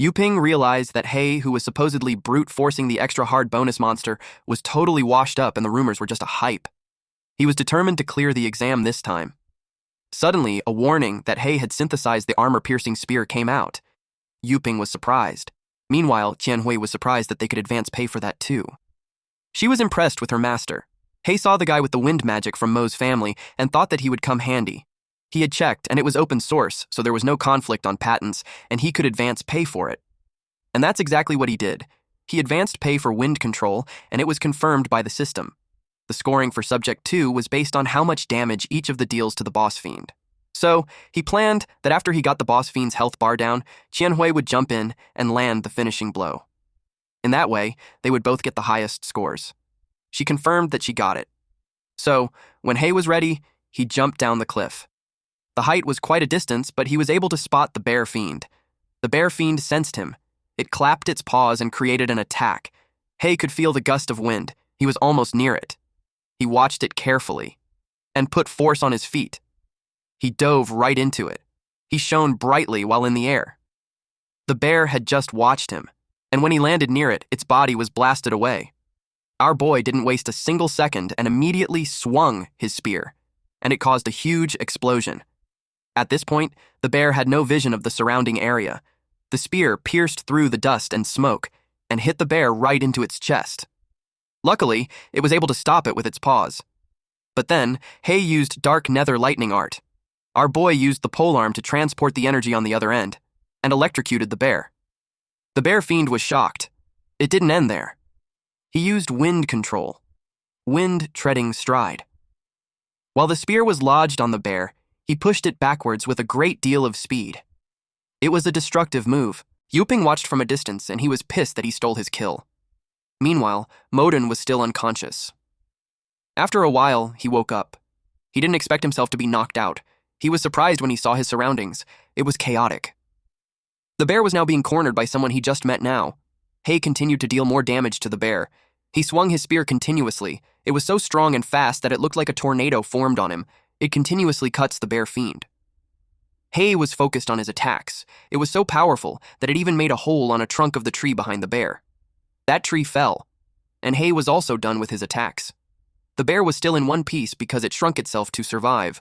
Yuping realized that Hei, who was supposedly brute-forcing the extra-hard bonus monster, was totally washed up and the rumors were just a hype. He was determined to clear the exam this time. Suddenly, a warning that Hei had synthesized the armor-piercing spear came out. Yuping was surprised. Meanwhile, Qianhui was surprised that they could advance pay for that too. She was impressed with her master. Hei saw the guy with the wind magic from Mo's family and thought that he would come handy. He had checked, and it was open source, so there was no conflict on patents, and he could advance pay for it. And that's exactly what he did. He advanced pay for wind control, and it was confirmed by the system. The scoring for Subject 2 was based on how much damage each of the deals to the boss fiend. So, he planned that after he got the boss fiend's health bar down, Qianhui would jump in and land the finishing blow. In that way, they would both get the highest scores. She confirmed that she got it. So, when Hei was ready, he jumped down the cliff. The height was quite a distance, but he was able to spot the bear fiend. The bear fiend sensed him. It clapped its paws and created an attack. Hei could feel the gust of wind. He was almost near it. He watched it carefully and put force on his feet. He dove right into it. He shone brightly while in the air. The bear had just watched him, and when he landed near it, its body was blasted away. Our boy didn't waste a single second and immediately swung his spear, and it caused a huge explosion. At this point, the bear had no vision of the surrounding area. The spear pierced through the dust and smoke and hit the bear right into its chest. Luckily, it was able to stop it with its paws. But then, Hei used dark nether lightning art. Our boy used the polearm to transport the energy on the other end and electrocuted the bear. The bear fiend was shocked. It didn't end there. He used wind control. Wind treading stride. While the spear was lodged on the bear, he pushed it backwards with a great deal of speed. It was a destructive move. Yuping watched from a distance, and he was pissed that he stole his kill. Meanwhile, Modun was still unconscious. After a while, he woke up. He didn't expect himself to be knocked out. He was surprised when he saw his surroundings. It was chaotic. The bear was now being cornered by someone he just met now. Hei continued to deal more damage to the bear. He swung his spear continuously. It was so strong and fast that it looked like a tornado formed on him. It continuously cuts the bear fiend. Hei was focused on his attacks. It was so powerful that it even made a hole on a trunk of the tree behind the bear. That tree fell, and Hei was also done with his attacks. The bear was still in one piece because it shrunk itself to survive.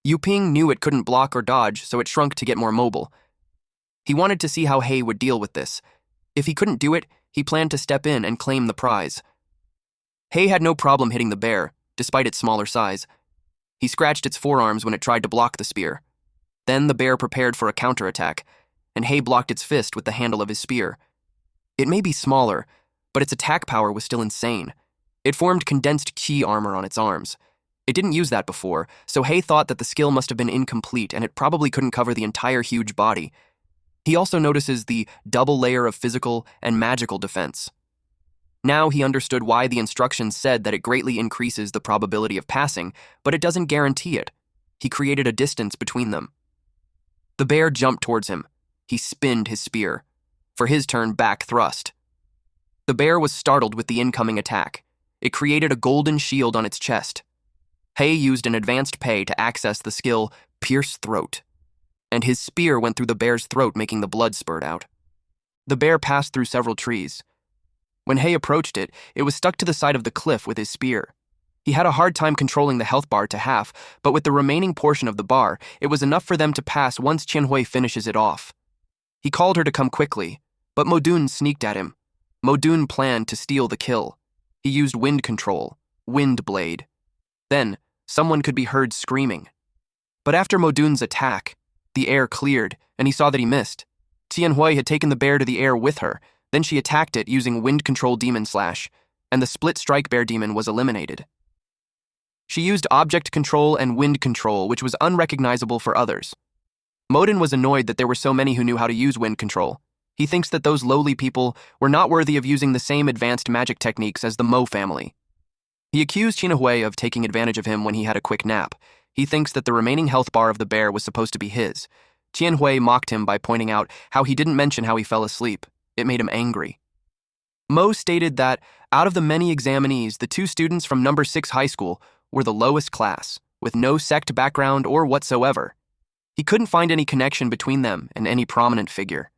Yuping knew it couldn't block or dodge, so it shrunk to get more mobile. He wanted to see how Hei would deal with this. If he couldn't do it, he planned to step in and claim the prize. Hei had no problem hitting the bear, despite its smaller size. He scratched its forearms when it tried to block the spear. Then the bear prepared for a counterattack, and Hei blocked its fist with the handle of his spear. It may be smaller, but its attack power was still insane. It formed condensed chi armor on its arms. It didn't use that before, so Hei thought that the skill must have been incomplete and it probably couldn't cover the entire huge body. He also notices the double layer of physical and magical defense. Now he understood why the instructions said that it greatly increases the probability of passing, but it doesn't guarantee it. He created a distance between them. The bear jumped towards him. He spinned his spear. For his turn, back thrust. The bear was startled with the incoming attack. It created a golden shield on its chest. Hei used an advanced pay to access the skill Pierce Throat, and his spear went through the bear's throat, making the blood spurt out. The bear passed through several trees. When Hei approached it, it was stuck to the side of the cliff with his spear. He had a hard time controlling the health bar to half, but with the remaining portion of the bar, it was enough for them to pass once Qianhui finishes it off. He called her to come quickly, but Modun sneaked at him. Modun planned to steal the kill. He used wind control, wind blade. Then, someone could be heard screaming. But after Modun's attack, the air cleared, and he saw that he missed. Qianhui had taken the bear to the air with her, then she attacked it using wind control demon slash, and the split strike bear demon was eliminated. She used object control and wind control, which was unrecognizable for others. Modun was annoyed that there were so many who knew how to use wind control. He thinks that those lowly people were not worthy of using the same advanced magic techniques as the Mo family. He accused Qianhui of taking advantage of him when he had a quick nap. He thinks that the remaining health bar of the bear was supposed to be his. Qianhui mocked him by pointing out how he didn't mention how he fell asleep. It made him angry. Mo stated that, out of the many examinees, the 2 students from number 6 high school were the lowest class, with no sect background or whatsoever. He couldn't find any connection between them and any prominent figure.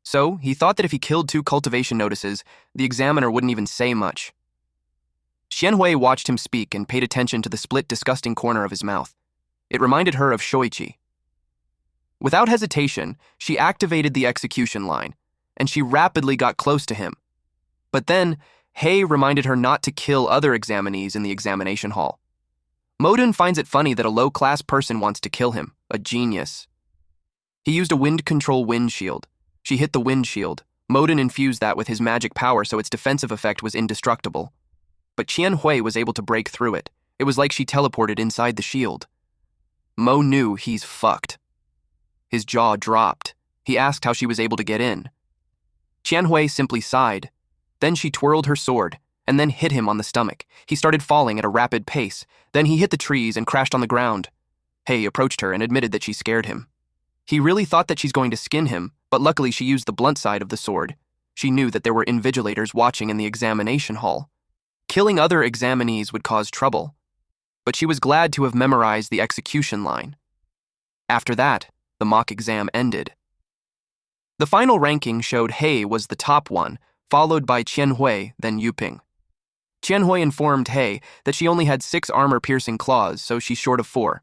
So, he thought that if he killed 2 cultivation notices, the examiner wouldn't even say much. Qianhui watched him speak and paid attention to the split, disgusting corner of his mouth. It reminded her of Shoichi. Without hesitation, she activated the execution line, and she rapidly got close to him. But then, Hei reminded her not to kill other examinees in the examination hall. Modun finds it funny that a low-class person wants to kill him, a genius. He used a wind control wind shield. She hit the wind shield. Modun infused that with his magic power so its defensive effect was indestructible. But Qianhui was able to break through it. It was like she teleported inside the shield. Mo knew he's fucked. His jaw dropped. He asked how she was able to get in. Qianhui simply sighed. Then she twirled her sword, and then hit him on the stomach. He started falling at a rapid pace. Then he hit the trees and crashed on the ground. Hei approached her and admitted that she scared him. He really thought that she's going to skin him, but luckily she used the blunt side of the sword. She knew that there were invigilators watching in the examination hall. Killing other examinees would cause trouble, but she was glad to have memorized the execution line. After that, the mock exam ended. The final ranking showed Hei was the top one, followed by Qianhui, then Yuping. Qianhui informed Hei that she only had 6 armor-piercing claws, so she's short of 4.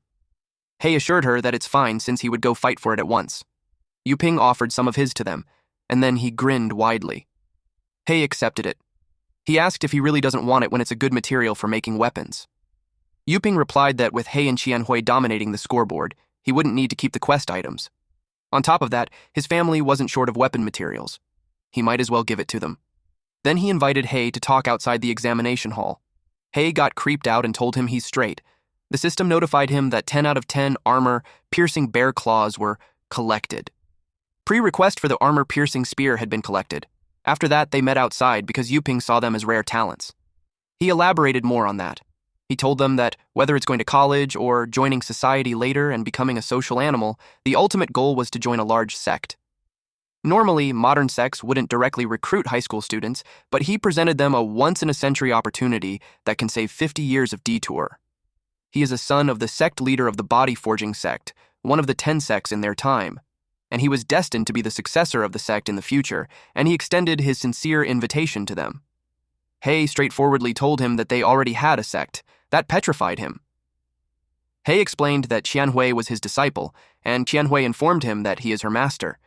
Hei assured her that it's fine since he would go fight for it at once. Yuping offered some of his to them, and then he grinned widely. Hei accepted it. He asked if he really doesn't want it when it's a good material for making weapons. Yuping replied that with Hei and Qianhui dominating the scoreboard, he wouldn't need to keep the quest items. On top of that, his family wasn't short of weapon materials. He might as well give it to them. Then he invited Hei to talk outside the examination hall. Hei got creeped out and told him he's straight. The system notified him that 10 out of 10 armor-piercing bear claws were collected. Pre-request for the armor-piercing spear had been collected. After that, they met outside because Yuping saw them as rare talents. He elaborated more on that. He told them that whether it's going to college or joining society later and becoming a social animal, the ultimate goal was to join a large sect. Normally, modern sects wouldn't directly recruit high school students, but he presented them a once-in-a-century opportunity that can save 50 years of detour. He is a son of the sect leader of the body-forging sect, one of the 10 sects in their time, and he was destined to be the successor of the sect in the future, and he extended his sincere invitation to them. Hei straightforwardly told him that they already had a sect. That petrified him. Hei explained that Qianhui was his disciple, and Qianhui informed him that he is her master.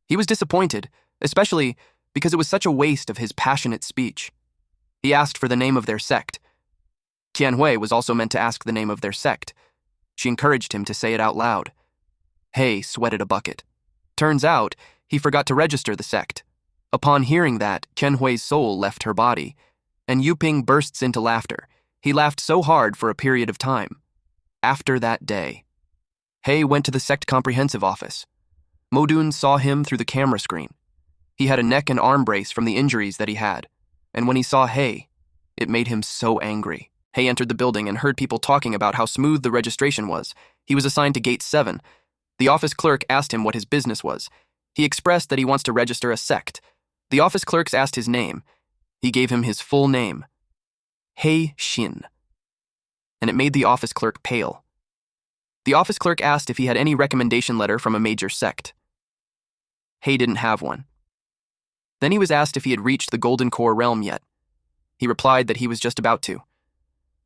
He was disappointed, especially because it was such a waste of his passionate speech. He asked for the name of their sect. Qianhui was also meant to ask the name of their sect. She encouraged him to say it out loud. Hei sweated a bucket. Turns out, he forgot to register the sect. Upon hearing that, Qianhui's soul left her body, and Yuping bursts into laughter. He laughed so hard for a period of time. After that day, Hei went to the sect comprehensive office. Modun saw him through the camera screen. He had a neck and arm brace from the injuries that he had, and when he saw Hei, it made him so angry. Hei entered the building and heard people talking about how smooth the registration was. He was assigned to Gate 7. The office clerk asked him what his business was. He expressed that he wants to register a sect. The office clerks asked his name. He gave him his full name, Hei Xin, and it made the office clerk pale. The office clerk asked if he had any recommendation letter from a major sect. Hei didn't have one. Then he was asked if he had reached the Golden Core realm yet. He replied that he was just about to.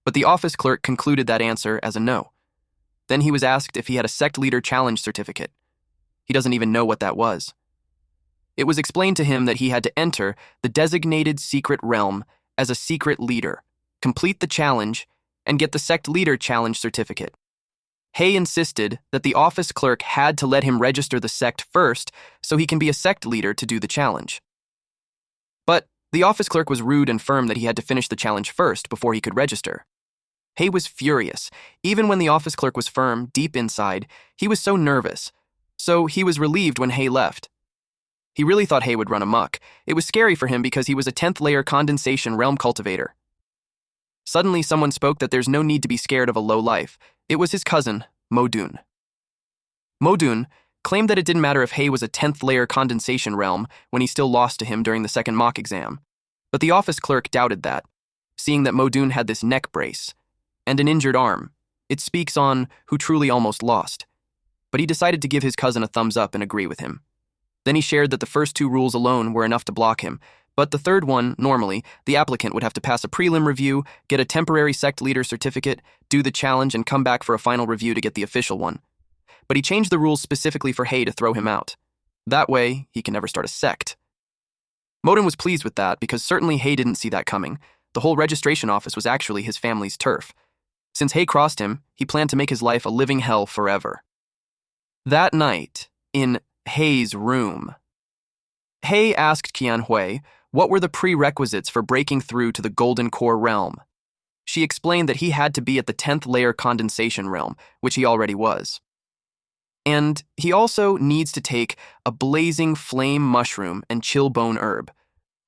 But the office clerk concluded that answer as a no. Then he was asked if he had a sect leader challenge certificate. He doesn't even know what that was. It was explained to him that he had to enter the designated secret realm as a secret leader, complete the challenge, and get the sect leader challenge certificate. Hei insisted that the office clerk had to let him register the sect first so he can be a sect leader to do the challenge. But the office clerk was rude and firm that he had to finish the challenge first before he could register. Hei was furious. Even when the office clerk was firm, deep inside, he was so nervous. So he was relieved when Hei left. He really thought Hei would run amok. It was scary for him because he was a 10th layer condensation realm cultivator. Suddenly, someone spoke that there's no need to be scared of a low life. It was his cousin, Modun. Modun claimed that it didn't matter if Hei was a 10th layer condensation realm when he still lost to him during the second mock exam. But the office clerk doubted that, seeing that Modun had this neck brace and an injured arm. It speaks on who truly almost lost. But he decided to give his cousin a thumbs up and agree with him. Then he shared that the first 2 rules alone were enough to block him, but the third one, normally, the applicant would have to pass a prelim review, get a temporary sect leader certificate, do the challenge, and come back for a final review to get the official one. But he changed the rules specifically for Hei to throw him out. That way, he can never start a sect. Modun was pleased with that because certainly Hei didn't see that coming. The whole registration office was actually his family's turf. Since Hei crossed him, he planned to make his life a living hell forever. That night, in Hei's room, Hei asked Qianhui what were the prerequisites for breaking through to the Golden Core realm. She explained that he had to be at the 10th layer condensation realm, which he already was. And he also needs to take a blazing flame mushroom and chill bone herb.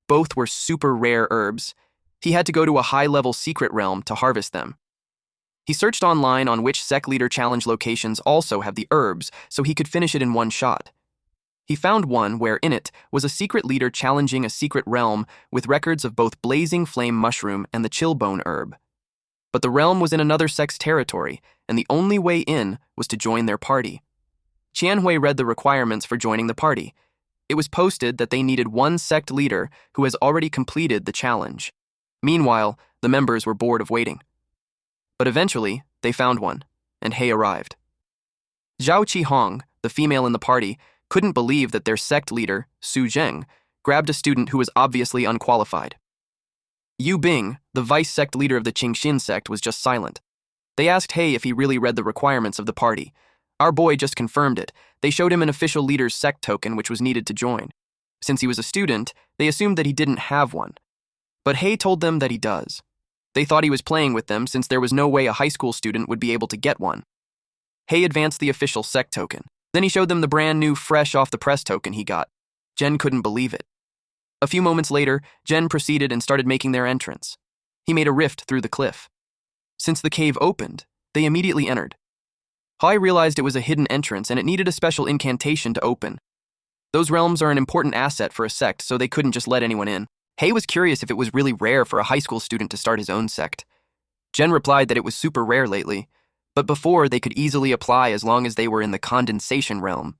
Both were super rare herbs. He had to go to a high-level secret realm to harvest them. He searched online on which sect leader challenge locations also have the herbs so he could finish it in one shot. He found one where in it was a secret leader challenging a secret realm with records of both blazing flame mushroom and the chillbone herb. But the realm was in another sect's territory, and the only way in was to join their party. Qianhui read the requirements for joining the party. It was posted that they needed one sect leader who has already completed the challenge. Meanwhile, the members were bored of waiting. But eventually, they found one, and Hei arrived. Zhao Qihong, the female in the party, couldn't believe that their sect leader, Su Zheng, grabbed a student who was obviously unqualified. Yu Bing, the vice sect leader of the Qingxin sect, was just silent. They asked Hei if he really read the requirements of the party. Our boy just confirmed it. They showed him an official leader's sect token which was needed to join. Since he was a student, they assumed that he didn't have one. But Hei told them that he does. They thought he was playing with them since there was no way a high school student would be able to get one. Hei advanced the official Sect token. Then he showed them the brand new fresh off the press token he got. Jen couldn't believe it. A few moments later, Jen proceeded and started making their entrance. He made a rift through the cliff. Since the cave opened, they immediately entered. Hei realized it was a hidden entrance and it needed a special incantation to open. Those realms are an important asset for a sect, so they couldn't just let anyone in. Hei was curious if it was really rare for a high school student to start his own sect. Jen replied that it was super rare lately, but before they could easily apply as long as they were in the condensation realm.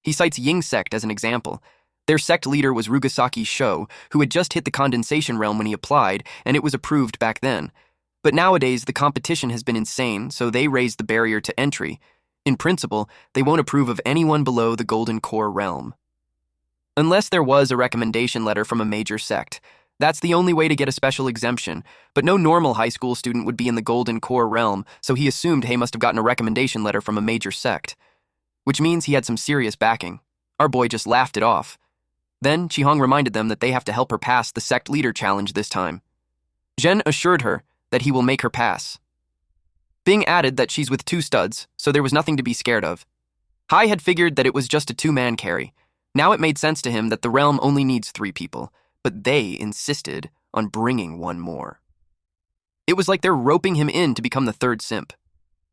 He cites Ying Sect as an example. Their sect leader was Rugasaki Sho, who had just hit the condensation realm when he applied, and it was approved back then. But nowadays, the competition has been insane, so they raised the barrier to entry. In principle, they won't approve of anyone below the Golden Core realm. Unless there was a recommendation letter from a major sect. That's the only way to get a special exemption, but no normal high school student would be in the Golden Core realm, so he assumed Hei must have gotten a recommendation letter from a major sect. Which means he had some serious backing. Our boy just laughed it off. Then, Chi-Hong reminded them that they have to help her pass the sect leader challenge this time. Jen assured her that he will make her pass. Bing added that she's with 2 studs, so there was nothing to be scared of. Hei had figured that it was just a 2-man carry. Now it made sense to him that the realm only needs 3 people, but they insisted on bringing 1 more. It was like they're roping him in to become the 3rd simp.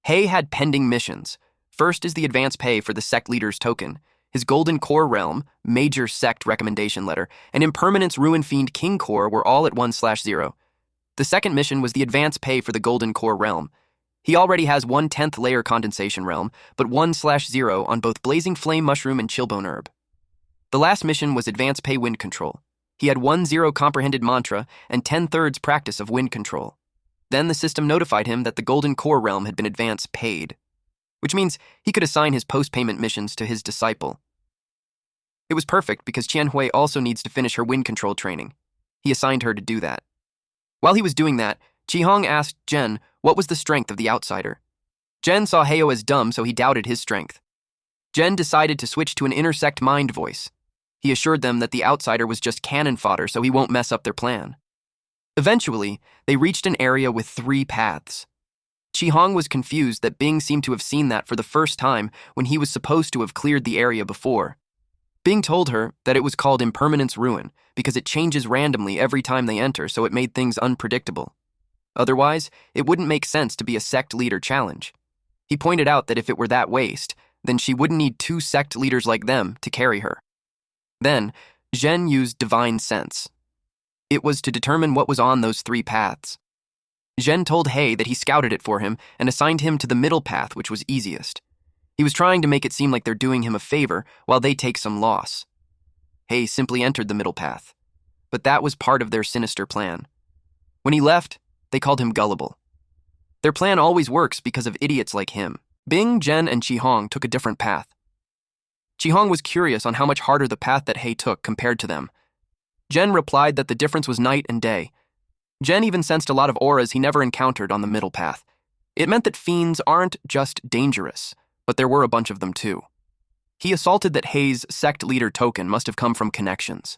Hei had pending missions. First is the advance pay for the sect leader's token, his Golden Core realm, major sect recommendation letter, and Impermanence Ruin Fiend King Core were all at 1/0. The second mission was the advance pay for the Golden Core realm. He already has 1/10 layer condensation realm, but 1/0 on both Blazing Flame Mushroom and Chillbone Herb. The last mission was advance pay wind control. He had 1/0 comprehended mantra and 10/3 practice of wind control. Then the system notified him that the Golden Core realm had been advance paid, which means he could assign his post-payment missions to his disciple. It was perfect because Qianhui also needs to finish her wind control training. He assigned her to do that. While he was doing that, Chi-Hong asked Jen what was the strength of the outsider. Jen saw Heyo as dumb, so he doubted his strength. Jen decided to switch to an intersect mind voice. He assured them that the outsider was just cannon fodder, so he won't mess up their plan. Eventually, they reached an area with 3 paths. Chi-Hong was confused that Bing seemed to have seen that for the first time when he was supposed to have cleared the area before. Bing told her that it was called Impermanence Ruin because it changes randomly every time they enter, so it made things unpredictable. Otherwise, it wouldn't make sense to be a sect leader challenge. He pointed out that if it were that waste, then she wouldn't need 2 sect leaders like them to carry her. Then, Zhen used divine sense. It was to determine what was on those 3 paths. Zhen told Hei that he scouted it for him and assigned him to the middle path, which was easiest. He was trying to make it seem like they're doing him a favor while they take some loss. Hei simply entered the middle path, but that was part of their sinister plan. When he left, they called him gullible. Their plan always works because of idiots like him. Bing, Jen, and Chi-Hong took a different path. Chi-Hong was curious on how much harder the path that Hei took compared to them. Jen replied that the difference was night and day. Jen even sensed a lot of auras he never encountered on the middle path. It meant that fiends aren't just dangerous, but there were a bunch of them too. He assaulted that Hei's sect leader token must have come from connections.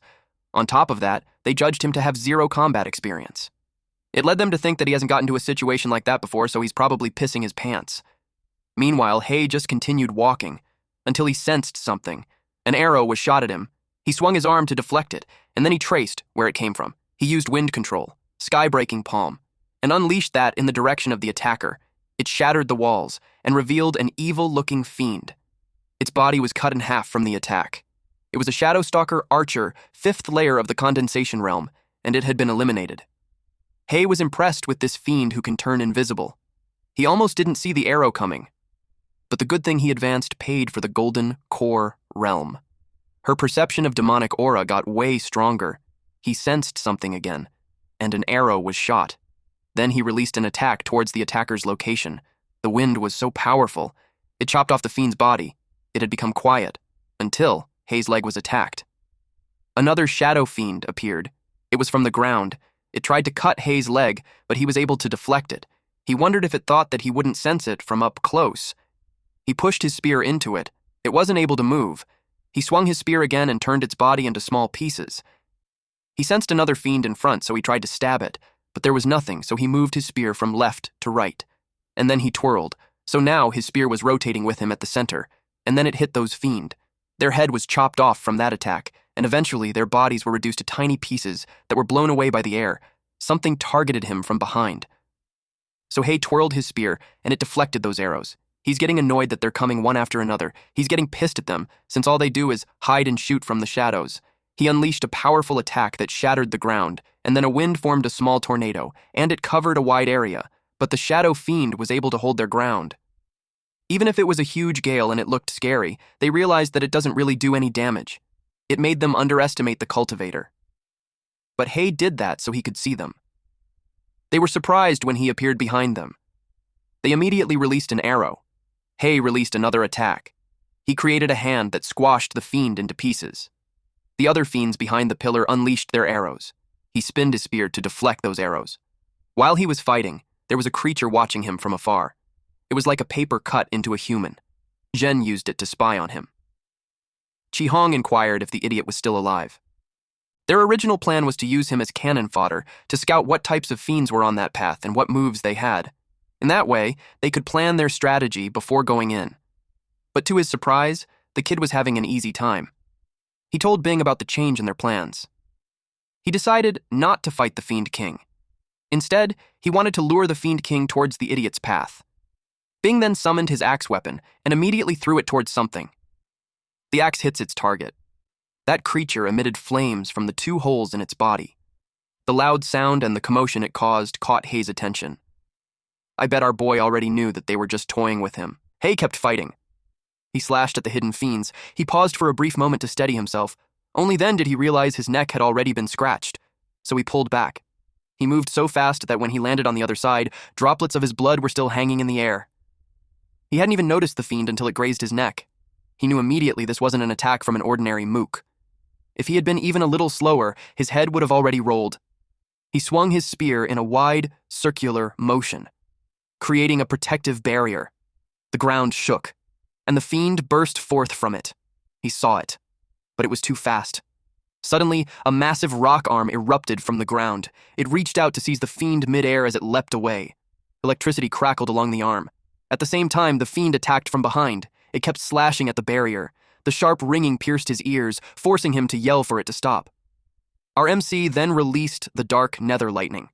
On top of that, they judged him to have 0 combat experience. It led them to think that he hasn't gotten to a situation like that before, so he's probably pissing his pants. Meanwhile, Hei just continued walking until he sensed something. An arrow was shot at him. He swung his arm to deflect it, and then he traced where it came from. He used wind control, sky-breaking palm, and unleashed that in the direction of the attacker. It shattered the walls and revealed an evil-looking fiend. Its body was cut in half from the attack. It was a Shadow Stalker Archer, 5th layer of the condensation realm, and it had been eliminated. Hei was impressed with this fiend who can turn invisible. He almost didn't see the arrow coming. But the good thing he advanced paid for the Golden Core realm. Her perception of demonic aura got way stronger. He sensed something again, and an arrow was shot. Then he released an attack towards the attacker's location. The wind was so powerful, it chopped off the fiend's body. It had become quiet, until Hei's leg was attacked. Another shadow fiend appeared. It was from the ground. It tried to cut Hei's leg, but he was able to deflect it. He wondered if it thought that he wouldn't sense it from up close. He pushed his spear into it. It wasn't able to move. He swung his spear again and turned its body into small pieces. He sensed another fiend in front, so he tried to stab it, But there was nothing, so he moved his spear from left to right. And then he twirled, so now his spear was rotating with him at the center, and then it hit those fiend. Their head was chopped off from that attack, and eventually their bodies were reduced to tiny pieces that were blown away by the air. Something targeted him from behind. So Hei twirled his spear, and it deflected those arrows. He's getting annoyed that they're coming one after another. He's getting pissed at them, since all they do is hide and shoot from the shadows. He unleashed a powerful attack that shattered the ground, and then a wind formed a small tornado, and it covered a wide area, but the shadow fiend was able to hold their ground. Even if it was a huge gale and it looked scary, they realized that it doesn't really do any damage. It made them underestimate the cultivator. But Hei did that so he could see them. They were surprised when he appeared behind them. They immediately released an arrow. Hei released another attack. He created a hand that squashed the fiend into pieces. The other fiends behind the pillar unleashed their arrows. He spinned his spear to deflect those arrows. While he was fighting, there was a creature watching him from afar. It was like a paper cut into a human. Zhen used it to spy on him. Chi Hong inquired if the idiot was still alive. Their original plan was to use him as cannon fodder to scout what types of fiends were on that path and what moves they had. In that way, they could plan their strategy before going in. But to his surprise, the kid was having an easy time. He told Bing about the change in their plans. He decided not to fight the Fiend King. Instead, he wanted to lure the Fiend King towards the idiot's path. Bing then summoned his axe weapon and immediately threw it towards something. The axe hits its target. That creature emitted flames from the 2 holes in its body. The loud sound and the commotion it caused caught Hei's attention. I bet our boy already knew that they were just toying with him. Hei kept fighting. He slashed at the hidden fiends. He paused for a brief moment to steady himself. Only then did he realize his neck had already been scratched, so he pulled back. He moved so fast that when he landed on the other side, droplets of his blood were still hanging in the air. He hadn't even noticed the fiend until it grazed his neck. He knew immediately this wasn't an attack from an ordinary mook. If he had been even a little slower, his head would have already rolled. He swung his spear in a wide, circular motion, creating a protective barrier. The ground shook, and the fiend burst forth from it. He saw it, but it was too fast. Suddenly, a massive rock arm erupted from the ground. It reached out to seize the fiend midair as it leapt away. Electricity crackled along the arm. At the same time, the fiend attacked from behind. It kept slashing at the barrier. The sharp ringing pierced his ears, forcing him to yell for it to stop. Our MC then released the dark nether lightning,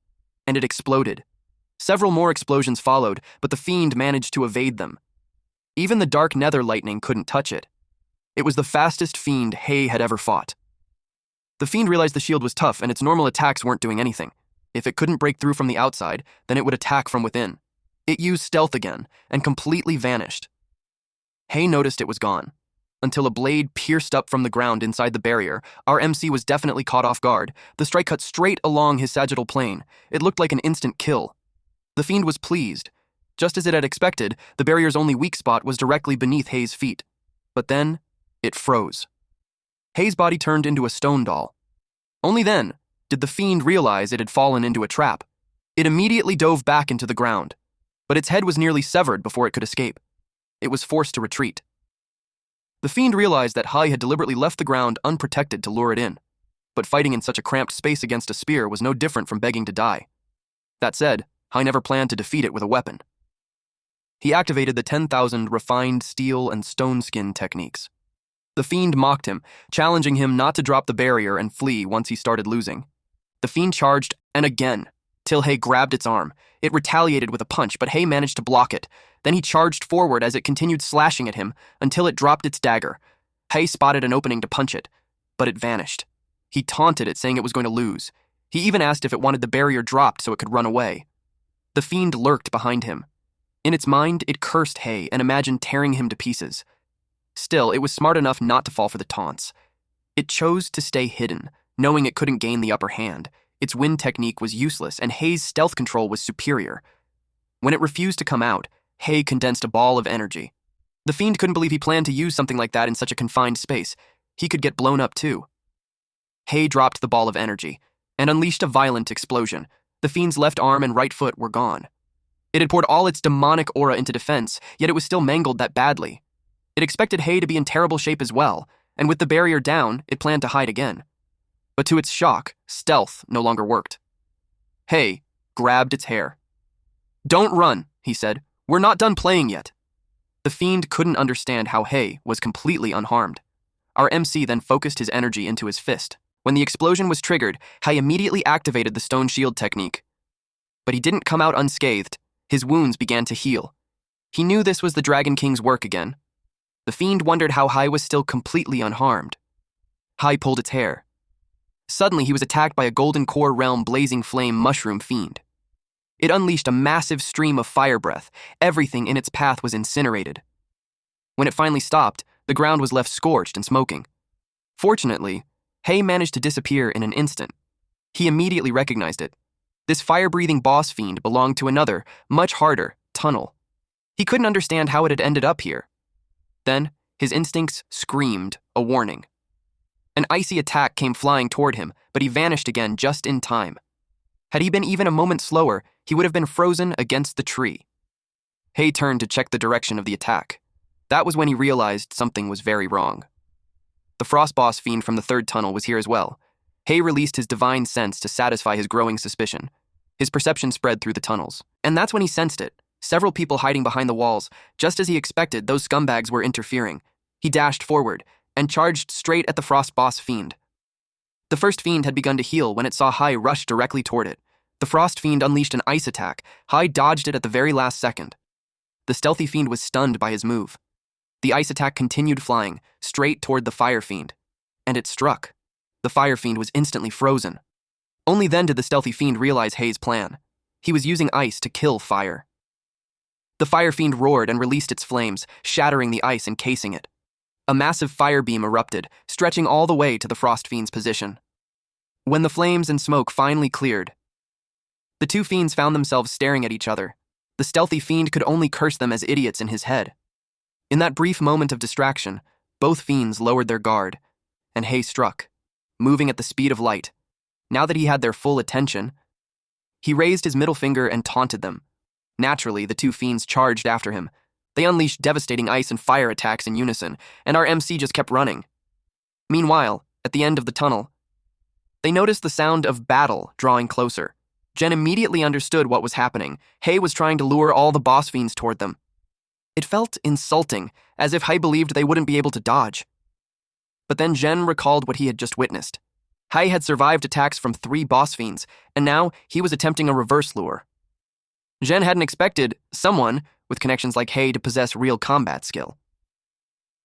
and it exploded. Several more explosions followed, but the fiend managed to evade them. Even the dark nether lightning couldn't touch it. It was the fastest fiend Hei had ever fought. The fiend realized the shield was tough and its normal attacks weren't doing anything. If it couldn't break through from the outside, then it would attack from within. It used stealth again and completely vanished. Hei noticed it was gone. Until a blade pierced up from the ground inside the barrier, our MC was definitely caught off guard. The strike cut straight along his sagittal plane. It looked like an instant kill. The fiend was pleased. Just as it had expected, the barrier's only weak spot was directly beneath Hei's feet. But then, it froze. Hei's body turned into a stone doll. Only then did the fiend realize it had fallen into a trap. It immediately dove back into the ground, but its head was nearly severed before it could escape. It was forced to retreat. The fiend realized that Hei had deliberately left the ground unprotected to lure it in, but fighting in such a cramped space against a spear was no different from begging to die. That said, Hei never planned to defeat it with a weapon. He activated the 10,000 refined steel and stone skin techniques. The fiend mocked him, challenging him not to drop the barrier and flee once he started losing. The fiend charged, and again, till Hei grabbed its arm. It retaliated with a punch, but Hei managed to block it. Then he charged forward as it continued slashing at him until it dropped its dagger. Hei spotted an opening to punch it, but it vanished. He taunted it, saying it was going to lose. He even asked if it wanted the barrier dropped so it could run away. The fiend lurked behind him. In its mind, it cursed Hei and imagined tearing him to pieces. Still, it was smart enough not to fall for the taunts. It chose to stay hidden, knowing it couldn't gain the upper hand. Its wind technique was useless, and Hei's stealth control was superior. When it refused to come out, Hei condensed a ball of energy. The fiend couldn't believe he planned to use something like that in such a confined space. He could get blown up too. Hei dropped the ball of energy and unleashed a violent explosion. The fiend's left arm and right foot were gone. It had poured all its demonic aura into defense, yet it was still mangled that badly. It expected Hei to be in terrible shape as well, and with the barrier down, it planned to hide again. But to its shock, stealth no longer worked. Hei, grabbed its hair. "Don't run," he said. "We're not done playing yet." The fiend couldn't understand how Hei was completely unharmed. Our MC then focused his energy into his fist. When the explosion was triggered, Hei immediately activated the stone shield technique. But he didn't come out unscathed. His wounds began to heal. He knew this was the Dragon King's work again. The fiend wondered how Hei was still completely unharmed. Hei pulled its hair. Suddenly, he was attacked by a Golden Core Realm blazing flame mushroom fiend. It unleashed a massive stream of fire breath. Everything in its path was incinerated. When it finally stopped, the ground was left scorched and smoking. Fortunately, Hei managed to disappear in an instant. He immediately recognized it. This fire-breathing boss fiend belonged to another, much harder, tunnel. He couldn't understand how it had ended up here. Then, his instincts screamed a warning. An icy attack came flying toward him, but he vanished again just in time. Had he been even a moment slower, he would have been frozen against the tree. Hei turned to check the direction of the attack. That was when he realized something was very wrong. The frost boss fiend from the third tunnel was here as well. Hei released his divine sense to satisfy his growing suspicion. His perception spread through the tunnels, and that's when he sensed it. Several people hiding behind the walls. Just as he expected, those scumbags were interfering. He dashed forward and charged straight at the frost boss fiend. The first fiend had begun to heal when it saw Hei rush directly toward it. The frost fiend unleashed an ice attack. Hei dodged it at the very last second. The stealthy fiend was stunned by his move. The ice attack continued flying, straight toward the fire fiend. And it struck. The fire fiend was instantly frozen. Only then did the stealthy fiend realize Hei's plan. He was using ice to kill fire. The fire fiend roared and released its flames, shattering the ice encasing it. A massive fire beam erupted, stretching all the way to the frost fiend's position. When the flames and smoke finally cleared, the two fiends found themselves staring at each other. The stealthy fiend could only curse them as idiots in his head. In that brief moment of distraction, both fiends lowered their guard, and Hei struck, moving at the speed of light. Now that he had their full attention, he raised his middle finger and taunted them. Naturally, the two fiends charged after him. They unleashed devastating ice and fire attacks in unison, and our MC just kept running. Meanwhile, at the end of the tunnel, they noticed the sound of battle drawing closer. Jen immediately understood what was happening. Hei was trying to lure all the boss fiends toward them. It felt insulting, as if Hei believed they wouldn't be able to dodge. But then Jen recalled what he had just witnessed. Hei had survived attacks from 3 boss fiends, and now he was attempting a reverse lure. Jen hadn't expected someone with connections like Hei to possess real combat skill.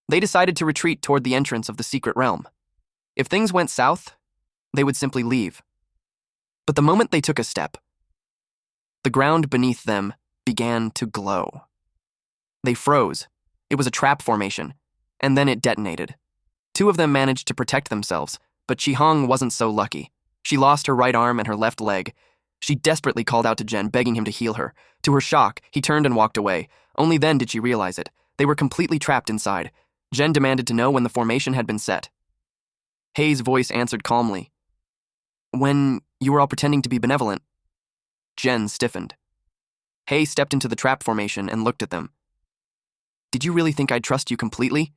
They decided to retreat toward the entrance of the secret realm. If things went south, they would simply leave. But the moment they took a step, the ground beneath them began to glow. They froze. It was a trap formation, and then it detonated. 2 of them managed to protect themselves, but Chi-Hong wasn't so lucky. She lost her right arm and her left leg. She desperately called out to Jen, begging him to heal her. To her shock, he turned and walked away. Only then did she realize it. They were completely trapped inside. Jen demanded to know when the formation had been set. Hei's voice answered calmly. "When you were all pretending to be benevolent." Jen stiffened. Hei stepped into the trap formation and looked at them. "Did you really think I'd trust you completely?"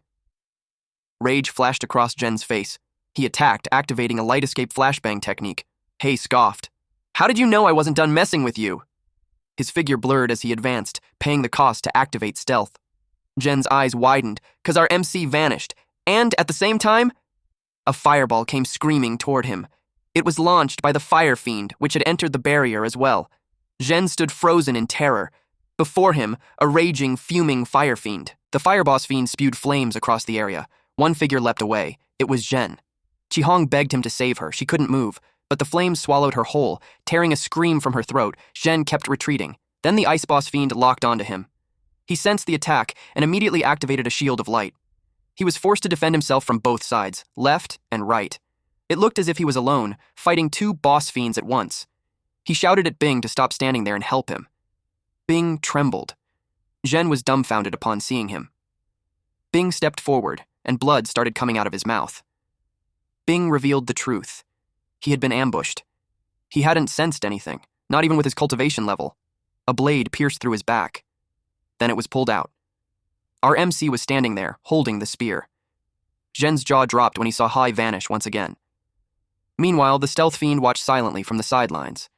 Rage flashed across Jen's face. He attacked, activating a light escape flashbang technique. Hei scoffed. "How did you know I wasn't done messing with you?" His figure blurred as he advanced, paying the cost to activate stealth. Jen's eyes widened, because our MC vanished, and at the same time, a fireball came screaming toward him. It was launched by the fire fiend, which had entered the barrier as well. Jen stood frozen in terror. Before him, a raging, fuming fire fiend. The fireboss fiend spewed flames across the area. One figure leapt away. It was Jen. Chi-Hong begged him to save her. She couldn't move, but the flames swallowed her whole. Tearing a scream from her throat, Jen kept retreating. Then the ice boss fiend locked onto him. He sensed the attack and immediately activated a shield of light. He was forced to defend himself from both sides, left and right. It looked as if he was alone, fighting 2 boss fiends at once. He shouted at Bing to stop standing there and help him. Bing trembled. Jen was dumbfounded upon seeing him. Bing stepped forward, and blood started coming out of his mouth. Bing revealed the truth. He had been ambushed. He hadn't sensed anything, not even with his cultivation level. A blade pierced through his back. Then it was pulled out. Our MC was standing there, holding the spear. Jen's jaw dropped when he saw Hei vanish once again. Meanwhile, the stealth fiend watched silently from the sidelines.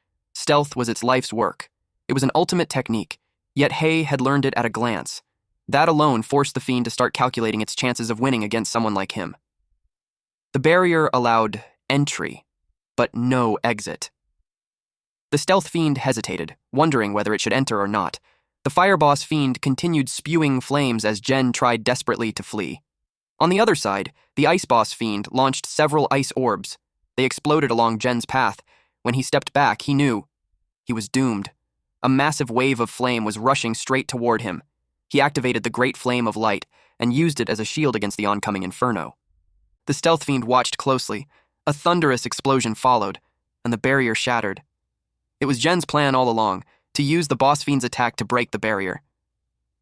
Stealth was its life's work. It was an ultimate technique, yet Hei had learned it at a glance. That alone forced the fiend to start calculating its chances of winning against someone like him. The barrier allowed entry, but no exit. The stealth fiend hesitated, wondering whether it should enter or not. The fire boss fiend continued spewing flames as Jen tried desperately to flee. On the other side, the ice boss fiend launched several ice orbs. They exploded along Jen's path. When he stepped back, he knew he was doomed. A massive wave of flame was rushing straight toward him. He activated the Great Flame of Light and used it as a shield against the oncoming inferno. The stealth fiend watched closely. A thunderous explosion followed, and the barrier shattered. It was Jen's plan all along, to use the boss fiend's attack to break the barrier.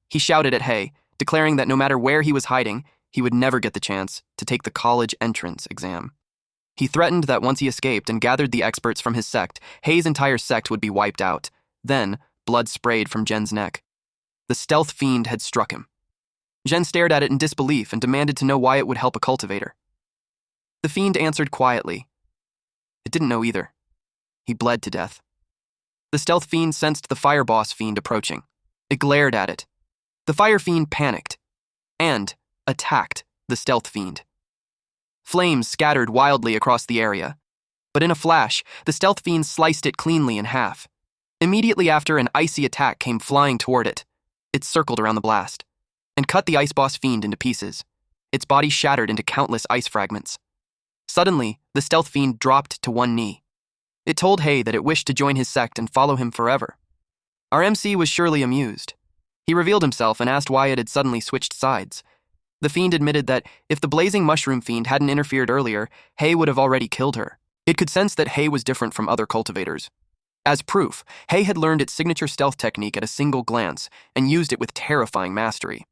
He shouted at Hei, declaring that no matter where he was hiding, he would never get the chance to take the college entrance exam. He threatened that once he escaped and gathered the experts from his sect, Hei's entire sect would be wiped out. Then, blood sprayed from Jen's neck. The stealth fiend had struck him. Jen stared at it in disbelief and demanded to know why it would help a cultivator. The fiend answered quietly. It didn't know either. He bled to death. The stealth fiend sensed the fire boss fiend approaching. It glared at it. The fire fiend panicked and attacked the stealth fiend. Flames scattered wildly across the area, but in a flash, the stealth fiend sliced it cleanly in half. Immediately after, an icy attack came flying toward it. It circled around the blast and cut the ice boss fiend into pieces. Its body shattered into countless ice fragments. Suddenly, the stealth fiend dropped to one knee. It told Hei that it wished to join his sect and follow him forever. Our MC was surely amused. He revealed himself and asked why it had suddenly switched sides. The fiend admitted that if the blazing mushroom fiend hadn't interfered earlier, Hei would have already killed her. It could sense that Hei was different from other cultivators. As proof, Hei had learned its signature stealth technique at a single glance and used it with terrifying mastery.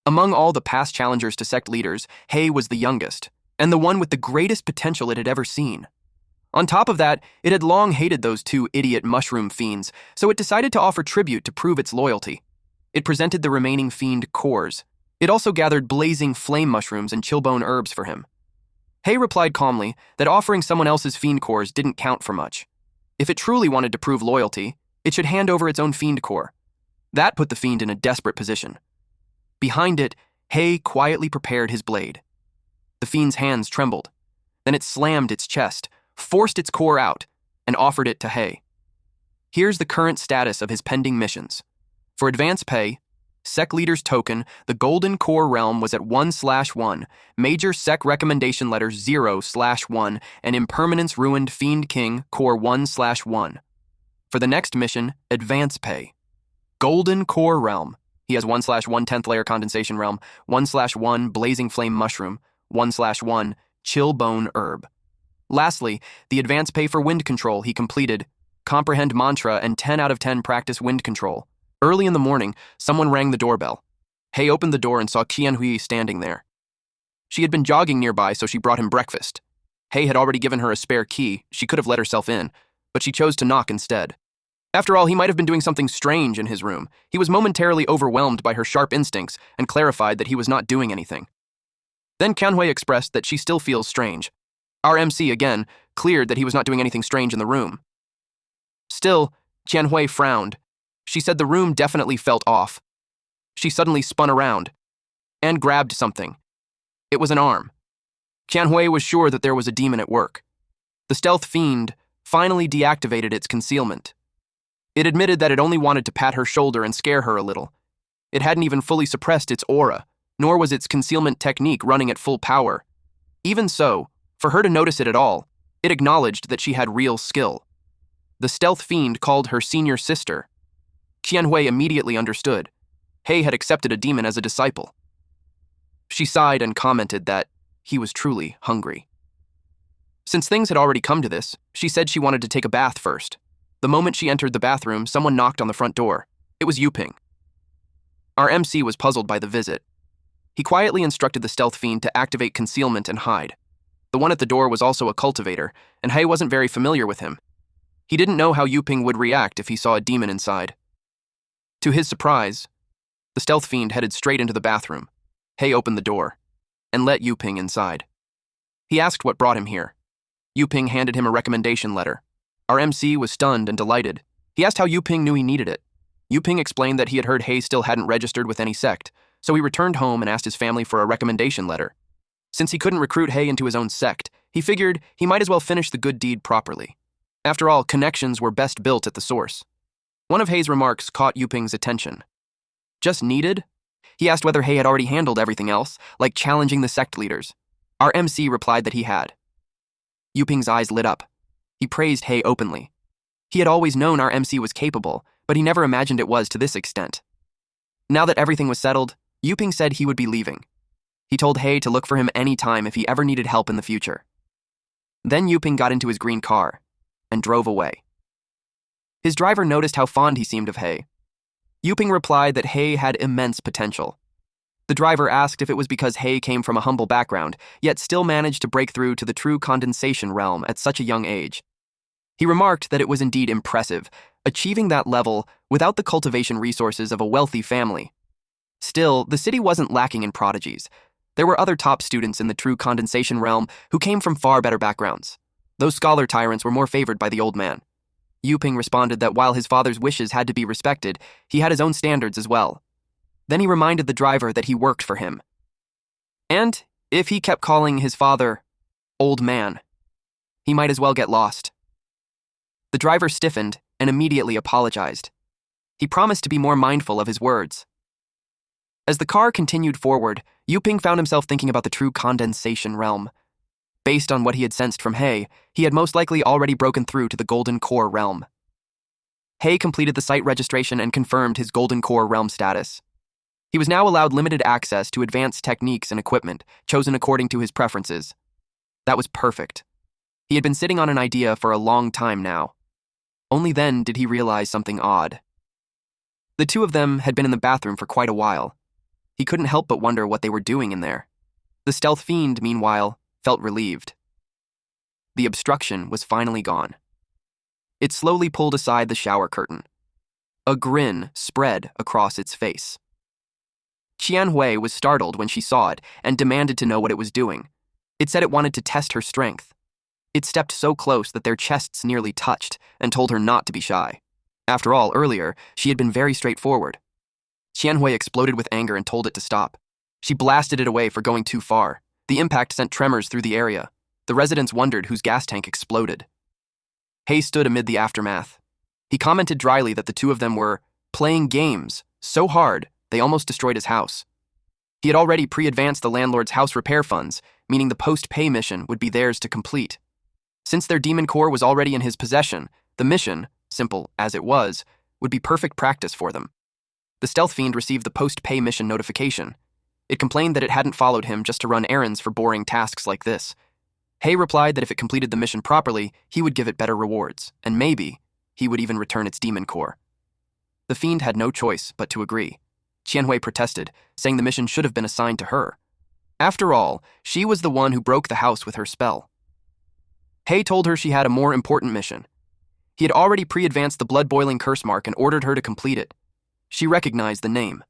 Among all the past challengers to sect leaders, Hei was the youngest, and the one with the greatest potential it had ever seen. On top of that, it had long hated those two idiot mushroom fiends, so it decided to offer tribute to prove its loyalty. It presented the remaining fiend cores. It also gathered blazing flame mushrooms and chillbone herbs for him. Hei replied calmly that offering someone else's fiend cores didn't count for much. If it truly wanted to prove loyalty, it should hand over its own fiend core. That put the fiend in a desperate position. Behind it, Hei quietly prepared his blade. The fiend's hands trembled. Then it slammed its chest, forced its core out, and offered it to Hei. Here's the current status of his pending missions. For advance pay, Sec Leader's token, the Golden Core Realm was at 1/1, Major Sec Recommendation Letter 0/1, and Impermanence Ruined Fiend King Core 1/1. For the next mission, advance pay. Golden Core Realm. He has 1/1 10th Layer Condensation Realm, 1/1 Blazing Flame Mushroom, 1/1 Chill Bone Herb. Lastly, the advance pay for wind control he completed, Comprehend Mantra and 10 out of 10 Practice Wind Control. Early in the morning, someone rang the doorbell. Hei opened the door and saw Qianhui standing there. She had been jogging nearby, so she brought him breakfast. Hei had already given her a spare key. She could have let herself in, but she chose to knock instead. After all, he might have been doing something strange in his room. He was momentarily overwhelmed by her sharp instincts and clarified that he was not doing anything. Then Qianhui expressed that she still feels strange. Our MC, again, cleared that he was not doing anything strange in the room. Still, Qianhui frowned. She said the room definitely felt off. She suddenly spun around and grabbed something. It was an arm. Qianhui was sure that there was a demon at work. The stealth fiend finally deactivated its concealment. It admitted that it only wanted to pat her shoulder and scare her a little. It hadn't even fully suppressed its aura, nor was its concealment technique running at full power. Even so, for her to notice it at all, it acknowledged that she had real skill. The stealth fiend called her senior sister. Qianhui immediately understood. Hei had accepted a demon as a disciple. She sighed and commented that he was truly hungry. Since things had already come to this, she said she wanted to take a bath first. The moment she entered the bathroom, someone knocked on the front door. It was Yuping. Our MC was puzzled by the visit. He quietly instructed the stealth fiend to activate concealment and hide. The one at the door was also a cultivator, and Hei wasn't very familiar with him. He didn't know how Yuping would react if he saw a demon inside. To his surprise, the stealth fiend headed straight into the bathroom. Hei opened the door and let Yuping inside. He asked what brought him here. Yuping handed him a recommendation letter. Our MC was stunned and delighted. He asked how Yuping knew he needed it. Yuping explained that he had heard Hei still hadn't registered with any sect, so he returned home and asked his family for a recommendation letter. Since he couldn't recruit Hei into his own sect, he figured he might as well finish the good deed properly. After all, connections were best built at the source. One of Hei's remarks caught Yuping's attention. Just needed? He asked whether Hei had already handled everything else, like challenging the sect leaders. Our MC replied that he had. Yuping's eyes lit up. He praised Hei openly. He had always known our MC was capable, but he never imagined it was to this extent. Now that everything was settled, Yuping said he would be leaving. He told Hei to look for him any time if he ever needed help in the future. Then Yuping got into his green car and drove away. His driver noticed how fond he seemed of Hei. Yuping replied that Hei had immense potential. The driver asked if it was because Hei came from a humble background, yet still managed to break through to the true condensation realm at such a young age. He remarked that it was indeed impressive, achieving that level without the cultivation resources of a wealthy family. Still, the city wasn't lacking in prodigies. There were other top students in the true condensation realm who came from far better backgrounds. Those scholar tyrants were more favored by the old man. Yuping responded that while his father's wishes had to be respected, he had his own standards as well. Then he reminded the driver that he worked for him. And if he kept calling his father old man, he might as well get lost. The driver stiffened and immediately apologized. He promised to be more mindful of his words. As the car continued forward, Yuping found himself thinking about the true condensation realm. Based on what he had sensed from Hei, he had most likely already broken through to the Golden Core realm. Hei completed the site registration and confirmed his Golden Core realm status. He was now allowed limited access to advanced techniques and equipment, chosen according to his preferences. That was perfect. He had been sitting on an idea for a long time now. Only then did he realize something odd. The two of them had been in the bathroom for quite a while. He couldn't help but wonder what they were doing in there. The stealth fiend, meanwhile, felt relieved. The obstruction was finally gone. It slowly pulled aside the shower curtain. A grin spread across its face. Qianhui was startled when she saw it and demanded to know what it was doing. It said it wanted to test her strength. It stepped so close that their chests nearly touched and told her not to be shy. After all, earlier, she had been very straightforward. Qianhui exploded with anger and told it to stop. She blasted it away for going too far. The impact sent tremors through the area. The residents wondered whose gas tank exploded. Hei stood amid the aftermath. He commented dryly that the two of them were playing games so hard they almost destroyed his house. He had already pre-advanced the landlord's house repair funds, meaning the post-pay mission would be theirs to complete. Since their demon core was already in his possession, the mission, simple as it was, would be perfect practice for them. The stealth fiend received the post-pay mission notification. It complained that it hadn't followed him just to run errands for boring tasks like this. Hei replied that if it completed the mission properly, he would give it better rewards, and maybe he would even return its demon core. The fiend had no choice but to agree. Qianhui protested, saying the mission should have been assigned to her. After all, she was the one who broke the house with her spell. Hei told her she had a more important mission. He had already pre-advanced the blood-boiling curse mark and ordered her to complete it. She recognized the name.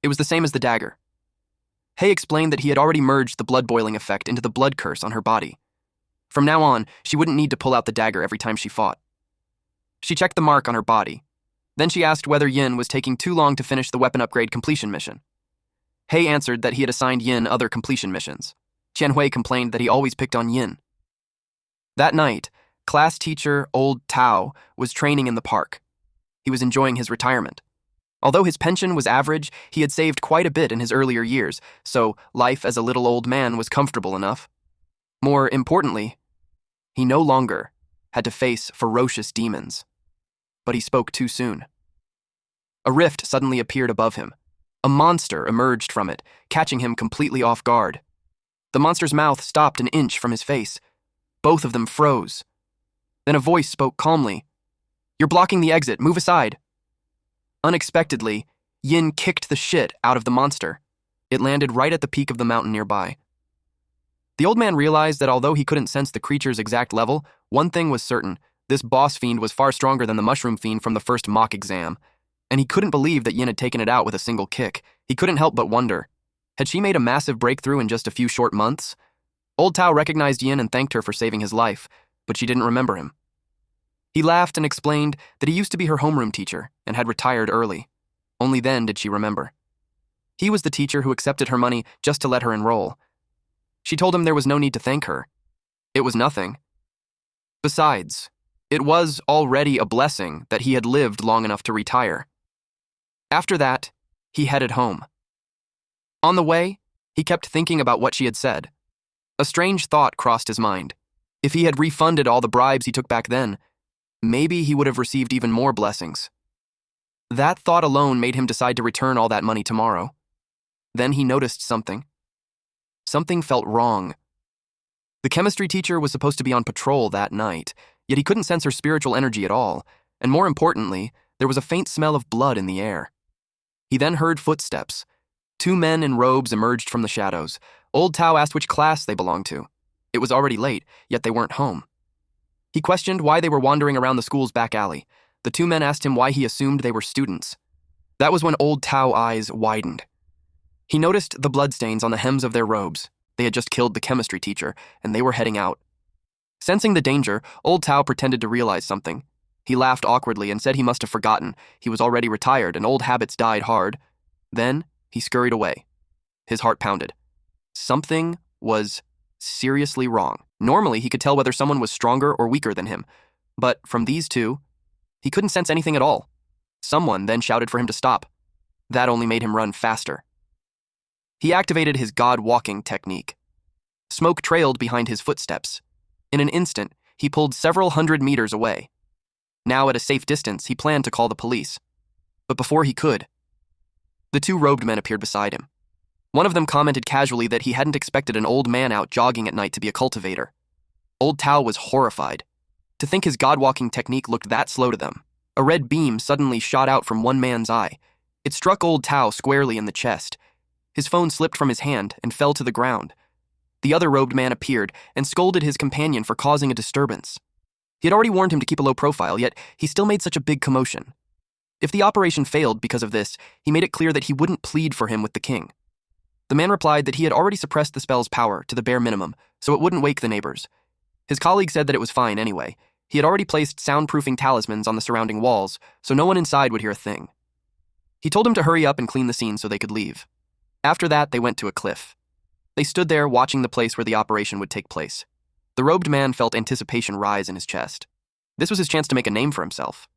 It was the same as the dagger. Hei explained that he had already merged the blood-boiling effect into the blood curse on her body. From now on, she wouldn't need to pull out the dagger every time she fought. She checked the mark on her body. Then she asked whether Yin was taking too long to finish the weapon upgrade completion mission. Hei answered that he had assigned Yin other completion missions. Qianhui complained that he always picked on Yin. That night, class teacher Old Tao was training in the park. He was enjoying his retirement. Although his pension was average, he had saved quite a bit in his earlier years, so life as a little old man was comfortable enough. More importantly, he no longer had to face ferocious demons. But he spoke too soon. A rift suddenly appeared above him. A monster emerged from it, catching him completely off guard. The monster's mouth stopped an inch from his face. Both of them froze. Then a voice spoke calmly. "You're blocking the exit, move aside." Unexpectedly, Yin kicked the shit out of the monster. It landed right at the peak of the mountain nearby. The old man realized that although he couldn't sense the creature's exact level, one thing was certain: this boss fiend was far stronger than the mushroom fiend from the first mock exam. And he couldn't believe that Yin had taken it out with a single kick. He couldn't help but wonder, had she made a massive breakthrough in just a few short months? Old Tao recognized Yin and thanked her for saving his life, but she didn't remember him. He laughed and explained that he used to be her homeroom teacher and had retired early. Only then did she remember. He was the teacher who accepted her money just to let her enroll. She told him there was no need to thank her. It was nothing. Besides, it was already a blessing that he had lived long enough to retire. After that, he headed home. On the way, he kept thinking about what she had said. A strange thought crossed his mind. If he had refunded all the bribes he took back then, maybe he would have received even more blessings. That thought alone made him decide to return all that money tomorrow. Then he noticed something. Something felt wrong. The chemistry teacher was supposed to be on patrol that night, yet he couldn't sense her spiritual energy at all, and more importantly, there was a faint smell of blood in the air. He then heard footsteps. 2 men in robes emerged from the shadows. Old Tao asked which class they belonged to. It was already late, yet they weren't home. He questioned why they were wandering around the school's back alley. The 2 men asked him why he assumed they were students. That was when Old Tao's eyes widened. He noticed the bloodstains on the hems of their robes. They had just killed the chemistry teacher, and they were heading out. Sensing the danger, Old Tao pretended to realize something. He laughed awkwardly and said he must have forgotten. He was already retired, and old habits died hard. Then he scurried away. His heart pounded. Something was seriously wrong. Normally, he could tell whether someone was stronger or weaker than him, but from these 2, he couldn't sense anything at all. Someone then shouted for him to stop. That only made him run faster. He activated his God-walking technique. Smoke trailed behind his footsteps. In an instant, he pulled several hundred meters away. Now at a safe distance, he planned to call the police. But before he could, the 2 robed men appeared beside him. One of them commented casually that he hadn't expected an old man out jogging at night to be a cultivator. Old Tao was horrified. To think his God-walking technique looked that slow to them. A red beam suddenly shot out from one man's eye. It struck Old Tao squarely in the chest. His phone slipped from his hand and fell to the ground. The other robed man appeared and scolded his companion for causing a disturbance. He had already warned him to keep a low profile, yet he still made such a big commotion. If the operation failed because of this, he made it clear that he wouldn't plead for him with the king. The man replied that he had already suppressed the spell's power to the bare minimum, so it wouldn't wake the neighbors. His colleague said that it was fine anyway. He had already placed soundproofing talismans on the surrounding walls, so no one inside would hear a thing. He told him to hurry up and clean the scene so they could leave. After that, they went to a cliff. They stood there watching the place where the operation would take place. The robed man felt anticipation rise in his chest. This was his chance to make a name for himself.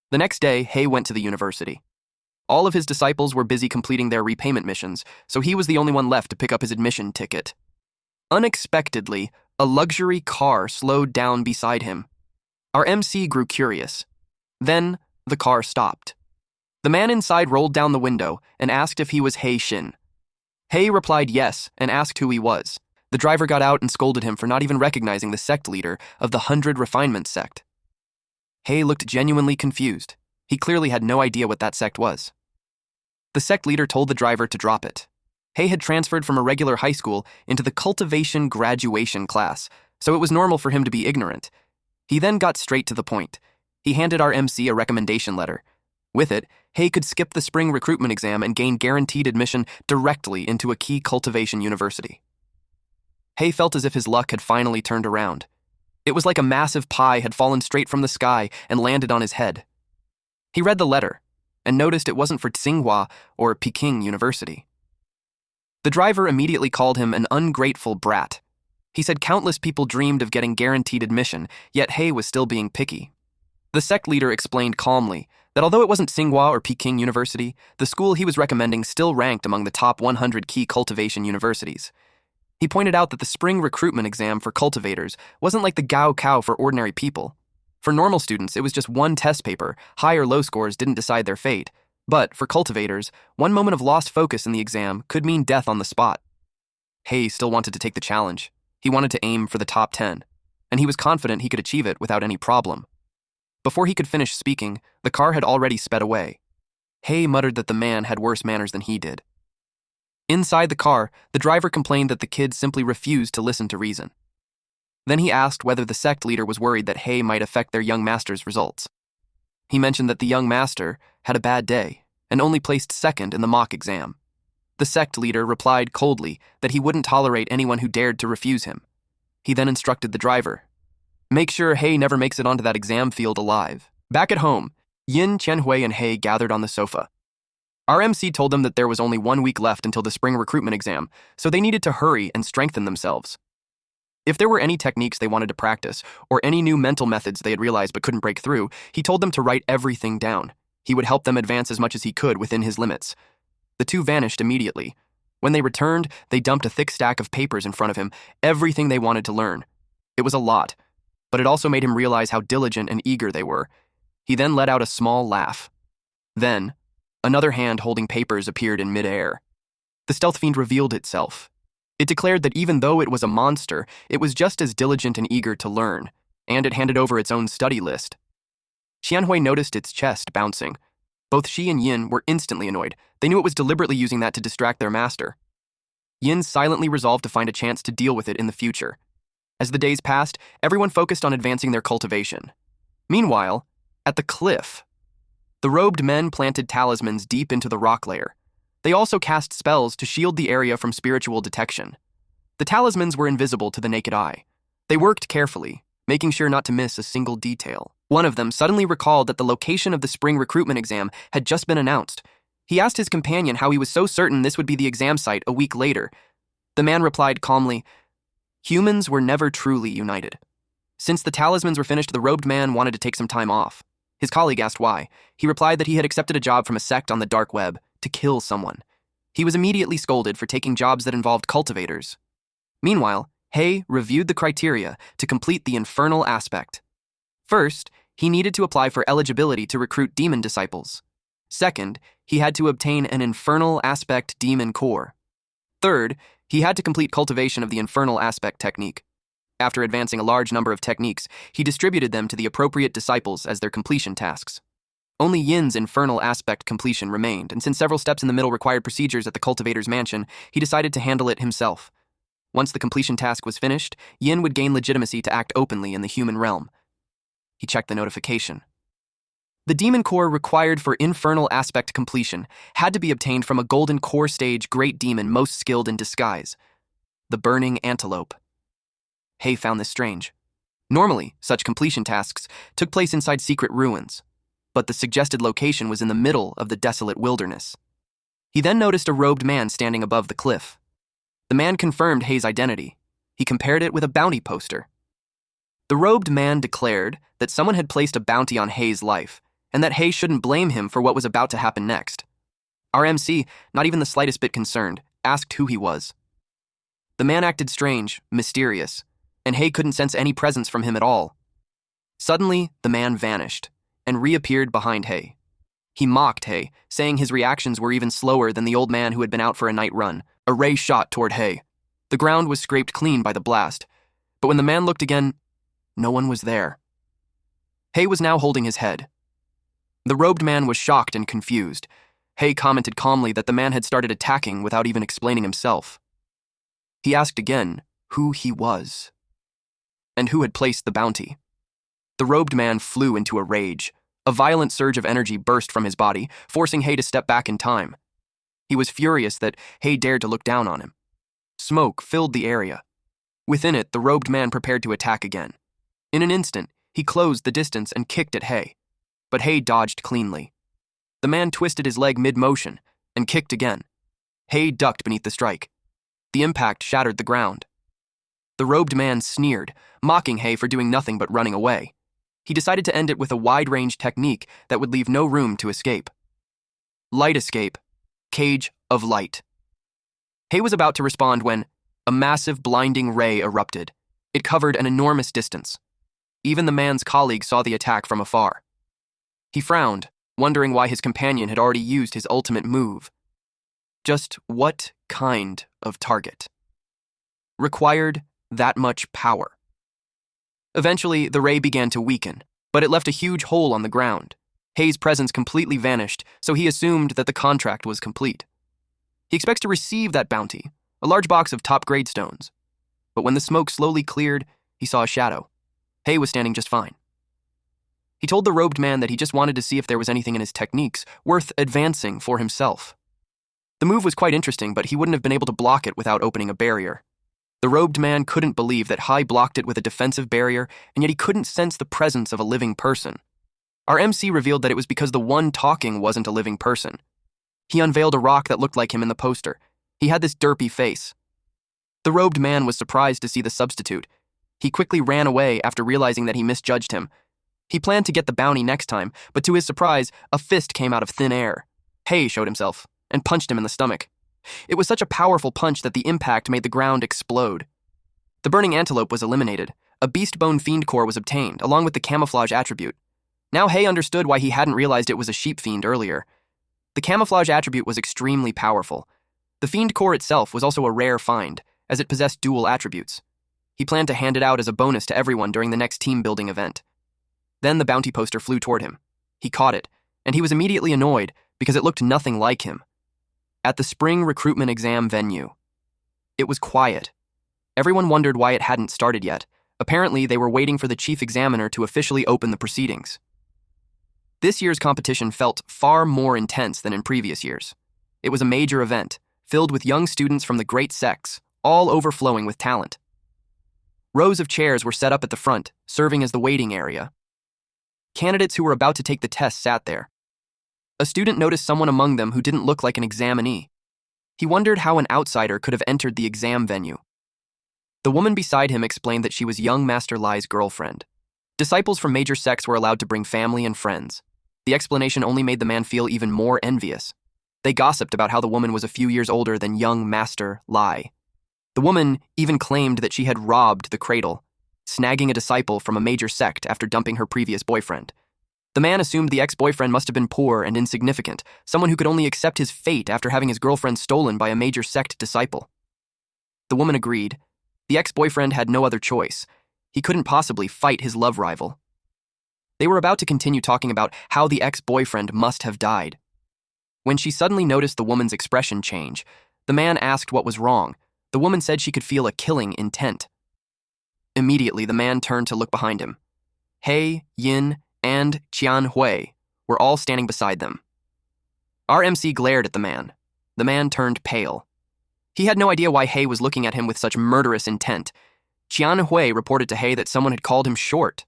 The next day, Hei went to the university. All of his disciples were busy completing their repayment missions, so he was the only one left to pick up his admission ticket. Unexpectedly, a luxury car slowed down beside him. Our MC grew curious. Then, the car stopped. The man inside rolled down the window and asked if he was Hei Shin. Hei replied yes and asked who he was. The driver got out and scolded him for not even recognizing the sect leader of the 100 Refinement sect. Hei looked genuinely confused. He clearly had no idea what that sect was. The sect leader told the driver to drop it. Hei had transferred from a regular high school into the cultivation graduation class, so it was normal for him to be ignorant. He then got straight to the point. He handed our MC a recommendation letter. With it, Hei could skip the spring recruitment exam and gain guaranteed admission directly into a key cultivation university. Hei felt as if his luck had finally turned around. It was like a massive pie had fallen straight from the sky and landed on his head. He read the letter and noticed it wasn't for Tsinghua or Peking University. The driver immediately called him an ungrateful brat. He said countless people dreamed of getting guaranteed admission, yet Hei was still being picky. The sect leader explained calmly that although it wasn't Tsinghua or Peking University, the school he was recommending still ranked among the top 100 key cultivation universities. He pointed out that the spring recruitment exam for cultivators wasn't like the Gaokao for ordinary people. For normal students, it was just one test paper. High or low scores didn't decide their fate. But for cultivators, one moment of lost focus in the exam could mean death on the spot. Hei still wanted to take the challenge. He wanted to aim for the top 10, and he was confident he could achieve it without any problem. Before he could finish speaking, the car had already sped away. Hei muttered that the man had worse manners than he did. Inside the car, the driver complained that the kid simply refused to listen to reason. Then he asked whether the sect leader was worried that Hei might affect their young master's results. He mentioned that the young master had a bad day and only placed second in the mock exam. The sect leader replied coldly that he wouldn't tolerate anyone who dared to refuse him. He then instructed the driver, Make sure Hei never makes it onto that exam field alive. Back at home, Yin, Qianhui, and Hei gathered on the sofa. Our MC told them that there was only 1 week left until the spring recruitment exam, so they needed to hurry and strengthen themselves. If there were any techniques they wanted to practice, or any new mental methods they had realized but couldn't break through, he told them to write everything down. He would help them advance as much as he could within his limits. The two vanished immediately. When they returned, they dumped a thick stack of papers in front of him, everything they wanted to learn. It was a lot, but it also made him realize how diligent and eager they were. He then let out a small laugh. Then, another hand holding papers appeared in midair. The stealth fiend revealed itself. It declared that even though it was a monster, it was just as diligent and eager to learn, and it handed over its own study list. Qianhui noticed its chest bouncing. Both she and Yin were instantly annoyed. They knew it was deliberately using that to distract their master. Yin silently resolved to find a chance to deal with it in the future. As the days passed, everyone focused on advancing their cultivation. Meanwhile, at the cliff, the robed men planted talismans deep into the rock layer. They also cast spells to shield the area from spiritual detection. The talismans were invisible to the naked eye. They worked carefully, making sure not to miss a single detail. One of them suddenly recalled that the location of the spring recruitment exam had just been announced. He asked his companion how he was so certain this would be the exam site a week later. The man replied calmly, "Humans were never truly united." Since the talismans were finished, the robed man wanted to take some time off. His colleague asked why. He replied that he had accepted a job from a sect on the dark web to kill someone. He was immediately scolded for taking jobs that involved cultivators. Meanwhile, Hei reviewed the criteria to complete the infernal aspect. First, he needed to apply for eligibility to recruit demon disciples. Second, he had to obtain an infernal aspect demon core. Third, he had to complete cultivation of the infernal aspect technique. After advancing a large number of techniques, he distributed them to the appropriate disciples as their completion tasks. Only Yin's infernal aspect completion remained, and since several steps in the middle required procedures at the cultivator's mansion, he decided to handle it himself. Once the completion task was finished, Yin would gain legitimacy to act openly in the human realm. He checked the notification. The demon core required for infernal aspect completion had to be obtained from a golden core stage great demon most skilled in disguise, the burning antelope. Hei found this strange. Normally, such completion tasks took place inside secret ruins, but the suggested location was in the middle of the desolate wilderness. He then noticed a robed man standing above the cliff. The man confirmed Hei's identity. He compared it with a bounty poster. The robed man declared that someone had placed a bounty on Hei's life, and that Hei shouldn't blame him for what was about to happen next. Our MC, not even the slightest bit concerned, asked who he was. The man acted strange, mysterious, and Hei couldn't sense any presence from him at all. Suddenly, the man vanished and reappeared behind Hei. He mocked Hei, saying his reactions were even slower than the old man who had been out for a night run. A ray shot toward Hei. The ground was scraped clean by the blast, but when the man looked again, no one was there. Hei was now holding his head. The robed man was shocked and confused. Hei commented calmly that the man had started attacking without even explaining himself. He asked again who he was, and who had placed the bounty. The robed man flew into a rage. A violent surge of energy burst from his body, forcing Hei to step back in time. He was furious that Hei dared to look down on him. Smoke filled the area. Within it, the robed man prepared to attack again. In an instant, he closed the distance and kicked at Hei, but Hei dodged cleanly. The man twisted his leg mid-motion and kicked again. Hei ducked beneath the strike. The impact shattered the ground. The robed man sneered, mocking Hei for doing nothing but running away. He decided to end it with a wide-range technique that would leave no room to escape. Light escape. Cage of light. Hei was about to respond when a massive blinding ray erupted. It covered an enormous distance. Even the man's colleague saw the attack from afar. He frowned, wondering why his companion had already used his ultimate move. Just what kind of target required that much power? Eventually, the ray began to weaken, but it left a huge hole on the ground. Hei's presence completely vanished, so he assumed that the contract was complete. He expects to receive that bounty, a large box of top-grade stones. But when the smoke slowly cleared, he saw a shadow. Hei was standing just fine. He told the robed man that he just wanted to see if there was anything in his techniques worth advancing for himself. The move was quite interesting, but he wouldn't have been able to block it without opening a barrier. The robed man couldn't believe that Hai blocked it with a defensive barrier, and yet he couldn't sense the presence of a living person. Our MC revealed that it was because the one talking wasn't a living person. He unveiled a rock that looked like him in the poster. He had this derpy face. The robed man was surprised to see the substitute. He quickly ran away after realizing that he misjudged him. He planned to get the bounty next time, but to his surprise, a fist came out of thin air. Hai showed himself and punched him in the stomach. It was such a powerful punch that the impact made the ground explode. The burning antelope was eliminated. A beast bone fiend core was obtained, along with the camouflage attribute. Now Hai understood why he hadn't realized it was a sheep fiend earlier. The camouflage attribute was extremely powerful. The fiend core itself was also a rare find, as it possessed dual attributes. He planned to hand it out as a bonus to everyone during the next team-building event. Then the bounty poster flew toward him. He caught it, and he was immediately annoyed because it looked nothing like him. At the spring recruitment exam venue, it was quiet. Everyone wondered why it hadn't started yet. Apparently, they were waiting for the chief examiner to officially open the proceedings. This year's competition felt far more intense than in previous years. It was a major event, filled with young students from the great sects, all overflowing with talent. Rows of chairs were set up at the front, serving as the waiting area. Candidates who were about to take the test sat there. A student noticed someone among them who didn't look like an examinee. He wondered how an outsider could have entered the exam venue. The woman beside him explained that she was young Master Lai's girlfriend. Disciples from major sects were allowed to bring family and friends. The explanation only made the man feel even more envious. They gossiped about how the woman was a few years older than young Master Lai. The woman even claimed that she had robbed the cradle, snagging a disciple from a major sect after dumping her previous boyfriend. The man assumed the ex-boyfriend must have been poor and insignificant, someone who could only accept his fate after having his girlfriend stolen by a major sect disciple. The woman agreed. The ex-boyfriend had no other choice. He couldn't possibly fight his love rival. They were about to continue talking about how the ex-boyfriend must have died. When she suddenly noticed the woman's expression change, the man asked what was wrong. The woman said she could feel a killing intent. Immediately, the man turned to look behind him. Hai, Yin, and Qian Hui were all standing beside them. Our MC glared at the man. The man turned pale. He had no idea why Hai was looking at him with such murderous intent. Qian Hui reported to Hai that someone had called him short.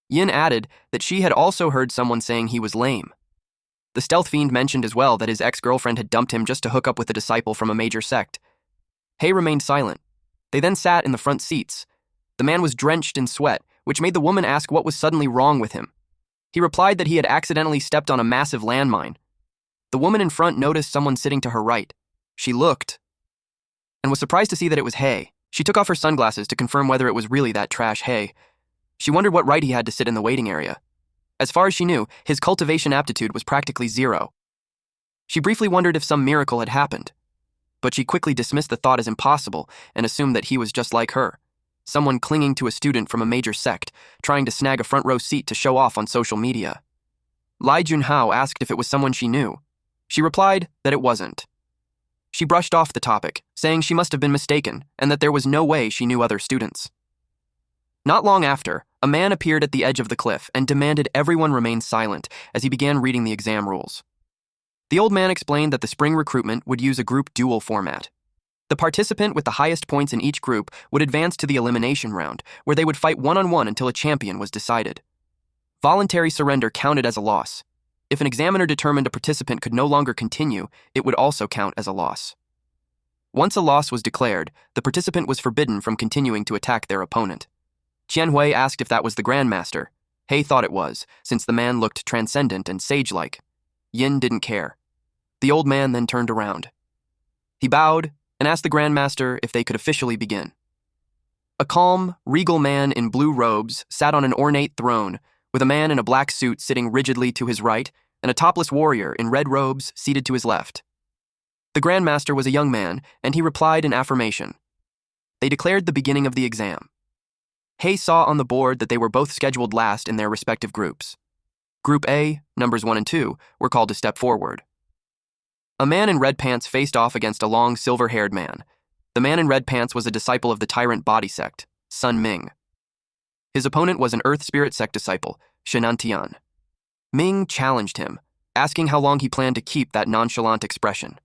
Yin added that she had also heard someone saying he was lame. The stealth fiend mentioned as well that his ex-girlfriend had dumped him just to hook up with a disciple from a major sect. Hai remained silent. They then sat in the front seats. The man was drenched in sweat, which made the woman ask what was suddenly wrong with him. He replied that he had accidentally stepped on a massive landmine. The woman in front noticed someone sitting to her right. She looked and was surprised to see that it was Hai. She took off her sunglasses to confirm whether it was really that trash Hai. She wondered what right he had to sit in the waiting area. As far as she knew, his cultivation aptitude was practically zero. She briefly wondered if some miracle had happened, but she quickly dismissed the thought as impossible and assumed that he was just like her, someone clinging to a student from a major sect, trying to snag a front row seat to show off on social media. Lai Junhao asked if it was someone she knew. She replied that it wasn't. She brushed off the topic, saying she must have been mistaken and that there was no way she knew other students. Not long after, a man appeared at the edge of the cliff and demanded everyone remain silent as he began reading the exam rules. The old man explained that the spring recruitment would use a group duel format. The participant with the highest points in each group would advance to the elimination round, where they would fight one-on-one until a champion was decided. Voluntary surrender counted as a loss. If an examiner determined a participant could no longer continue, it would also count as a loss. Once a loss was declared, the participant was forbidden from continuing to attack their opponent. Qian Hui asked if that was the Grandmaster. Hai thought it was, since the man looked transcendent and sage-like. Yin didn't care. The old man then turned around. He bowed and asked the Grandmaster if they could officially begin. A calm, regal man in blue robes sat on an ornate throne, with a man in a black suit sitting rigidly to his right and a topless warrior in red robes seated to his left. The Grandmaster was a young man, and he replied in affirmation. They declared the beginning of the exam. Hai saw on the board that they were both scheduled last in their respective groups. Group A, numbers 1 and 2, were called to step forward. A man in red pants faced off against a long, silver-haired man. The man in red pants was a disciple of the Tyrant Body Sect, Sun Ming. His opponent was an Earth Spirit Sect disciple, Shenantian. Ming challenged him, asking how long he planned to keep that nonchalant expression.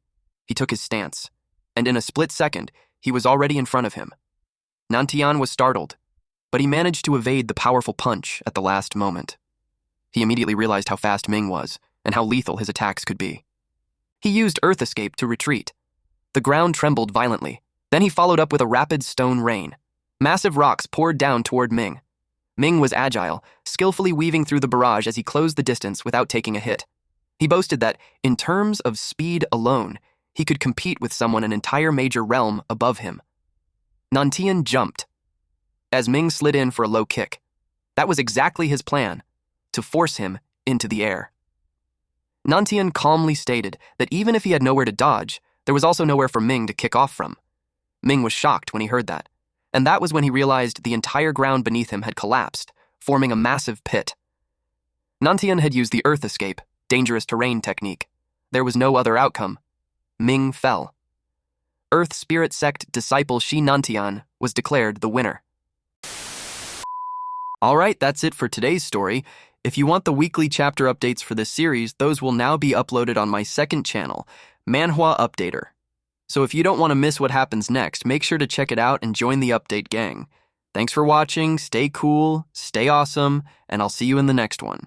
He took his stance, and in a split second, he was already in front of him. Nantian was startled, but he managed to evade the powerful punch at the last moment. He immediately realized how fast Ming was and how lethal his attacks could be. He used Earth Escape to retreat. The ground trembled violently. Then he followed up with a rapid stone rain. Massive rocks poured down toward Ming. Ming was agile, skillfully weaving through the barrage as he closed the distance without taking a hit. He boasted that, in terms of speed alone, he could compete with someone an entire major realm above him. Nantian jumped as Ming slid in for a low kick. That was exactly his plan, to force him into the air. Nantian calmly stated that even if he had nowhere to dodge, there was also nowhere for Ming to kick off from. Ming was shocked when he heard that, and that was when he realized the entire ground beneath him had collapsed, forming a massive pit. Nantian had used the Earth Escape, dangerous terrain technique. There was no other outcome. Ming fell. Earth Spirit Sect disciple Shi Nantian was declared the winner. Alright, that's it for today's story. If you want the weekly chapter updates for this series, those will now be uploaded on my second channel, Manhwa Updater. So if you don't want to miss what happens next, make sure to check it out and join the update gang. Thanks for watching, stay cool, stay awesome, and I'll see you in the next one.